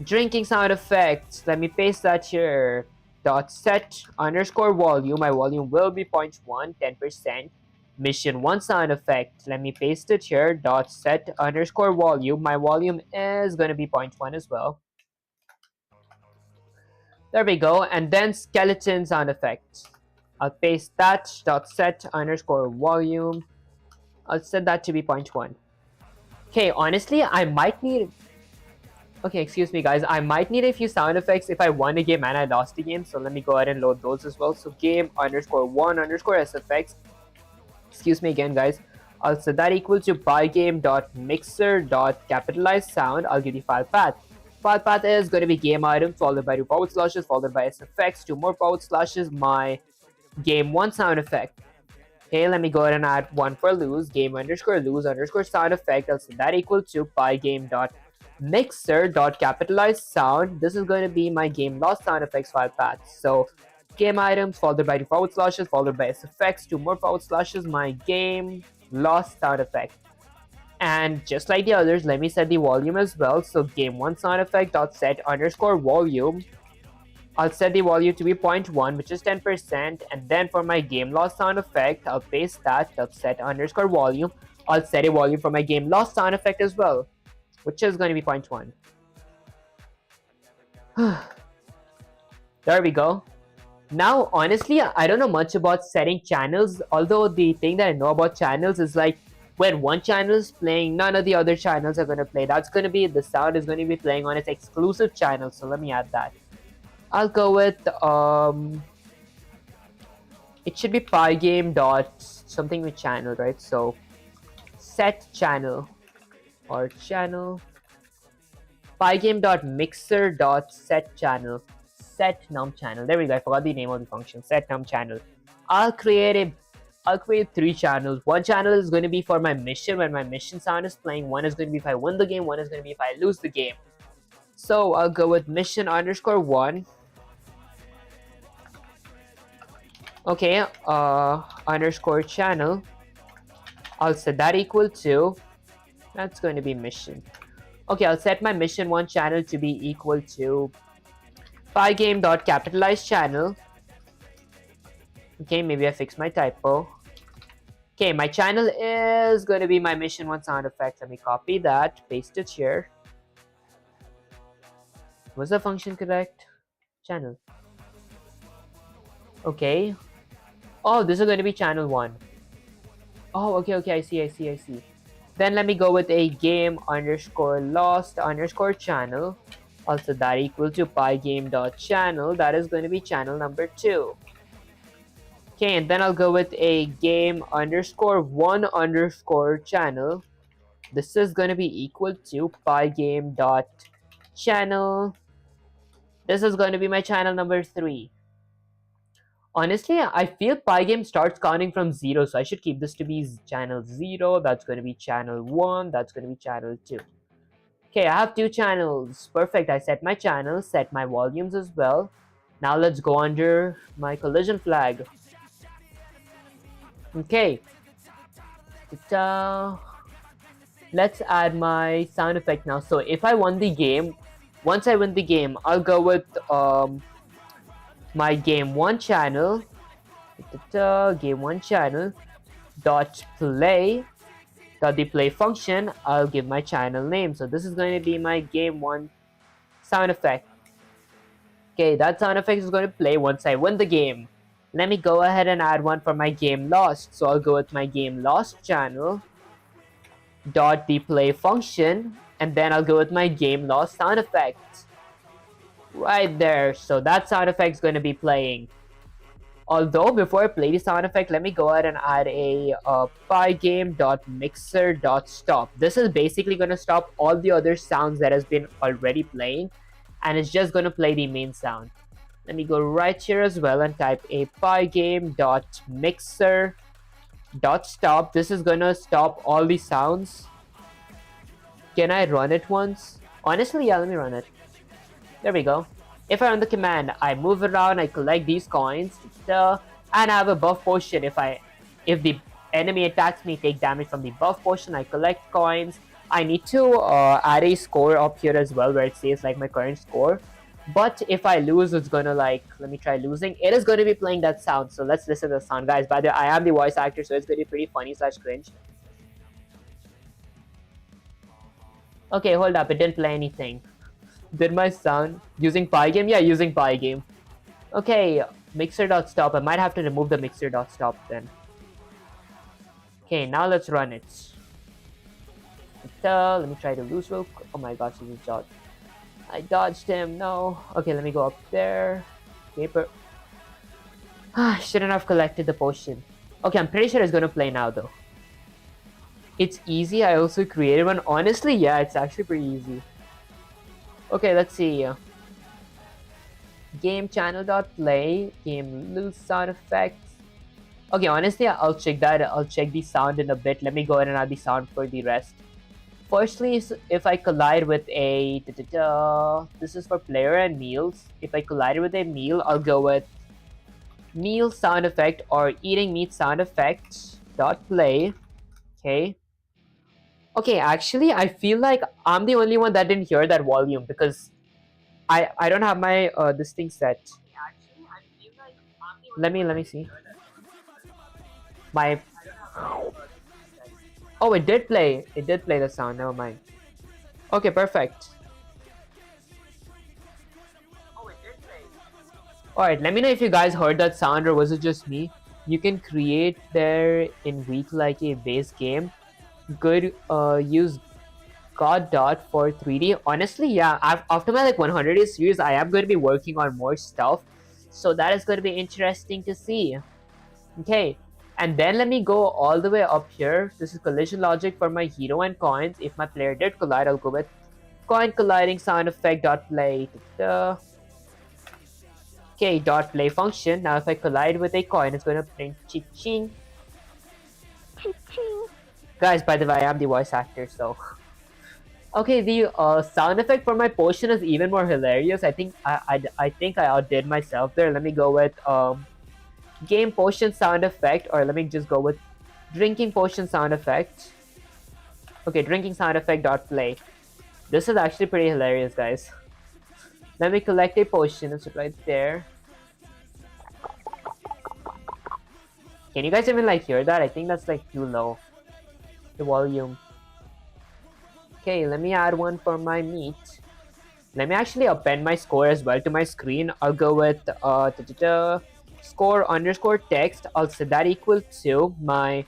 Drinking sound effect, let me paste that here, dot set underscore volume. My volume will be 0.1, 10%. Mission 1 sound effect, let me paste it here, dot set underscore volume. My volume is going to be 0.1 as well. There we go. And then skeleton sound effect, I'll paste that, dot set underscore volume. I'll set that to be 0.1. Okay, honestly, I might need... Okay, excuse me guys, I might need a few sound effects if I won a game and I lost a game, so let me go ahead and load those as well. So game underscore 1 underscore SFX, excuse me again guys, I'll set that equal to pygame.mixer.capitalized sound. I'll give the file path. File path is going to be game item, followed by 2 forward slashes, followed by SFX, 2 more forward slashes, my game 1 sound effect. Okay, let me go ahead and add one for lose, game underscore lose underscore sound effect. I'll set that equal to pygame.mixer.capitalized sound. This is going to be my game loss sound effects file path. So game items, followed by 2 forward slashes, followed by SFX, 2 more forward slashes, my game loss sound effect. And just like the others, let me set the volume as well. So game 1 sound effect dot set underscore volume. I'll set the volume to be 0.1, which is 10%. And then for my game loss sound effect, I'll paste that, dot set underscore volume. I'll set a volume for my game loss sound effect as well, which is going to be 0.1. There we go. Now, honestly, I don't know much about setting channels, although the thing that I know about channels is like, when one channel is playing, none of the other channels are going to play. That's going to be, the sound is going to be playing on its exclusive channel. So let me add that. I'll go with, it should be pygame dot something with channel, right? So set channel or channel, pygame dot mixer dot set channel, set num channel. There we go. I forgot the name of the function, set num channel. I'll create 3 channels. One channel is going to be for my mission, when my mission sound is playing. One is going to be if I win the game. One is going to be if I lose the game. So I'll go with mission underscore 1. Okay, underscore channel. I'll set that equal to, that's going to be mission. Okay, I'll set my mission 1 channel to be equal to pygame.capitalized channel. Okay, maybe I fixed my typo. Okay, my channel is going to be my mission 1 sound effect. Let me copy that, paste it here. Was the function correct? Channel. Okay. Oh, this is going to be channel 1. Oh, okay, I see. Then let me go with a game underscore lost underscore channel. Also that equal to pygame.channel. That is going to be channel number 2. Okay, and then I'll go with a game underscore 1 underscore channel. This is going to be equal to pygame.channel. This is going to be my channel number 3. Honestly, I feel Pygame starts counting from 0, so I should keep this to be channel 0. That's going to be channel 1. That's going to be channel 2. Okay, I have 2 channels. Perfect. I set my channels, set my volumes as well. Now let's go under my collision flag. Okay. Let's add my sound effect now. So if I won the game, once I win the game, I'll go with my game 1 channel. Game 1 channel dot play dot the play function. I'll give my channel name. So this is going to be my game 1 sound effect. Okay, that sound effect is going to play once I win the game. Let me go ahead and add one for my game lost. So I'll go with my game lost channel dot the play function, and then I'll go with my game lost sound effect right there. So that sound effect is going to be playing. Although before I play the sound effect, let me go ahead and add a pygame.mixer.stop. This is basically going to stop all the other sounds that has been already playing, and it's just going to play the main sound. Let me go right here as well and type a pygame.mixer.stop. This is going to stop all the sounds. Can I run it once? Honestly, yeah, let me run it. There we go. If I run the command, I move around, I collect these coins, and I have a buff potion. If the enemy attacks me, take damage from the buff potion, I collect coins. I need to add a score up here as well, where it says like my current score. But if I lose, it's gonna like, let me try losing. It is going to be playing that sound. So let's listen to the sound, guys. By the way, I am the voice actor, so it's going to be pretty funny / cringe. Okay, hold up. It didn't play anything. Did my sound using Pygame? Yeah, using Pygame. Okay, mixer.stop. I might have to remove the mixer.stop then. Okay, now let's run it. Let me try to lose real quick. Oh my gosh, he just dodged. I dodged him. No. Okay, let me go up there. Paper. Shouldn't have collected the potion. Okay, I'm pretty sure it's gonna play now though. It's easy. I also created one. Honestly, yeah, it's actually pretty easy. Okay, let's see. Game channel.play, game lose sound effects. Okay, honestly, I'll check that. I'll check the sound in a bit. Let me go ahead and add the sound for the rest. Firstly, if I collide with a... this is for player and meals. If I collide with a meal, I'll go with meal sound effect or eating meat sound effect dot play. Okay. Okay, actually, I feel like I'm the only one that didn't hear that volume because I don't have my this thing set. Let me see. My oh, it did play. It did play the sound. Never mind. Okay, perfect. Alright, let me know if you guys heard that sound or was it just me. You can create there in week like a base game. Good use God dot for 3D. Honestly, yeah, after my like 100 days series, I am going to be working on more stuff, so that is going to be interesting to see. Okay, and then let me go all the way up here. This is collision logic for my hero and coins. If my player did collide, I'll go with coin colliding sound effect dot play. Okay, dot play function. Now if I collide with a coin, it's going to print ching. Guys, by the way, I am the voice actor, so. Okay, the sound effect for my potion is even more hilarious. I think I think I outdid myself there. Let me go with game potion sound effect, or let me just go with drinking potion sound effect. Okay, drinking sound effect dot play. This is actually pretty hilarious, guys. Let me collect a potion. It's right there. Can you guys even like hear that? I think that's like too low. The volume. Okay, let me add one for my meat. Let me actually append my score as well to my screen. I'll go with score underscore text, I'll set that equal to my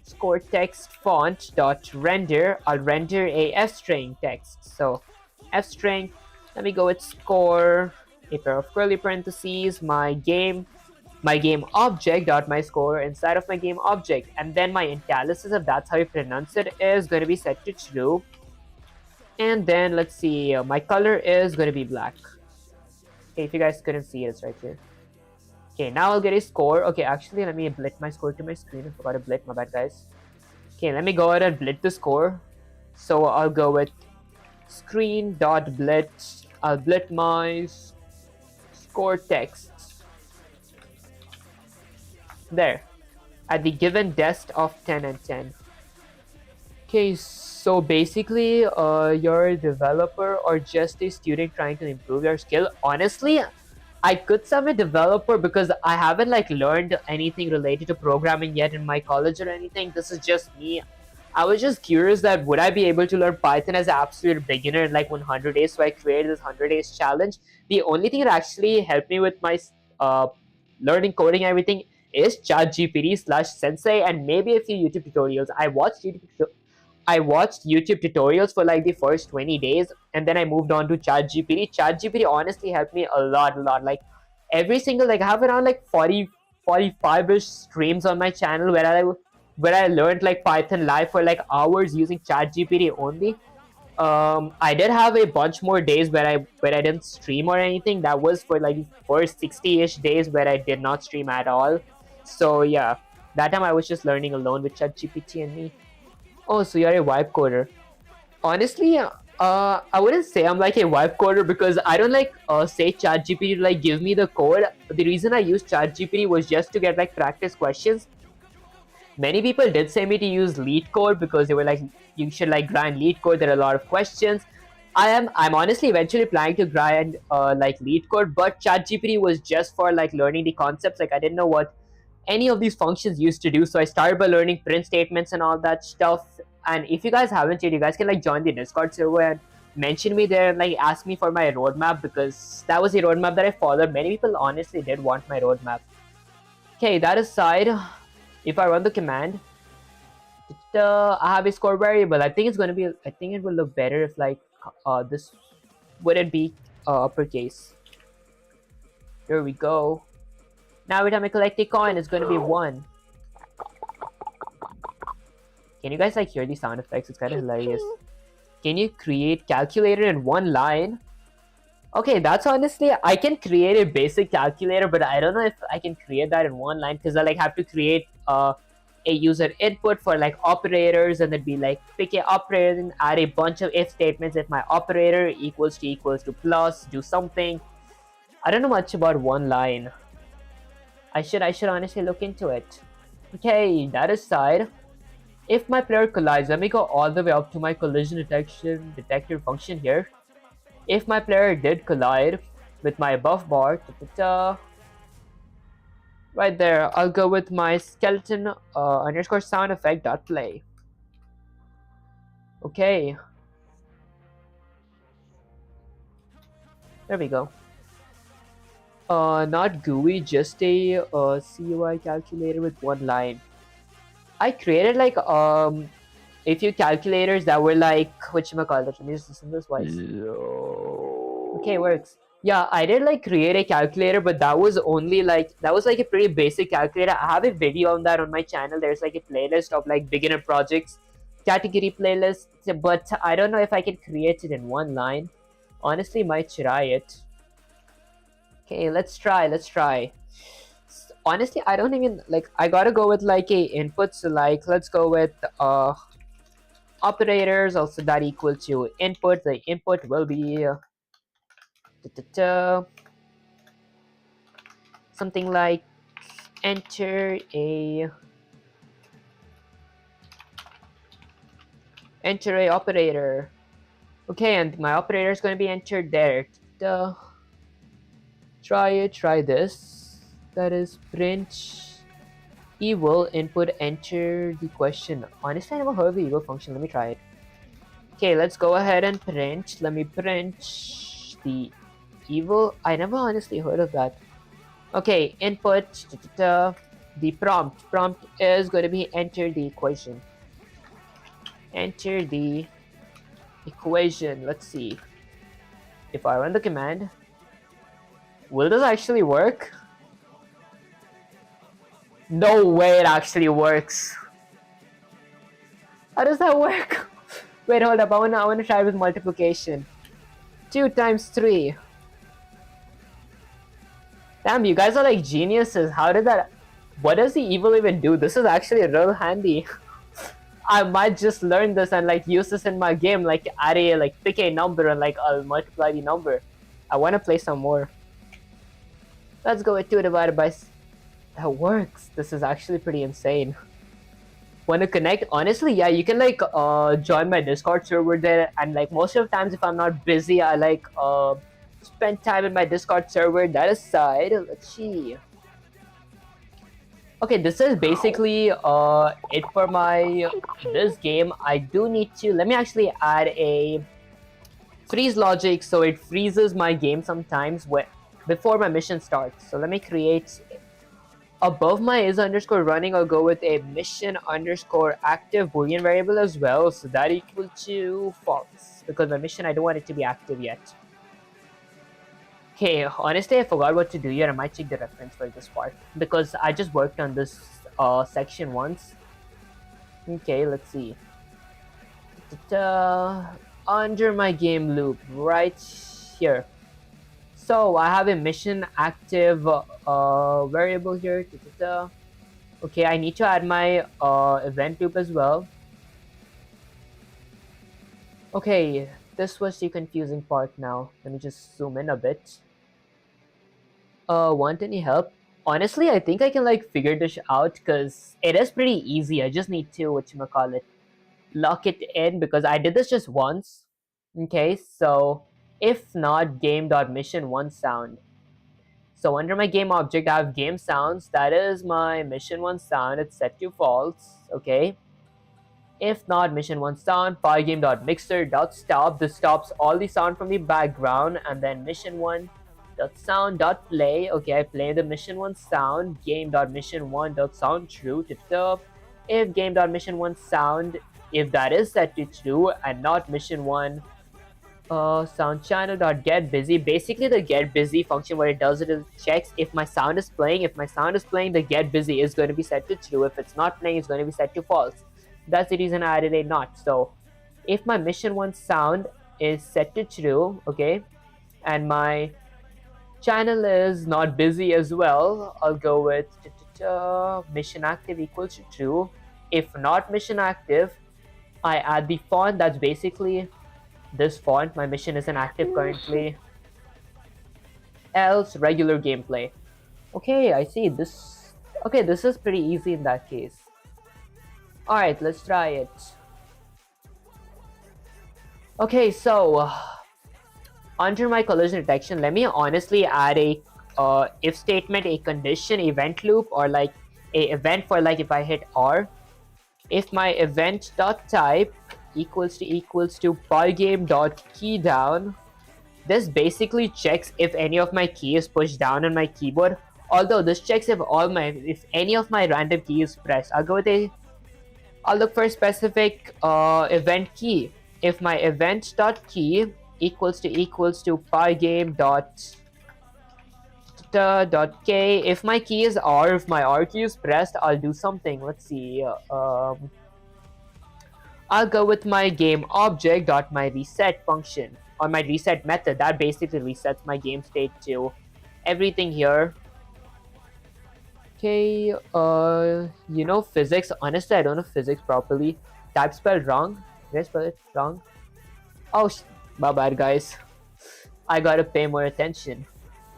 score text font dot render. I'll render a f string text. So f string, let me go with score, a pair of curly parentheses, my game object dot my score inside of my game object, and then my italicus, if that's how you pronounce it, is going to be set to true. And then let's see, my color is going to be black. Okay, if you guys couldn't see it, it's right here. Okay, now I'll get a score. Okay, actually, let me blit my score to my screen. I forgot to blit, my bad, guys. Okay, let me go ahead and blit the score. So I'll go with screen.blit. I'll blit my score text. There. At the given dest of 10 and 10. Okay, so basically, you're a developer or just a student trying to improve your skill. Honestly, I could say I'm a developer because I haven't like learned anything related to programming yet in my college or anything. This is just me. I was just curious that would I be able to learn Python as an absolute beginner in like 100 days. So I created this 100 days challenge. The only thing that actually helped me with my learning coding and everything is ChatGPT/Sensei and maybe a few YouTube tutorials. I watched YouTube tutorials for like the first 20 days and then I moved on to ChatGPT. ChatGPT honestly helped me a lot. Like every single, like I have around like 45-ish streams on my channel where I learned like Python live for like hours using ChatGPT only. I did have a bunch more days where I didn't stream or anything. That was for like the first 60-ish days where I did not stream at all. So yeah, that time I was just learning alone with ChatGPT and me. Oh, so you're a vibe coder. Honestly, I wouldn't say I'm like a vibe coder because I don't like say ChatGPT to like give me the code. The reason I used ChatGPT was just to get like practice questions. Many people did say me to use lead code because they were like, you should like grind lead code. There are a lot of questions. I'm honestly eventually planning to grind like lead code, but ChatGPT was just for like learning the concepts. Like I didn't know what any of these functions used to do, so I started by learning print statements and all that stuff. And if you guys haven't yet, you guys can like join the Discord server and mention me there and like ask me for my roadmap because that was the roadmap that I followed. Many people honestly did want my roadmap. Okay, that aside, if I run the command, I have a score variable. I think it will look better if like this wouldn't be uppercase. There we go. Now every time I collect a coin, it's going to be 1. Can you guys like hear these sound effects? It's kind of hilarious. Can you create calculator in 1 line? Okay, that's honestly, I can create a basic calculator, but I don't know if I can create that in 1 line because I like have to create a user input for like operators and then be like pick a operator and add a bunch of if statements. If my operator equals to plus, do something. I don't know much about 1 line. I should honestly look into it. Okay, that aside, if my player collides, let me go all the way up to my collision detector function here. If my player did collide with my above bar, right there, I'll go with my skeleton underscore sound effect dot play. Okay, there we go. Not GUI, just a CUI calculator with 1 line. I created like a few calculators that were like whatchamacallit. Let me just listen to this voice. Okay, works. Yeah, I did like create a calculator, but that was only like a pretty basic calculator. I have a video on that on my channel. There's like a playlist of like beginner projects category playlist, but I don't know if I can create it in 1 line. Honestly, might try it. Okay, let's try. Honestly, I don't even like, I gotta go with like a input, so like let's go with operators, also that equal to input. The input will be something like enter a operator. Okay, and my operator is going to be entered there. Try this. That is print eval input, enter the question. Honestly, I never heard of the eval function. Let me try it. Okay, let's go ahead and print. Let me print the eval. I never honestly heard of that. Okay, input, the prompt. Prompt is going to be enter the equation. Enter the equation. Let's see. If I run the command, will this actually work? No way it actually works. How does that work? Wait, hold up. I wanna try with multiplication. 2 times 3. Damn, you guys are like geniuses. How did that... What does the evil even do? This is actually real handy. I might just learn this and like use this in my game, like add a like pick a number and like I'll multiply the number. I want to play some more. Let's go with 2 divided by... That works. This is actually pretty insane. Want to connect? Honestly, yeah, you can like join my Discord server there, and like most of the times if I'm not busy, I like spend time in my Discord server. That aside, let's see. Okay, this is basically it for my this game. I do need to... Let me actually add a freeze logic so it freezes my game sometimes before my mission starts. So let me create... Above my is underscore running, I'll go with a mission underscore active boolean variable as well, so that equal to false, because my mission, I don't want it to be active yet. Okay, honestly, I forgot what to do here. I might check the reference for this part, because I just worked on this section once. Okay, let's see. Under my game loop, right here. So I have a mission active variable here. Okay, I need to add my event loop as well. Okay, this was the confusing part now. Let me just zoom in a bit. Want any help? Honestly, I think I can like figure this out because it is pretty easy. I just need to, whatchamacallit, lock it in because I did this just once. Okay, so if not game.mission1 sound. So under my game object, I have game sounds. That is my mission1 sound. It's set to false. Okay. If not mission1 sound, pygame.mixer.stop. This stops all the sound from the background, and then mission1.sound.play. Okay, I play the mission1 sound. Game.mission1.sound true. If game.mission1 sound, if that is set to true and not mission1 sound channel.get busy. Basically, the get busy function, what it does, it checks if my sound is playing. If my sound is playing, the get busy is going to be set to true. If it's not playing, it's going to be set to false. That's the reason I added a not. So if my mission1 sound is set to true, okay, and my channel is not busy as well, I'll go with mission active equals to true. If not mission active, I add the font. That's basically this font. My mission isn't active currently. Else regular gameplay. Okay, I see this. Okay, this is pretty easy in that case. Alright, let's try it. Okay, so under my collision detection, let me honestly add a if statement, a condition event loop, or like a event for like if I hit R. If my event dot type equals to ballgame dot key down, this basically checks if any of my key is pushed down on my keyboard. Although this checks if any of my random key is pressed. I'll look for a specific event key. If my event dot key equals to pygame dot k, if my key is R, if my R key is pressed, I'll do something. Let's see. I'll go with my game object dot my reset function, or my reset method. That basically resets my game state to everything here. Okay, you know physics. Honestly, I don't know physics properly. Type spelled wrong. Did I spell it wrong? Oh, my bad, guys. I gotta pay more attention.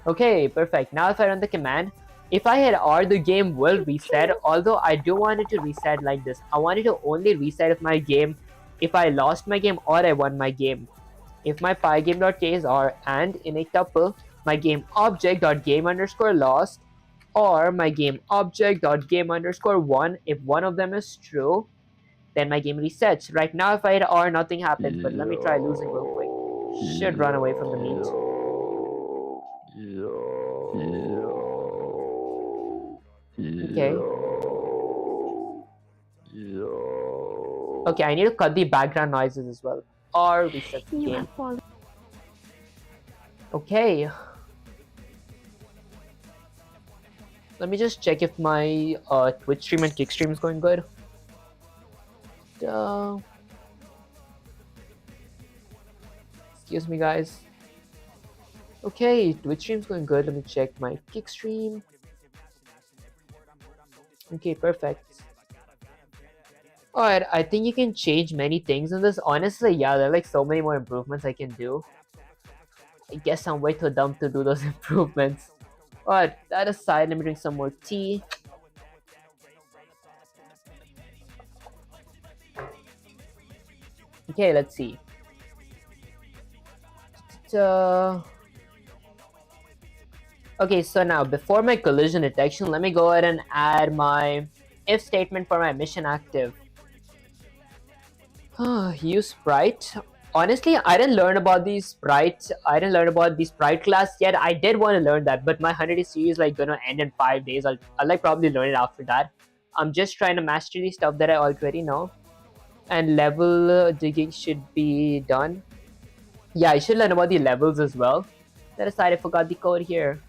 Okay, perfect. Now if I run the command, if I hit R, the game will reset. Although I do want it to reset like this. I want it to only reset if I lost my game or I won my game. If my pygame.k is R, and in a tuple, my game object.game underscore lost, or my game object.game underscore 1, if one of them is true, then my game resets. Right now, if I hit R, nothing happens, but let me try losing real quick. Should run away from the meat. Okay. Okay, I need to cut the background noises as well, or reset the game. Okay. Let me just check if my Twitch stream and Kick stream is going good. Excuse me, guys. Okay, Twitch stream's going good. Let me check my Kick stream. Okay, perfect. Alright, I think you can change many things in this. Honestly, yeah, there are like so many more improvements I can do. I guess I'm way too dumb to do those improvements. Alright, that aside, let me drink some more tea. Okay, let's see. Okay, so now before my collision detection, let me go ahead and add my if statement for my mission active. Use sprite. Honestly, I didn't learn about these sprites. I didn't learn about the sprite class yet. I did want to learn that, but my 100 series is like gonna end in 5 days. I'll like probably learn it after that. I'm just trying to master the stuff that I already know. And level digging should be done. Yeah, I should learn about the levels as well. That aside, I forgot the code here.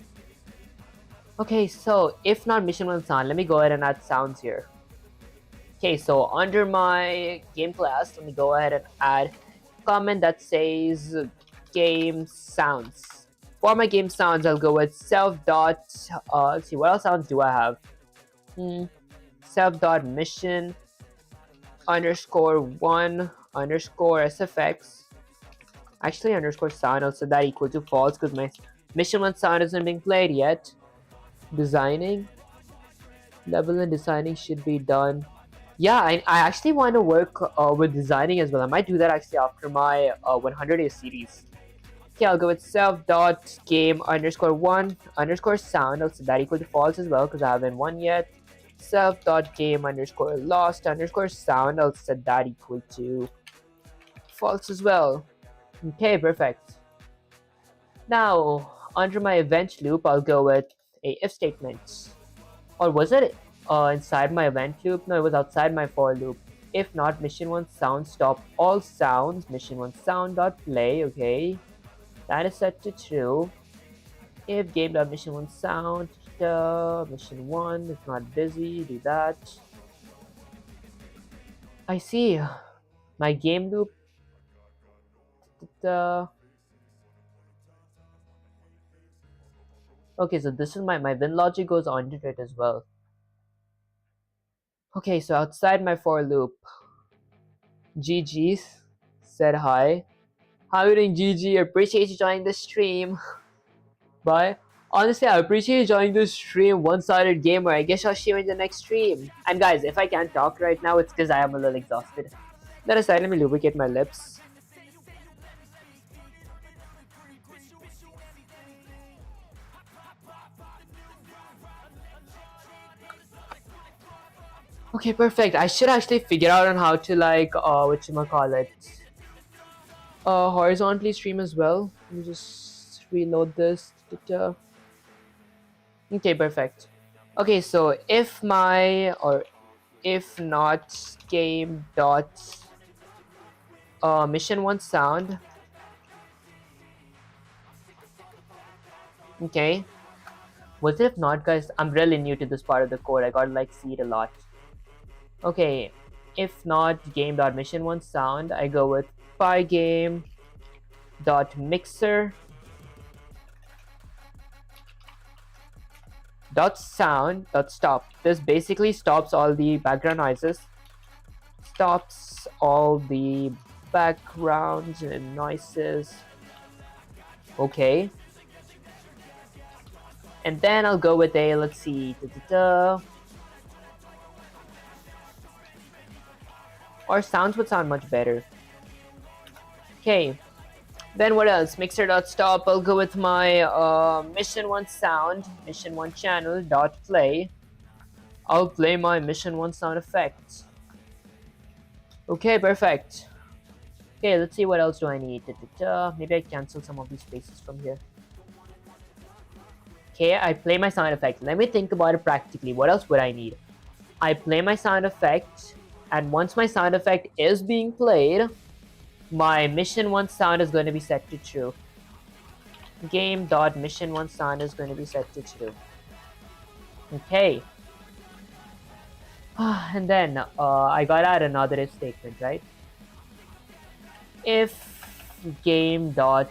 Okay, so if not mission 1 sound, let me go ahead and add sounds here. Okay, so under my game class, let me go ahead and add comment that says game sounds. For my game sounds, I'll go with self dot. Let's see, what else sounds do I have? Self dot mission underscore 1 underscore SFX. Actually, underscore sound. I'll set that equal to false because my mission 1 sound isn't being played yet. Designing. Level and designing should be done. Yeah, I actually want to work with designing as well. I might do that actually after my 100 series. Okay, I'll go with self dot game underscore 1 underscore sound. I'll set that equal to false as well because I haven't won yet. Self dot game underscore lost underscore sound. I'll set that equal to false as well. Okay, perfect. Now under my event loop, I'll go with a if statement. Or was it inside my event loop? No, it was outside my for loop. If not, mission 1 sound stop all sounds. Mission 1 sound dot play. Okay, that is set to true. If game dot mission 1 sound, mission 1 is not busy. Do that. I see. My game loop. Okay, so this is my win logic goes onto it as well. Okay, so outside my for loop, GG's said hi. How are you doing, GG? Appreciate you joining the stream. Bye. Honestly, I appreciate you joining the stream. One-sided gamer. I guess I'll see you in the next stream. And guys, if I can't talk right now, it's because I am a little exhausted. That aside, let me lubricate my lips. Okay, perfect. I should actually figure out on how to like whatchamacallit, horizontally stream as well. Let me just reload this. Okay, perfect. Okay, so if my or if not game dot mission 1 sound. Okay. Was it if not, guys? I'm really new to this part of the code. I gotta like see it a lot. Okay, if not game dot mission 1 sound, I go with pygame dot mixer dot sound dot stop. This basically stops all the background noises. Stops all the backgrounds and noises. Okay. And then I'll go with a, let's see, or sounds would sound much better. Okay, then what else? Mixer.stop. I'll go with my mission 1 sound, mission 1 channel dot play. I'll play my mission 1 sound effects. Okay, perfect. Okay, let's see what else do I need. Maybe I cancel some of these spaces from here. Okay, I play my sound effect. Let me think about it practically. What else would I need? I play my sound effect, and once my sound effect is being played, my mission 1 sound is going to be set to true. Game.mission1 sound is going to be set to true. Okay. And then I gotta add another if statement, right? If game dot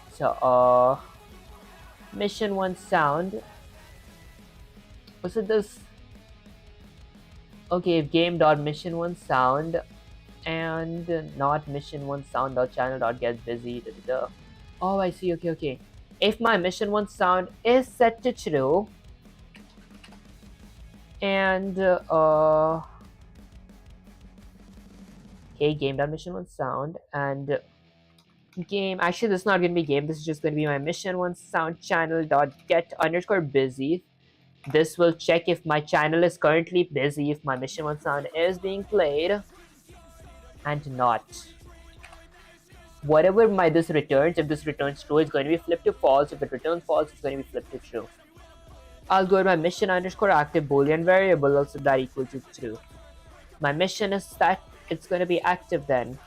mission 1 sound, was it this? Okay, if game dot mission 1 sound and not mission 1 sound dot channel dot get busy. Da, da, da. Oh, I see. Okay. If my mission 1 sound is set to true and okay, game dot mission 1 sound and game, actually this is not gonna be game, this is just gonna be my mission 1 sound channel dot get underscore busy. This will check if my channel is currently busy, if my mission 1 sound is being played and not. Whatever this returns, if this returns true, it's going to be flipped to false. If it returns false, it's going to be flipped to true. I'll go to my mission underscore active boolean variable, also that equal to true. My mission is that it's going to be active then.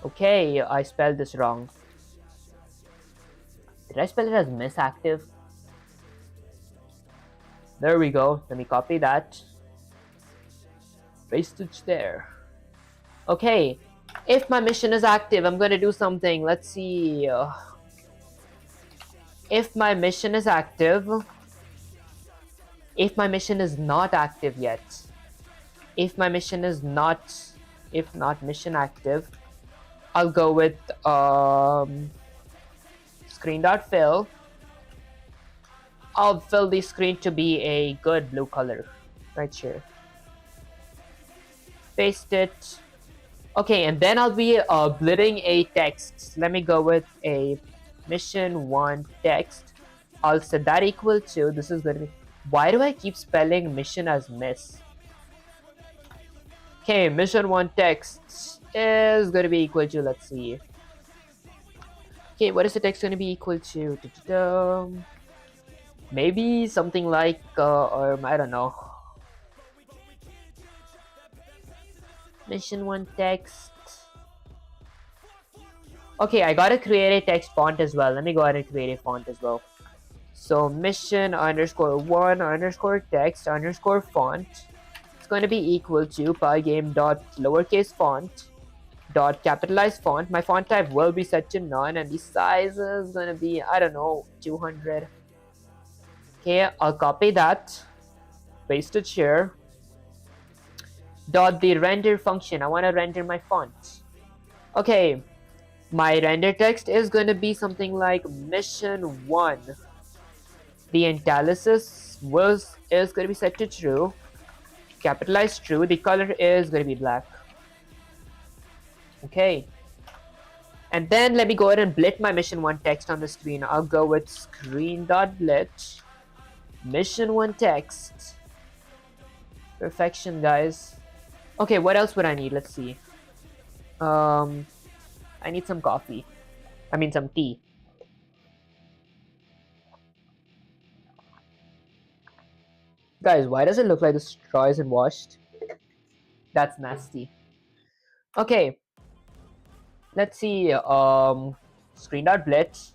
Okay, I spelled this wrong. Did I spell it as miss active? There we go. Let me copy that. Paste it there. Okay, if my mission is active, I'm going to do something. Let's see. If my mission is active, if my mission is not active yet, if my mission is not, if not mission active, I'll go with screen.fill. I'll fill the screen to be a good blue color right here. Paste it. Okay, and then I'll be blitting a text. Let me go with a mission 1 text. I'll set that equal to, this is going to be, why do I keep spelling mission as miss? Okay, mission 1 text is going to be equal to, let's see. Okay, what is the text going to be equal to? Maybe something like, or I don't know. Mission 1 text. Okay, I gotta create a text font as well. Let me go ahead and create a font as well. So mission underscore 1 underscore text underscore font. It's going to be equal to pygame dot lowercase font dot capitalized font. My font type will be set to none, and the size is going to be, I don't know, 200. Okay, I'll copy that, paste it here. Dot the render function. I want to render my font. Okay, my render text is going to be something like mission 1. The analysis is going to be set to true, capitalized true. The color is going to be black. Okay, and then let me go ahead and blit my mission 1 text on the screen. I'll go with screen.blit mission 1 text. Perfection, guys. Okay, what else would I need? Let's see. I need some coffee. I mean some tea. Guys, why does it look like the straw isn't washed? That's nasty. Okay. Let's see. Screen.blitz.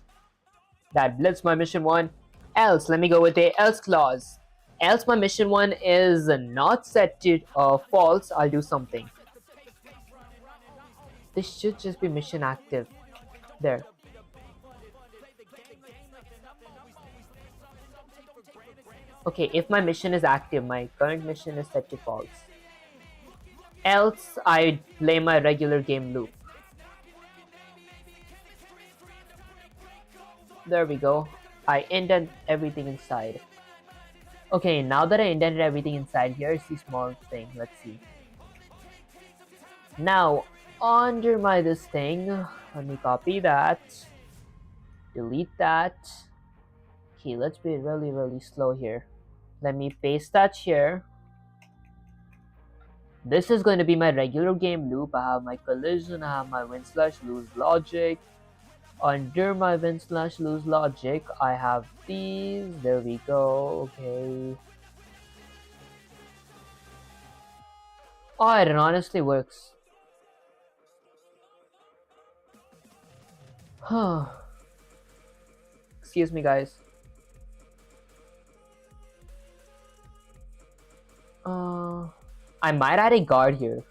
That blitz my mission 1. Else, let me go with a else clause. Else my mission 1 is not set to false. I'll do something. This should just be mission active. There. Okay, if my mission is active, my current mission is set to false. Else, I play my regular game loop. There we go. I indent everything inside. Okay, now that I indented everything inside, here's the small thing. Let's see. Now, under my this thing, let me copy that. Delete that. Okay, let's be really slow here. Let me paste that here. This is going to be my regular game loop. I have my collision, I have my win/lose logic. Under my win/lose logic, I have these. There we go. Okay. Oh, it honestly works. Huh. Excuse me, guys. I might add a guard here.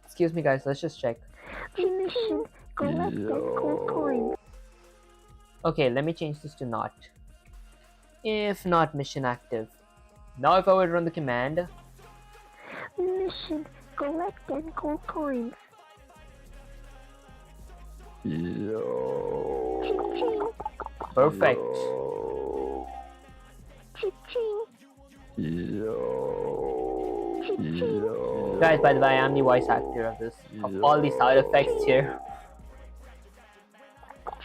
Excuse me, guys. Let's just check. Mission, collect and gold coins. Okay, let me change this to not. If not, mission active. Now if I were to run the command. Mission, collect and gold coins. Ching-ching. Perfect. Ching-ching. Ching-ching. Guys, by the way, I am the voice actor of this. Of all these sound effects here.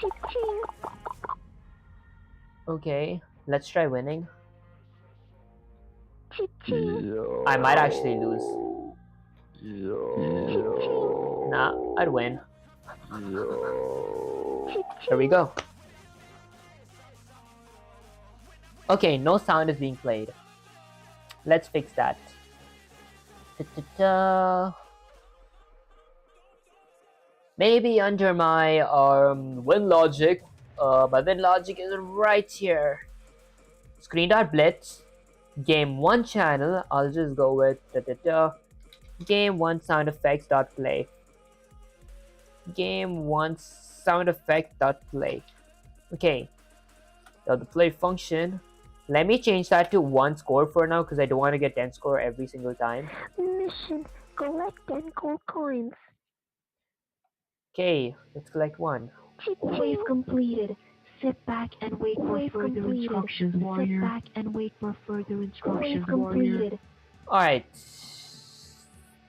Ching-ching. Okay, let's try winning. Ching-ching. I might actually lose. Ching-ching. Nah, I'd win. There we go. Okay, no sound is being played. Let's fix that. Ta-ta-ta. Maybe under my win logic. My win logic is right here. Screen.blitz. Game 1 channel. I'll just go with game 1 sound effects dot play. Game 1 sound effect dot play. Okay. Now the play function. Let me change that to 1 score for now because I don't want to get 10 score every single time. Mission, collect 10 gold coins. Okay, let's collect 1. Wave completed. Sit back and wait for further instructions, warrior. Sit back and wait for further instructions, warrior. Alright.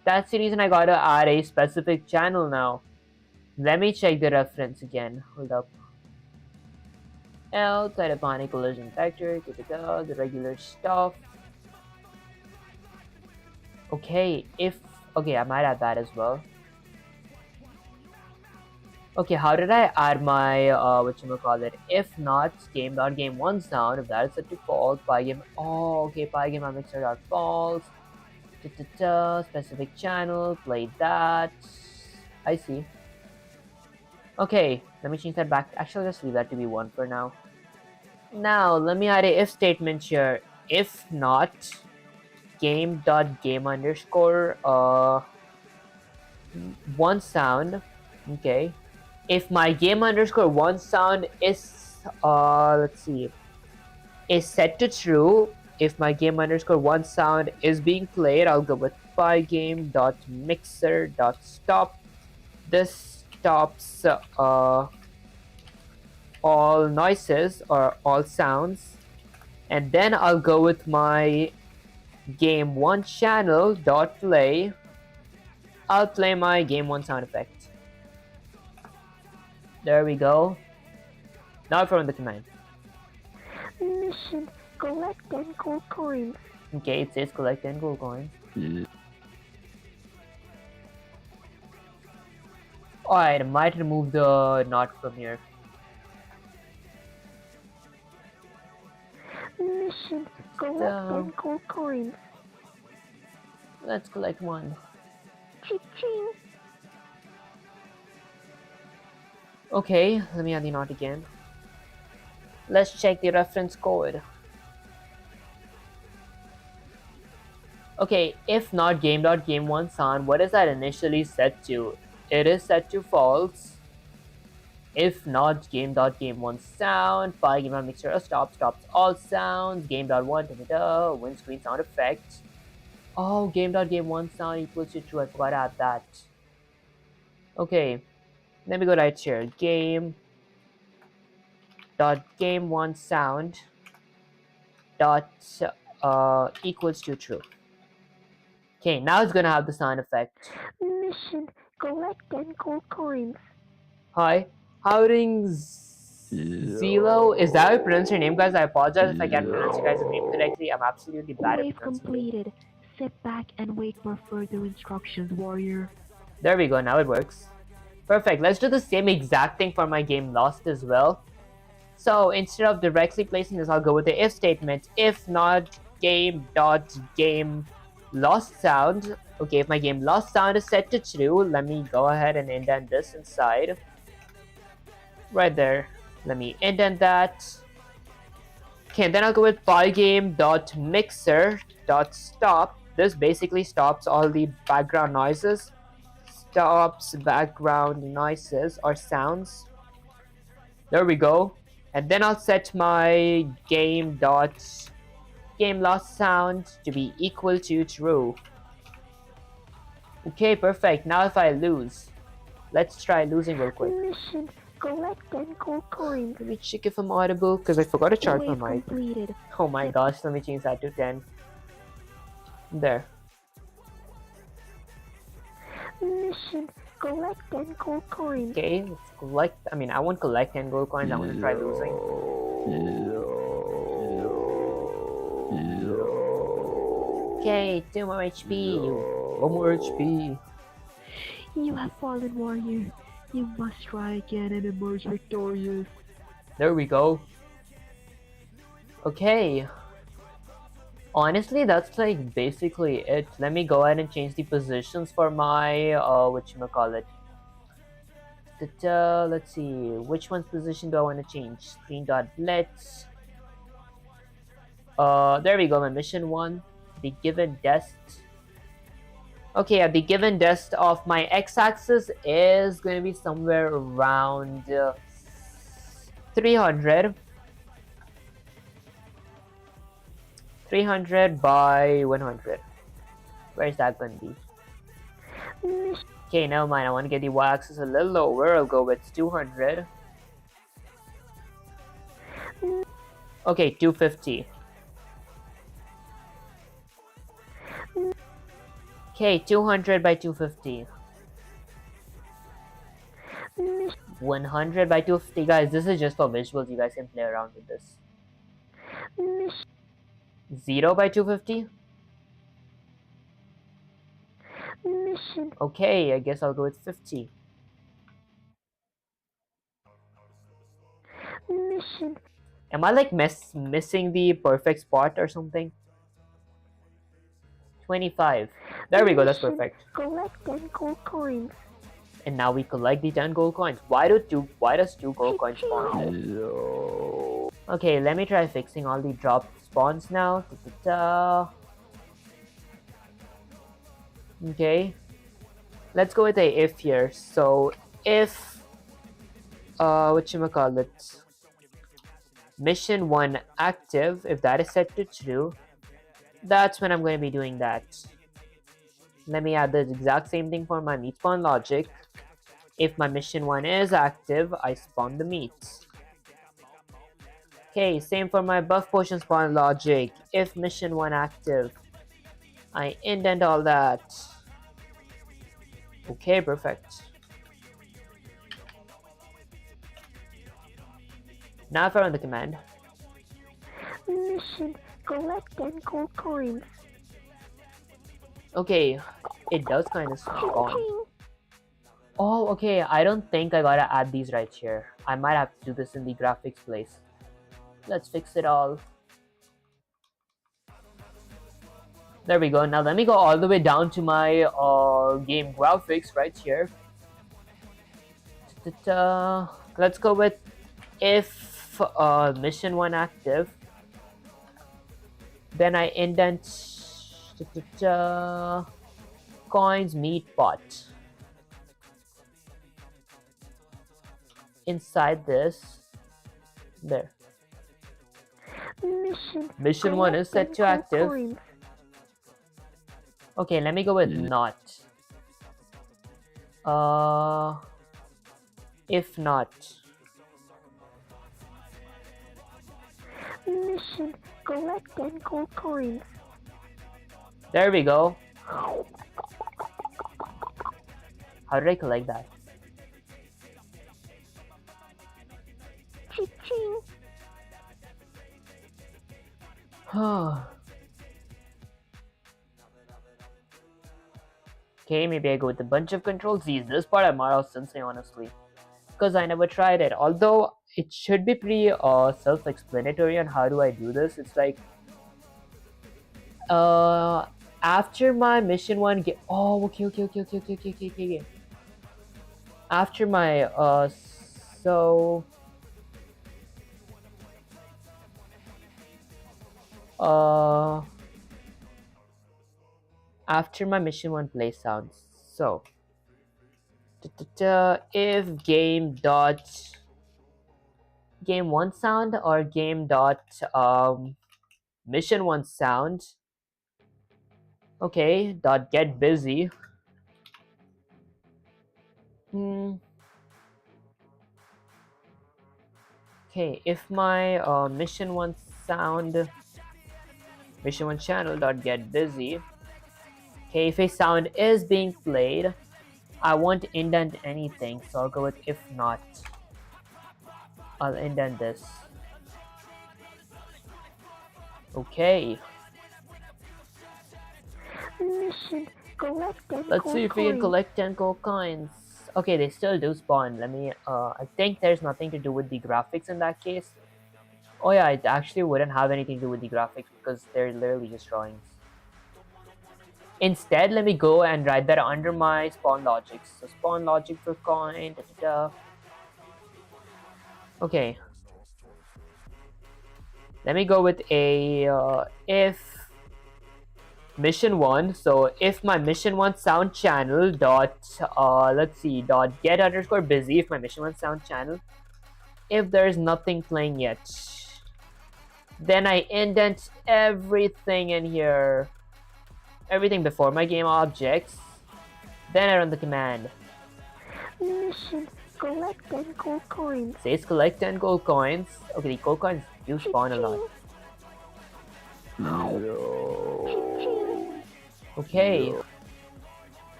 That's the reason I gotta add a specific channel now. Let me check the reference again. Hold up. L, cytoponic collision factor, the regular stuff. Okay, okay, I might add that as well. Okay, how did I add my whatchamacallit? If not game.game1 sound, if that is set to false, pygame. Oh, okay, pygame mixer.false. Specific channel, play that. I see. Okay, let me change that back. Actually, just leave that to be 1 for now. Now, let me add a if statement here. If not, game.game underscore 1 sound. Okay. If my game underscore 1 sound is let's see, is set to true, if my game underscore 1 sound is being played, I'll go with pygame.mixer.stop. This stops all noises or all sounds, and then I'll go with my game 1 channel dot play. I'll play my game 1 sound effect. There we go. Now if I run the command. Mission, collect 10 gold coins. Okay, it says collect 10 gold coins. Alright, I might remove the knot from here. Mission, collect 10 gold coins. Let's collect 1. Ching-ching. Okay, let me add the knot again. Let's check the reference code. Okay, if not game.game1 sound, what is that initially set to? It is set to false. If not game.game1 sound, pygame.mixer stops all sounds, game.1 windscreen sound effect. Oh, game.game1 sound equals to true. I forgot to add that. Okay, let me go right here. Game.game1 sound dot equals to true. Okay, now it's gonna have the sound effect. Mission, collect 10 gold coins. Hi, Howling Zelo. Is that how you pronounce your name, guys? I apologize if I can't pronounce you guys' name correctly. I'm absolutely bad at Wave pronouncing. completed. Sit back and wait for further instructions, warrior. There we go. Now it works. Perfect. Let's do the same exact thing for my game Lost as well. So instead of directly placing this, I'll go with the if statement. If not game lost sound. Okay, if my game lost sound is set to true, let me go ahead and indent this inside. Right there. Let me indent that. Okay, and then I'll go with pygame.mixer.stop. This basically stops all the background noises. Stops background noises or sounds. There we go. And then I'll set my game lost sound to be equal to true. Okay, perfect. Now if I lose, let's try losing real quick. Mission: collect 10 gold coins. Let me check if I'm audible because I forgot to charge my Wave mic. completed. Oh my gosh, let me change that to 10. There. Mission: collect 10 gold coins. Okay, let's collect. I mean, I won't collect 10 gold coins. I want to try losing. Okay, 2 more HP. 1 more HP. You have fallen, warrior. You must try again and emerge victorious. There we go. Okay. Honestly, that's like basically it. Let me go ahead and change the positions for my whatchamacallit. Let's see, which one's position do I want to change? Screen.blitz. There we go, my mission 1. The given dest. Okay, the given dest of my x-axis is going to be somewhere around 300. 300 by 100. Where is that going to be? Okay, never mind. I want to get the y-axis a little lower. I'll go with 200. Okay, 250. Okay, 200 by 250. 100 by 250. Guys, this is just for visuals. You guys can play around with this. 0 by 250. Mission. Okay, I guess I'll go with 50. Mission. Am I like missing the perfect spot or something? 25. There we go, that's perfect. Collect 10 gold coins. And now we collect the 10 gold coins. Why does 2 gold coins spawn? Okay, let me try fixing all the drop spawns now. Okay. Let's go with a if here. So if whatchamacallit, mission 1 active, if that is set to true, that's when I'm going to be doing that. Let me add the exact same thing for my meat spawn logic. If my mission 1 is active, I spawn the meat. Okay, same for my buff potion spawn logic. If mission 1 active, I indent all that. Okay, perfect. Now if I run the command. Mission: collect 10 gold coins. Okay, it does kind of spawn. Oh, okay, I don't think I gotta add these right here. I might have to do this in the graphics place. Let's fix it all. There we go. Now let me go all the way down to my game graphics right here. Let's go with if mission 1 active. Then I indent coins meat pot. Inside this, there. Mission 1 is set to active. Coins. Okay, let me go with not. If not. Mission: collect 10 gold coins. There we go. How did I collect that? Cha-ching. Okay, maybe I go with a bunch of control Z's. This part I might have sensei honestly, because I never tried it. Although it should be pretty self-explanatory on how do I do this. It's like after my mission one get okay. After my so after my mission one play sounds. So if game one sound or game dot mission one sound, okay, dot get busy. Okay, if my mission one channel dot get busy. Okay, if a sound is being played, I won't indent anything, so I'll go with if not. I'll indent this. Okay. Mission, collect 10 Let's see if we can collect 10 gold coins. Okay, they still do spawn. Let me, I think there's nothing to do with the graphics in that case. Oh yeah, it actually wouldn't have anything to do with the graphics because they're literally just drawings. Instead, let me go and write that under my spawn logic. So spawn logic for coin, Okay. Let me go with a if mission one. So if my mission one sound channel dot let's see dot get underscore busy. If my mission one sound channel, if there's nothing playing yet, then I indent everything in here, everything before my game objects. Then I run the command. Mission, collect 10 gold coins. Says collect 10 gold coins. Okay, the gold coins do spawn a lot. Okay.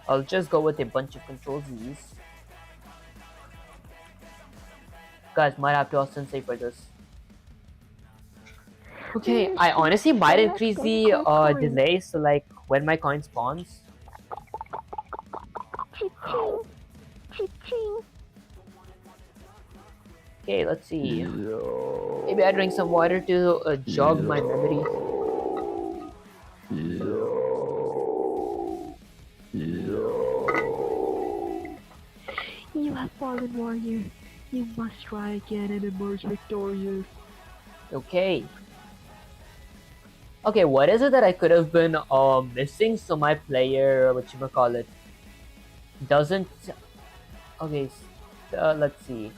I'll just go with a bunch of control Z's. Guys, might have to ask Sensei for this. Okay, I honestly might increase the delay, so like when my coin spawns. Okay, let's see. Maybe I drink some water to jog my memory. You have fallen, warrior. You must try again and emerge victorious. Okay. Okay, what is it that I could have been missing so my player, whatchamacallit, doesn't... Okay, let's see.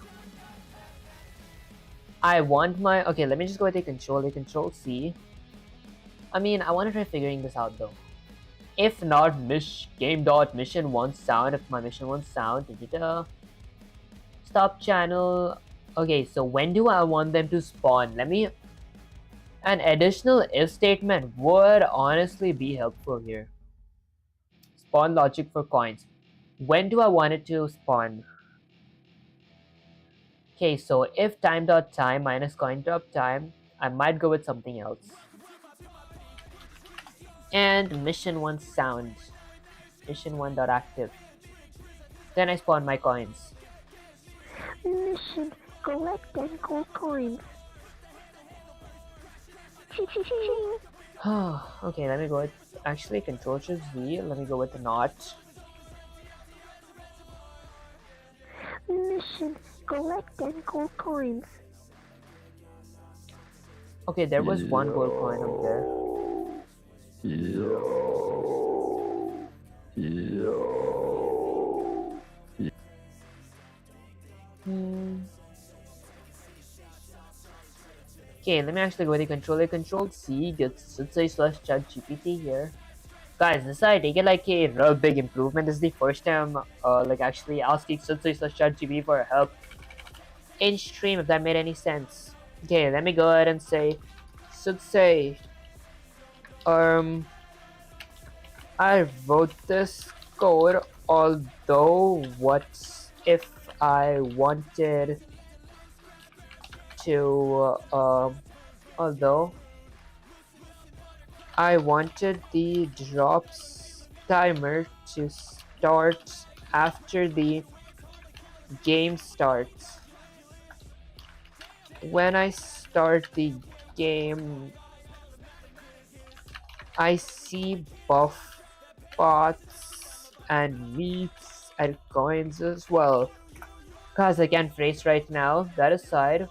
I want my... Okay, let me just go with a control C. I mean, I want to try figuring this out though. If not game dot mission one sound, if my mission one sound, stop channel. Okay, so when do I want them to spawn? Let me... An additional if statement would honestly be helpful here. Spawn logic for coins. When do I want it to spawn? Okay, so if time.time minus coin drop time, I might go with something else. And mission 1 sound. Mission 1 dot active. Then I spawn my coins. Mission, collect 10 gold coins. Okay, let me go with actually control shift Z. Let me go with the not. Mission, collect 10 gold coins. Okay, there was one gold coin up there. Okay, let me actually go with the control C, get Sensei slash chat GPT here. Guys, this I take it like a real big improvement. This is the first time like actually asking Sensei slash chat GPT for help in stream, if that made any sense. Okay, let me go ahead and say Sensei, I wrote this code, although what if I wanted to although I wanted the drops timer to starts after the game starts. When I start the game, I see buff pots and meats and coins as well. Cause I can't phrase right now. That aside,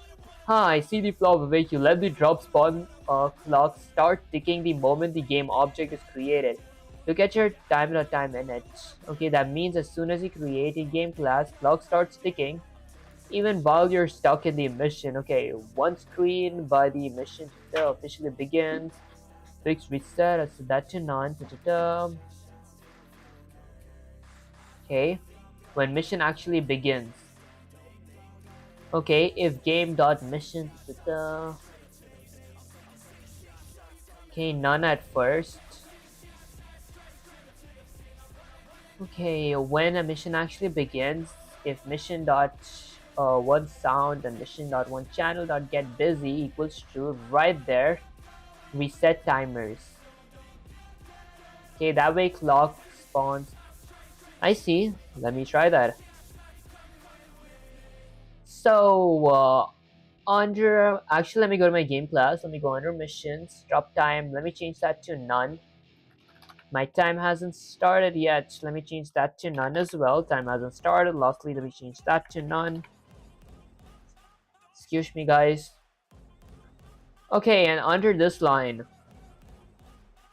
I see the flaw Vivek. You let the drop spawn clock start ticking the moment the game object is created. Look at your time in it. Okay, that means as soon as you create a game class, clock starts ticking, even while you're stuck in the mission. Okay, one screen by the mission officially begins. Fix reset, I set that to none. Ta-ta-ta. Okay, when mission actually begins. Okay, if game.mission. Okay, none at first. Okay, when a mission actually begins, if mission dot one sound and mission dot one channel dot get busy equals true, right there, reset timers. Okay, that way clock spawns. I see. Let me try that. So under actually, let me go to my game class. Let me go under missions, drop time. Let me change that to none. My time hasn't started yet. Let me change that to none as well. Time hasn't started. Lastly, let me change that to none. Excuse me, guys. Okay, and under this line,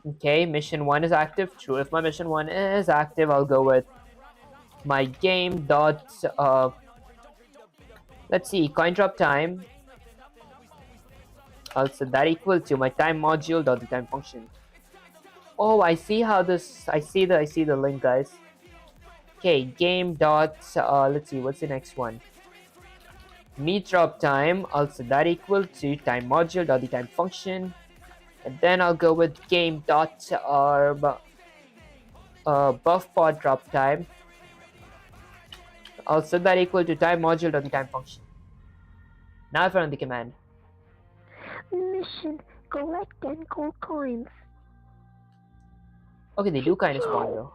okay, mission 1 is active. True. If my mission 1 is active, I'll go with my game dot let's see, coin drop time. I'll set that equal to my time module dot the time function. Oh, I see how this. I see the link, guys. Okay, game dot. Let's see, what's the next one? Meet drop time. I'll set that equal to time module dot the time function, and then I'll go with game dot buff pod drop time. I'll set that equal to time module dot the time function. Now if I run the command. Mission, collect 10 gold coins. Okay, they do kind of spawn though.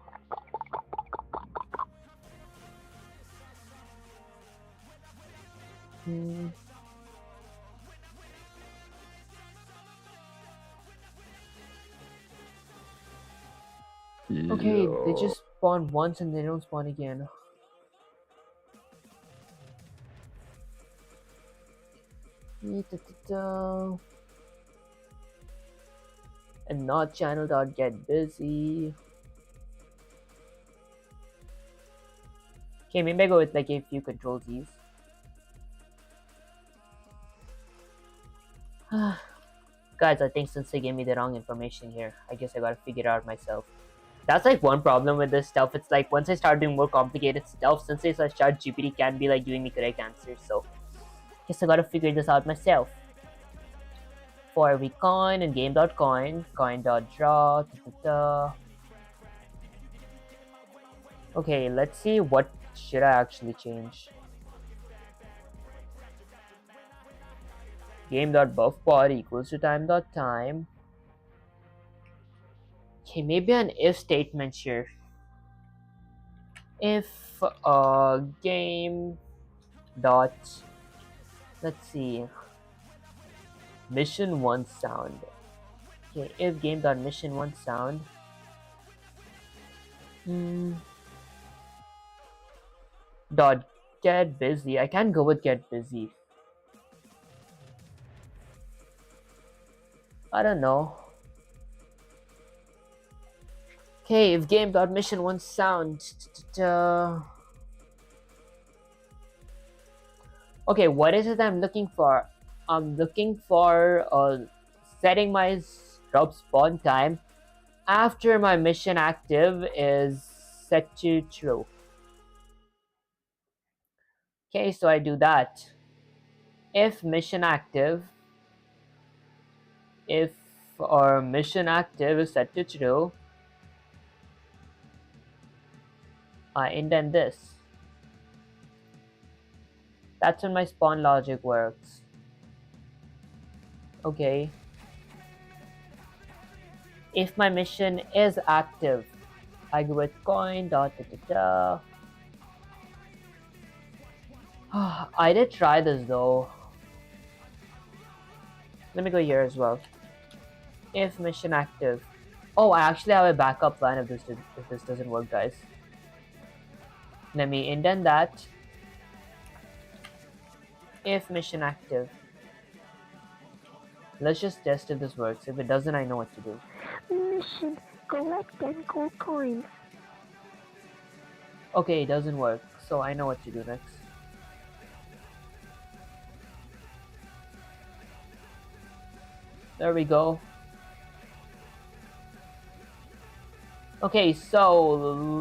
Okay, they just spawn once and they don't spawn again. And not channel dot get busy. Okay, maybe I go with like a few control Z's. Guys, I think since they gave me the wrong information here, I guess I gotta figure it out myself. That's like one problem with this stuff. It's like once I start doing more complicated stuff, since it's a ChatGPT can't be like giving me correct answers, so I guess I gotta figure this out myself. For every coin and game.coin, coin.draw. Okay, let's see what should I actually change. Game.buffPod equals to time.time. Okay, maybe an if statement here. If game dot, let's see, mission 1 sound. Okay, if game dot mission 1 sound. Dot get busy. I can't go with get busy. I don't know. Okay, if game dot mission 1 sound. Okay, what is it I'm looking for? I'm looking for setting my drop spawn time after my mission active is set to true. Okay, so I do that. If mission active, if our mission active is set to true, I indent this. That's when my spawn logic works. Okay. If my mission is active, I go with coin dot I did try this though. Let me go here as well. If mission active. Oh, I actually have a backup plan if this doesn't work, guys. Let me indent that. If mission active. Let's just test if this works. If it doesn't, I know what to do. Mission, collect 10 gold coins. Okay, it doesn't work, so I know what to do next. There we go. Okay, so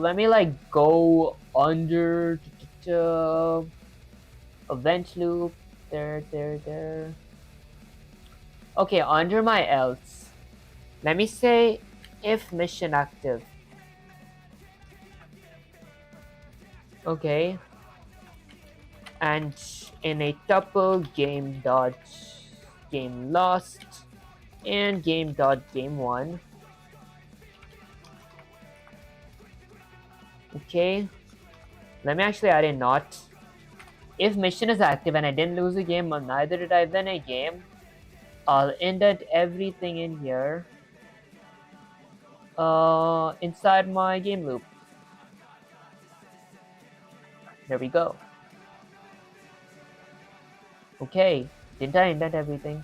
let me like go under event loop. There. Okay, under my else. Let me say if mission active. Okay. And in a tuple game lost and game won. Okay. Let me actually add a not. If mission is active and I didn't lose a game, or neither did I win a game, I'll indent everything in here inside my game loop. There we go. Okay, didn't I indent everything?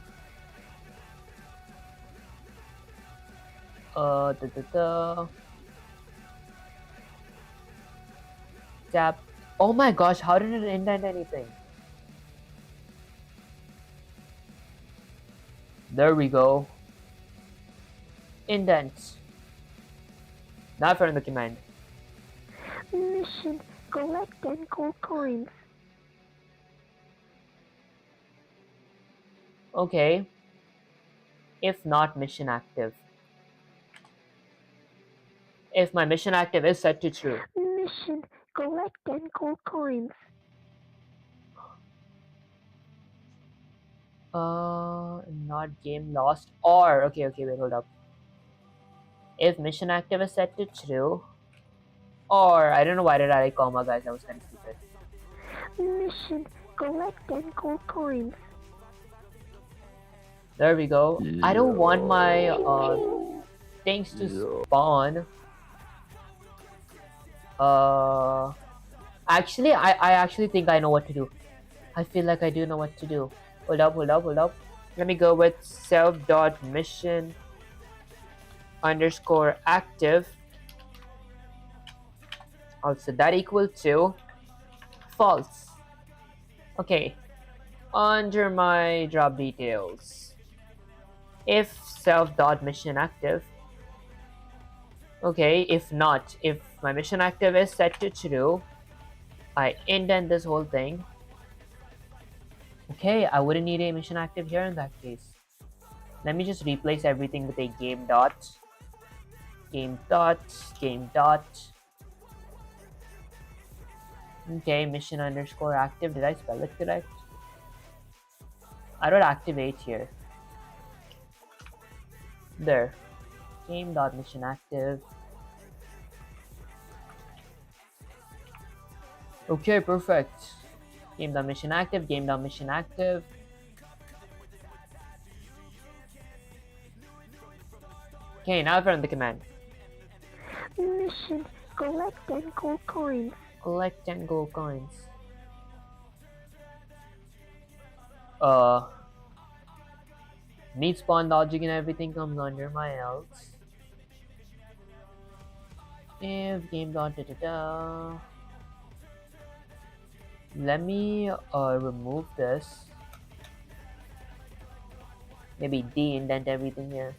Tap. Oh my gosh, how did it indent anything? There we go. Indent. Now for the command. Mission, collect 10 gold coins. Okay. If not mission active. If my mission active is set to true. Mission, collect 10 gold coins. Not game lost or okay, wait, hold up. If mission active is set to true, or I don't know why did I like comma, guys. That was kind of stupid. Mission, collect 10 gold coins. There we go. I don't want my things to spawn. Actually, I actually think I know what to do. I feel like I do know what to do. Hold up. Let me go with self.mission underscore active. Also, that equal to false. Okay. Under my job details, if self.mission active. Okay, if not, if my mission active is set to true, I indent this whole thing. Okay, I wouldn't need a mission active here in that case. Let me just replace everything with a game dot. Okay, mission underscore active. Did I spell it correct? I wrote activate here. There. Game dot mission active. Okay, perfect. Game dot mission active. Okay, now I've run the command. Mission, collect 10 gold coins. Collect 10 gold coins. Need spawn logic and everything comes under my else. If game dot let me remove this. Maybe de-indent everything here.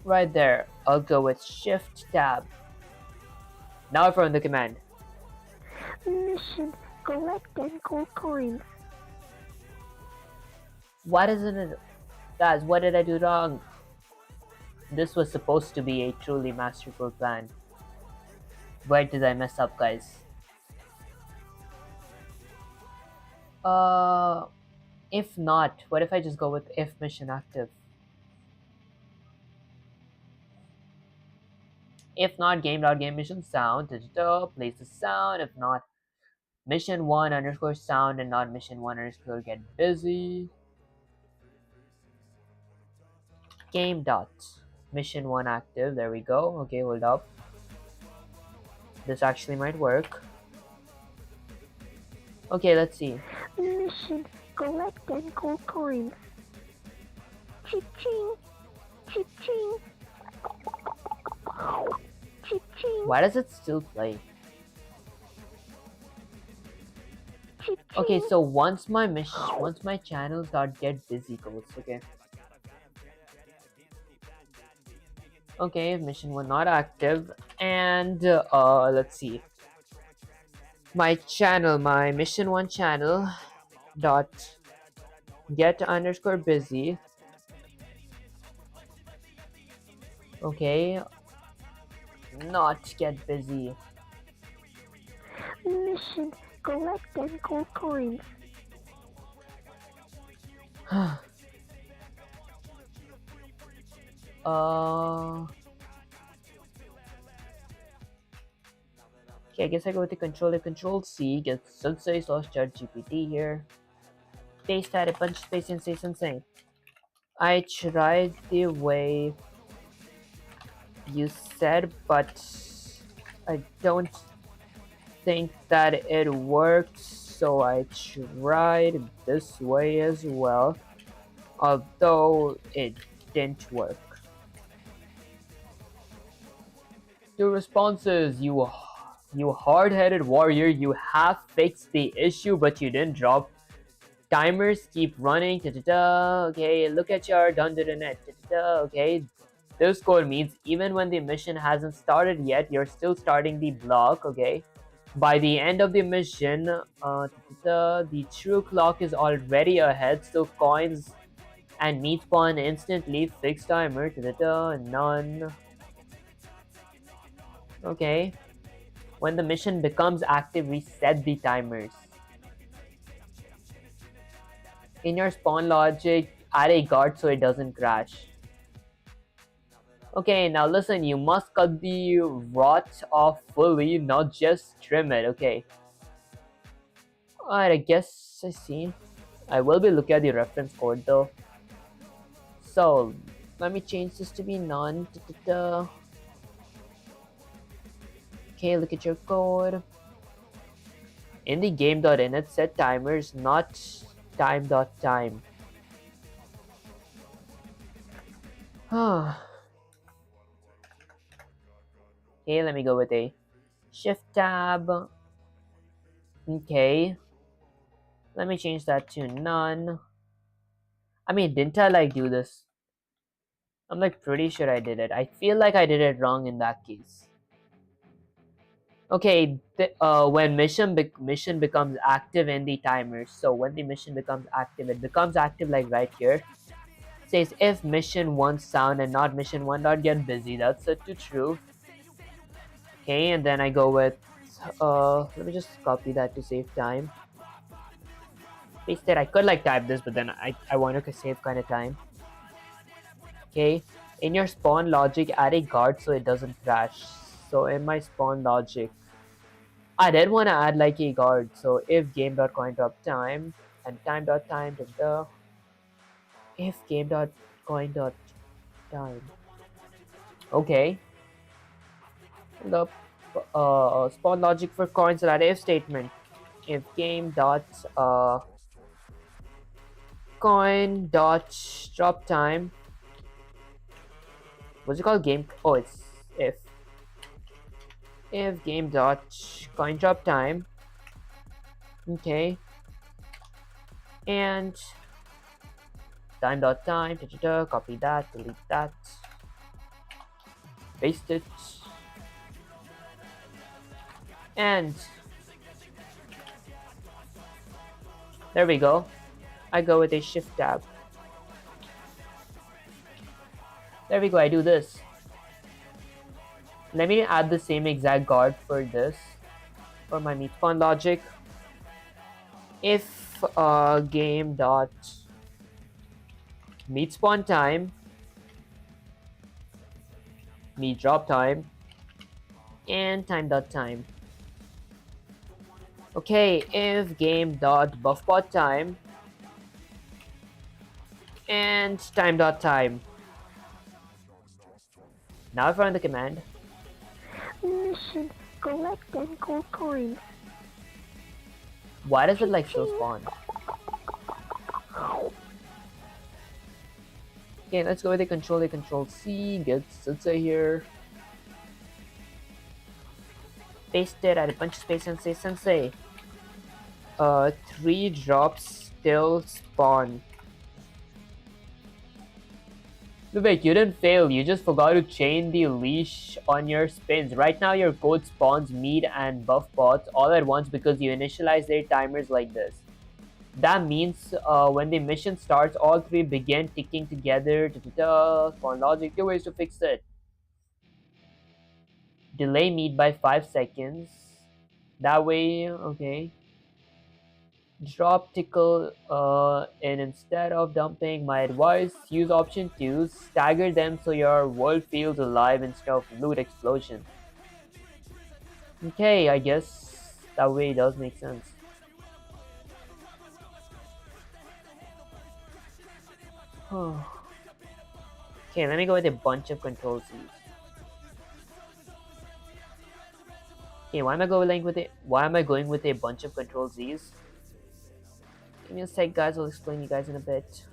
Right there. I'll go with Shift Tab. Now if I run the command. Mission, collect 10 gold coins. What isn't it? Guys, what did I do wrong? This was supposed to be a truly masterful plan. Where did I mess up, guys? If not, what if I just go with if mission active? If not, game.game mission sound, place the sound. If not, mission one underscore sound and not mission one underscore get busy. Game dot mission one active. There we go. Okay, hold up. This actually might work. Okay, let's see. Mission: collect 10 gold coins. Ching, ching, ching. Why does it still play? Okay, so once my channels dot get busy goes, okay. Okay, mission one not active, and let's see. My mission one channel dot get underscore busy. Okay, not get busy. Mission: collect 10 gold coins. Okay, I guess I go with the control C, get Sensei slash ChatGPT here. Paste that a bunch of space and say something. I tried the way you said, but I don't think that it worked, so I tried this way as well, although it didn't work. 2 responses. You hard-headed warrior, you have fixed the issue, but you didn't drop timers. Keep running. Okay, look at your dun-dun-dun-net. Okay, this code means even when the mission hasn't started yet, you're still starting the block. Okay, by the end of the mission, the true clock is already ahead, so coins and meat spawn instantly. Fixed timer. None. Okay. When the mission becomes active, reset the timers. In your spawn logic, add a guard so it doesn't crash. Okay, now listen, you must cut the rot off fully, not just trim it, okay. Alright, I guess I see. I will be looking at the reference code though. So, let me change this to be none. Okay, look at your code. In the game.init, set timers, not time.time. Okay, let me go with a shift tab. Okay. Let me change that to none. I mean, didn't I like do this? I'm like pretty sure I did it. I feel like I did it wrong in that case. Okay, when mission becomes active in the timer. So when the mission becomes active, it becomes active like right here. It says if mission 1 sound and not mission 1 dot get busy. That's set to true. Okay, and then I go with let me just copy that to save time. Paste it. I could like type this, but then I want to save kind of time. Okay, in your spawn logic, add a guard so it doesn't crash. So in my spawn logic, I did want to add like a guard. So if game.coin.time and time.time if game.coin.time. Okay. The spawn logic for coins are if statement. If game dot coin dot drop time. What's it called? Game. Oh, it's if game dot coin drop time. Okay. And time dot time. Copy that. Delete that. Paste it. And there we go. I go with a shift tab. There we go. I do this. Let me add the same exact guard for this, for my meat spawn logic. If game dot meat spawn time, meat drop time, and time.time. Okay, if game.buffbot_time and time.time. Now if I run the command, Mission: collect 10 gold coins. why does it like still spawn? Okay, let's go with the control C, get Sensei here. Paste it, add a bunch of space and say Sensei. 3 drops still spawn. Vivek, you didn't fail, you just forgot to chain the leash on your spins. Right now your code spawns meat and buff bots all at once because you initialize their timers like this. That means when the mission starts, all 3 begin ticking together. Spawn logic, there are ways to fix it. Delay meat by 5 seconds. That way, okay. Drop tickle and instead of dumping, my advice, use option 2, stagger them so your world feels alive instead of loot explosion. Okay, I guess that way does make sense. Okay, let me go with a bunch of control C's. Okay, why am I going with a bunch of control Z's? Give me a sec, guys, I'll explain you guys in a bit.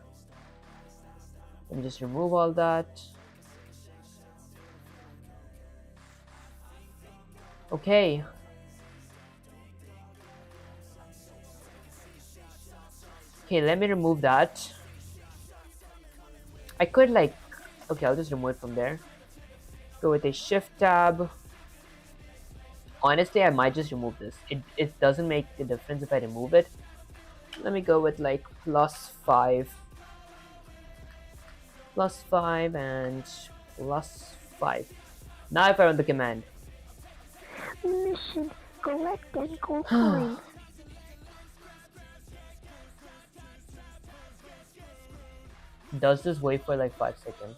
Let me just remove all that. Okay. Okay, let me remove that. I could like, okay, I'll just remove it from there. Go with a shift tab. Honestly, I might just remove this. It doesn't make a difference if I remove it. Let me go with like +5. +5 and +5. Now if I run the command. Mission: collect 10 gold coins. Does this wait for like 5 seconds?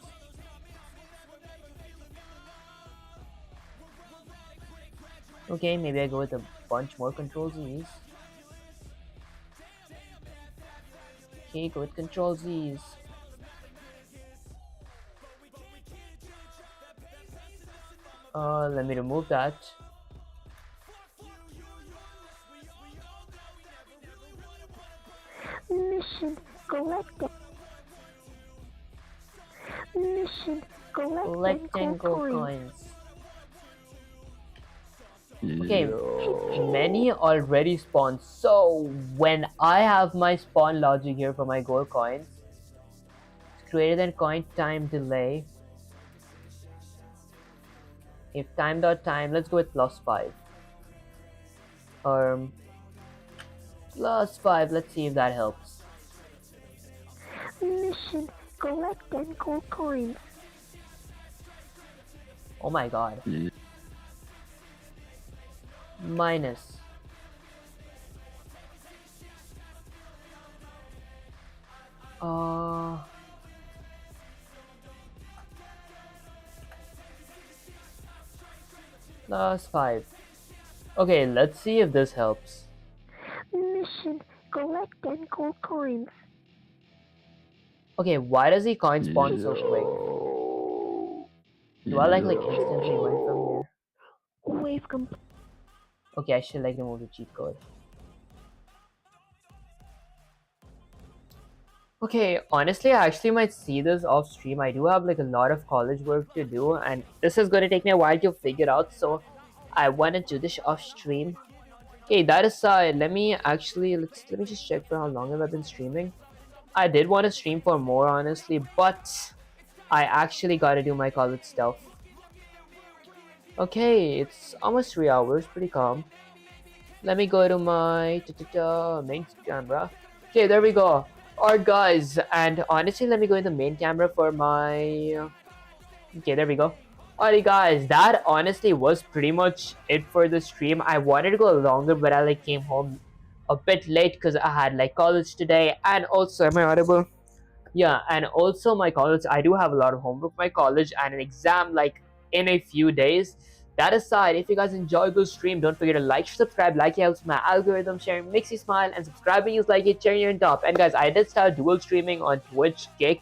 Okay, maybe I go with a bunch more control Z's. Okay, go with control Z's. Let me remove that. Mission: collect 10 gold coins. Okay, many already spawned. So when I have my spawn logic here for my gold coins, it's greater than coin time delay. If time.time, let's go with +5. +5, let's see if that helps. Mission: collect 10 gold coins. Oh my god. Minus. +5. Okay, let's see if this helps. Mission: collect 10 gold coins. Okay, why does the coin spawn so quick? Do I like instantly went from here? Wave complete. Okay, I should like remove the cheat code. Okay, honestly, I actually might see this off stream. I do have like a lot of college work to do, and this is going to take me a while to figure out, so I want to do this off stream. Okay, that aside, let me just check for how long have I been streaming. I did want to stream for more, honestly, but I actually got to do my college stuff. Okay, it's almost 3 hours, pretty calm. Let me go to my main camera. Okay, there we go. Alright guys, and honestly let me go in the main camera for my... Okay, there we go. Alright guys, that honestly was pretty much it for the stream. I wanted to go longer, but I like came home a bit late because I had like college today, and also, am I audible? Yeah, and also my college, I do have a lot of homework for my college and an exam like in a few days. That aside, if you guys enjoyed this stream, don't forget to like, subscribe. Like helps my algorithm, sharing makes you smile, and subscribing is like a cherry on top. And guys, I did start dual streaming on Twitch, Kick,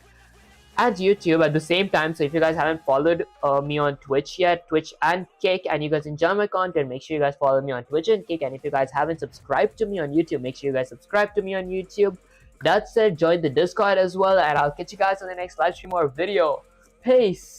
and YouTube at the same time. So if you guys haven't followed me on Twitch yet, Twitch and Kick, and you guys enjoy my content, make sure you guys follow me on Twitch and Kick. And if you guys haven't subscribed to me on YouTube, make sure you guys subscribe to me on YouTube. That said, join the Discord as well, and I'll catch you guys on the next live stream or video. Peace.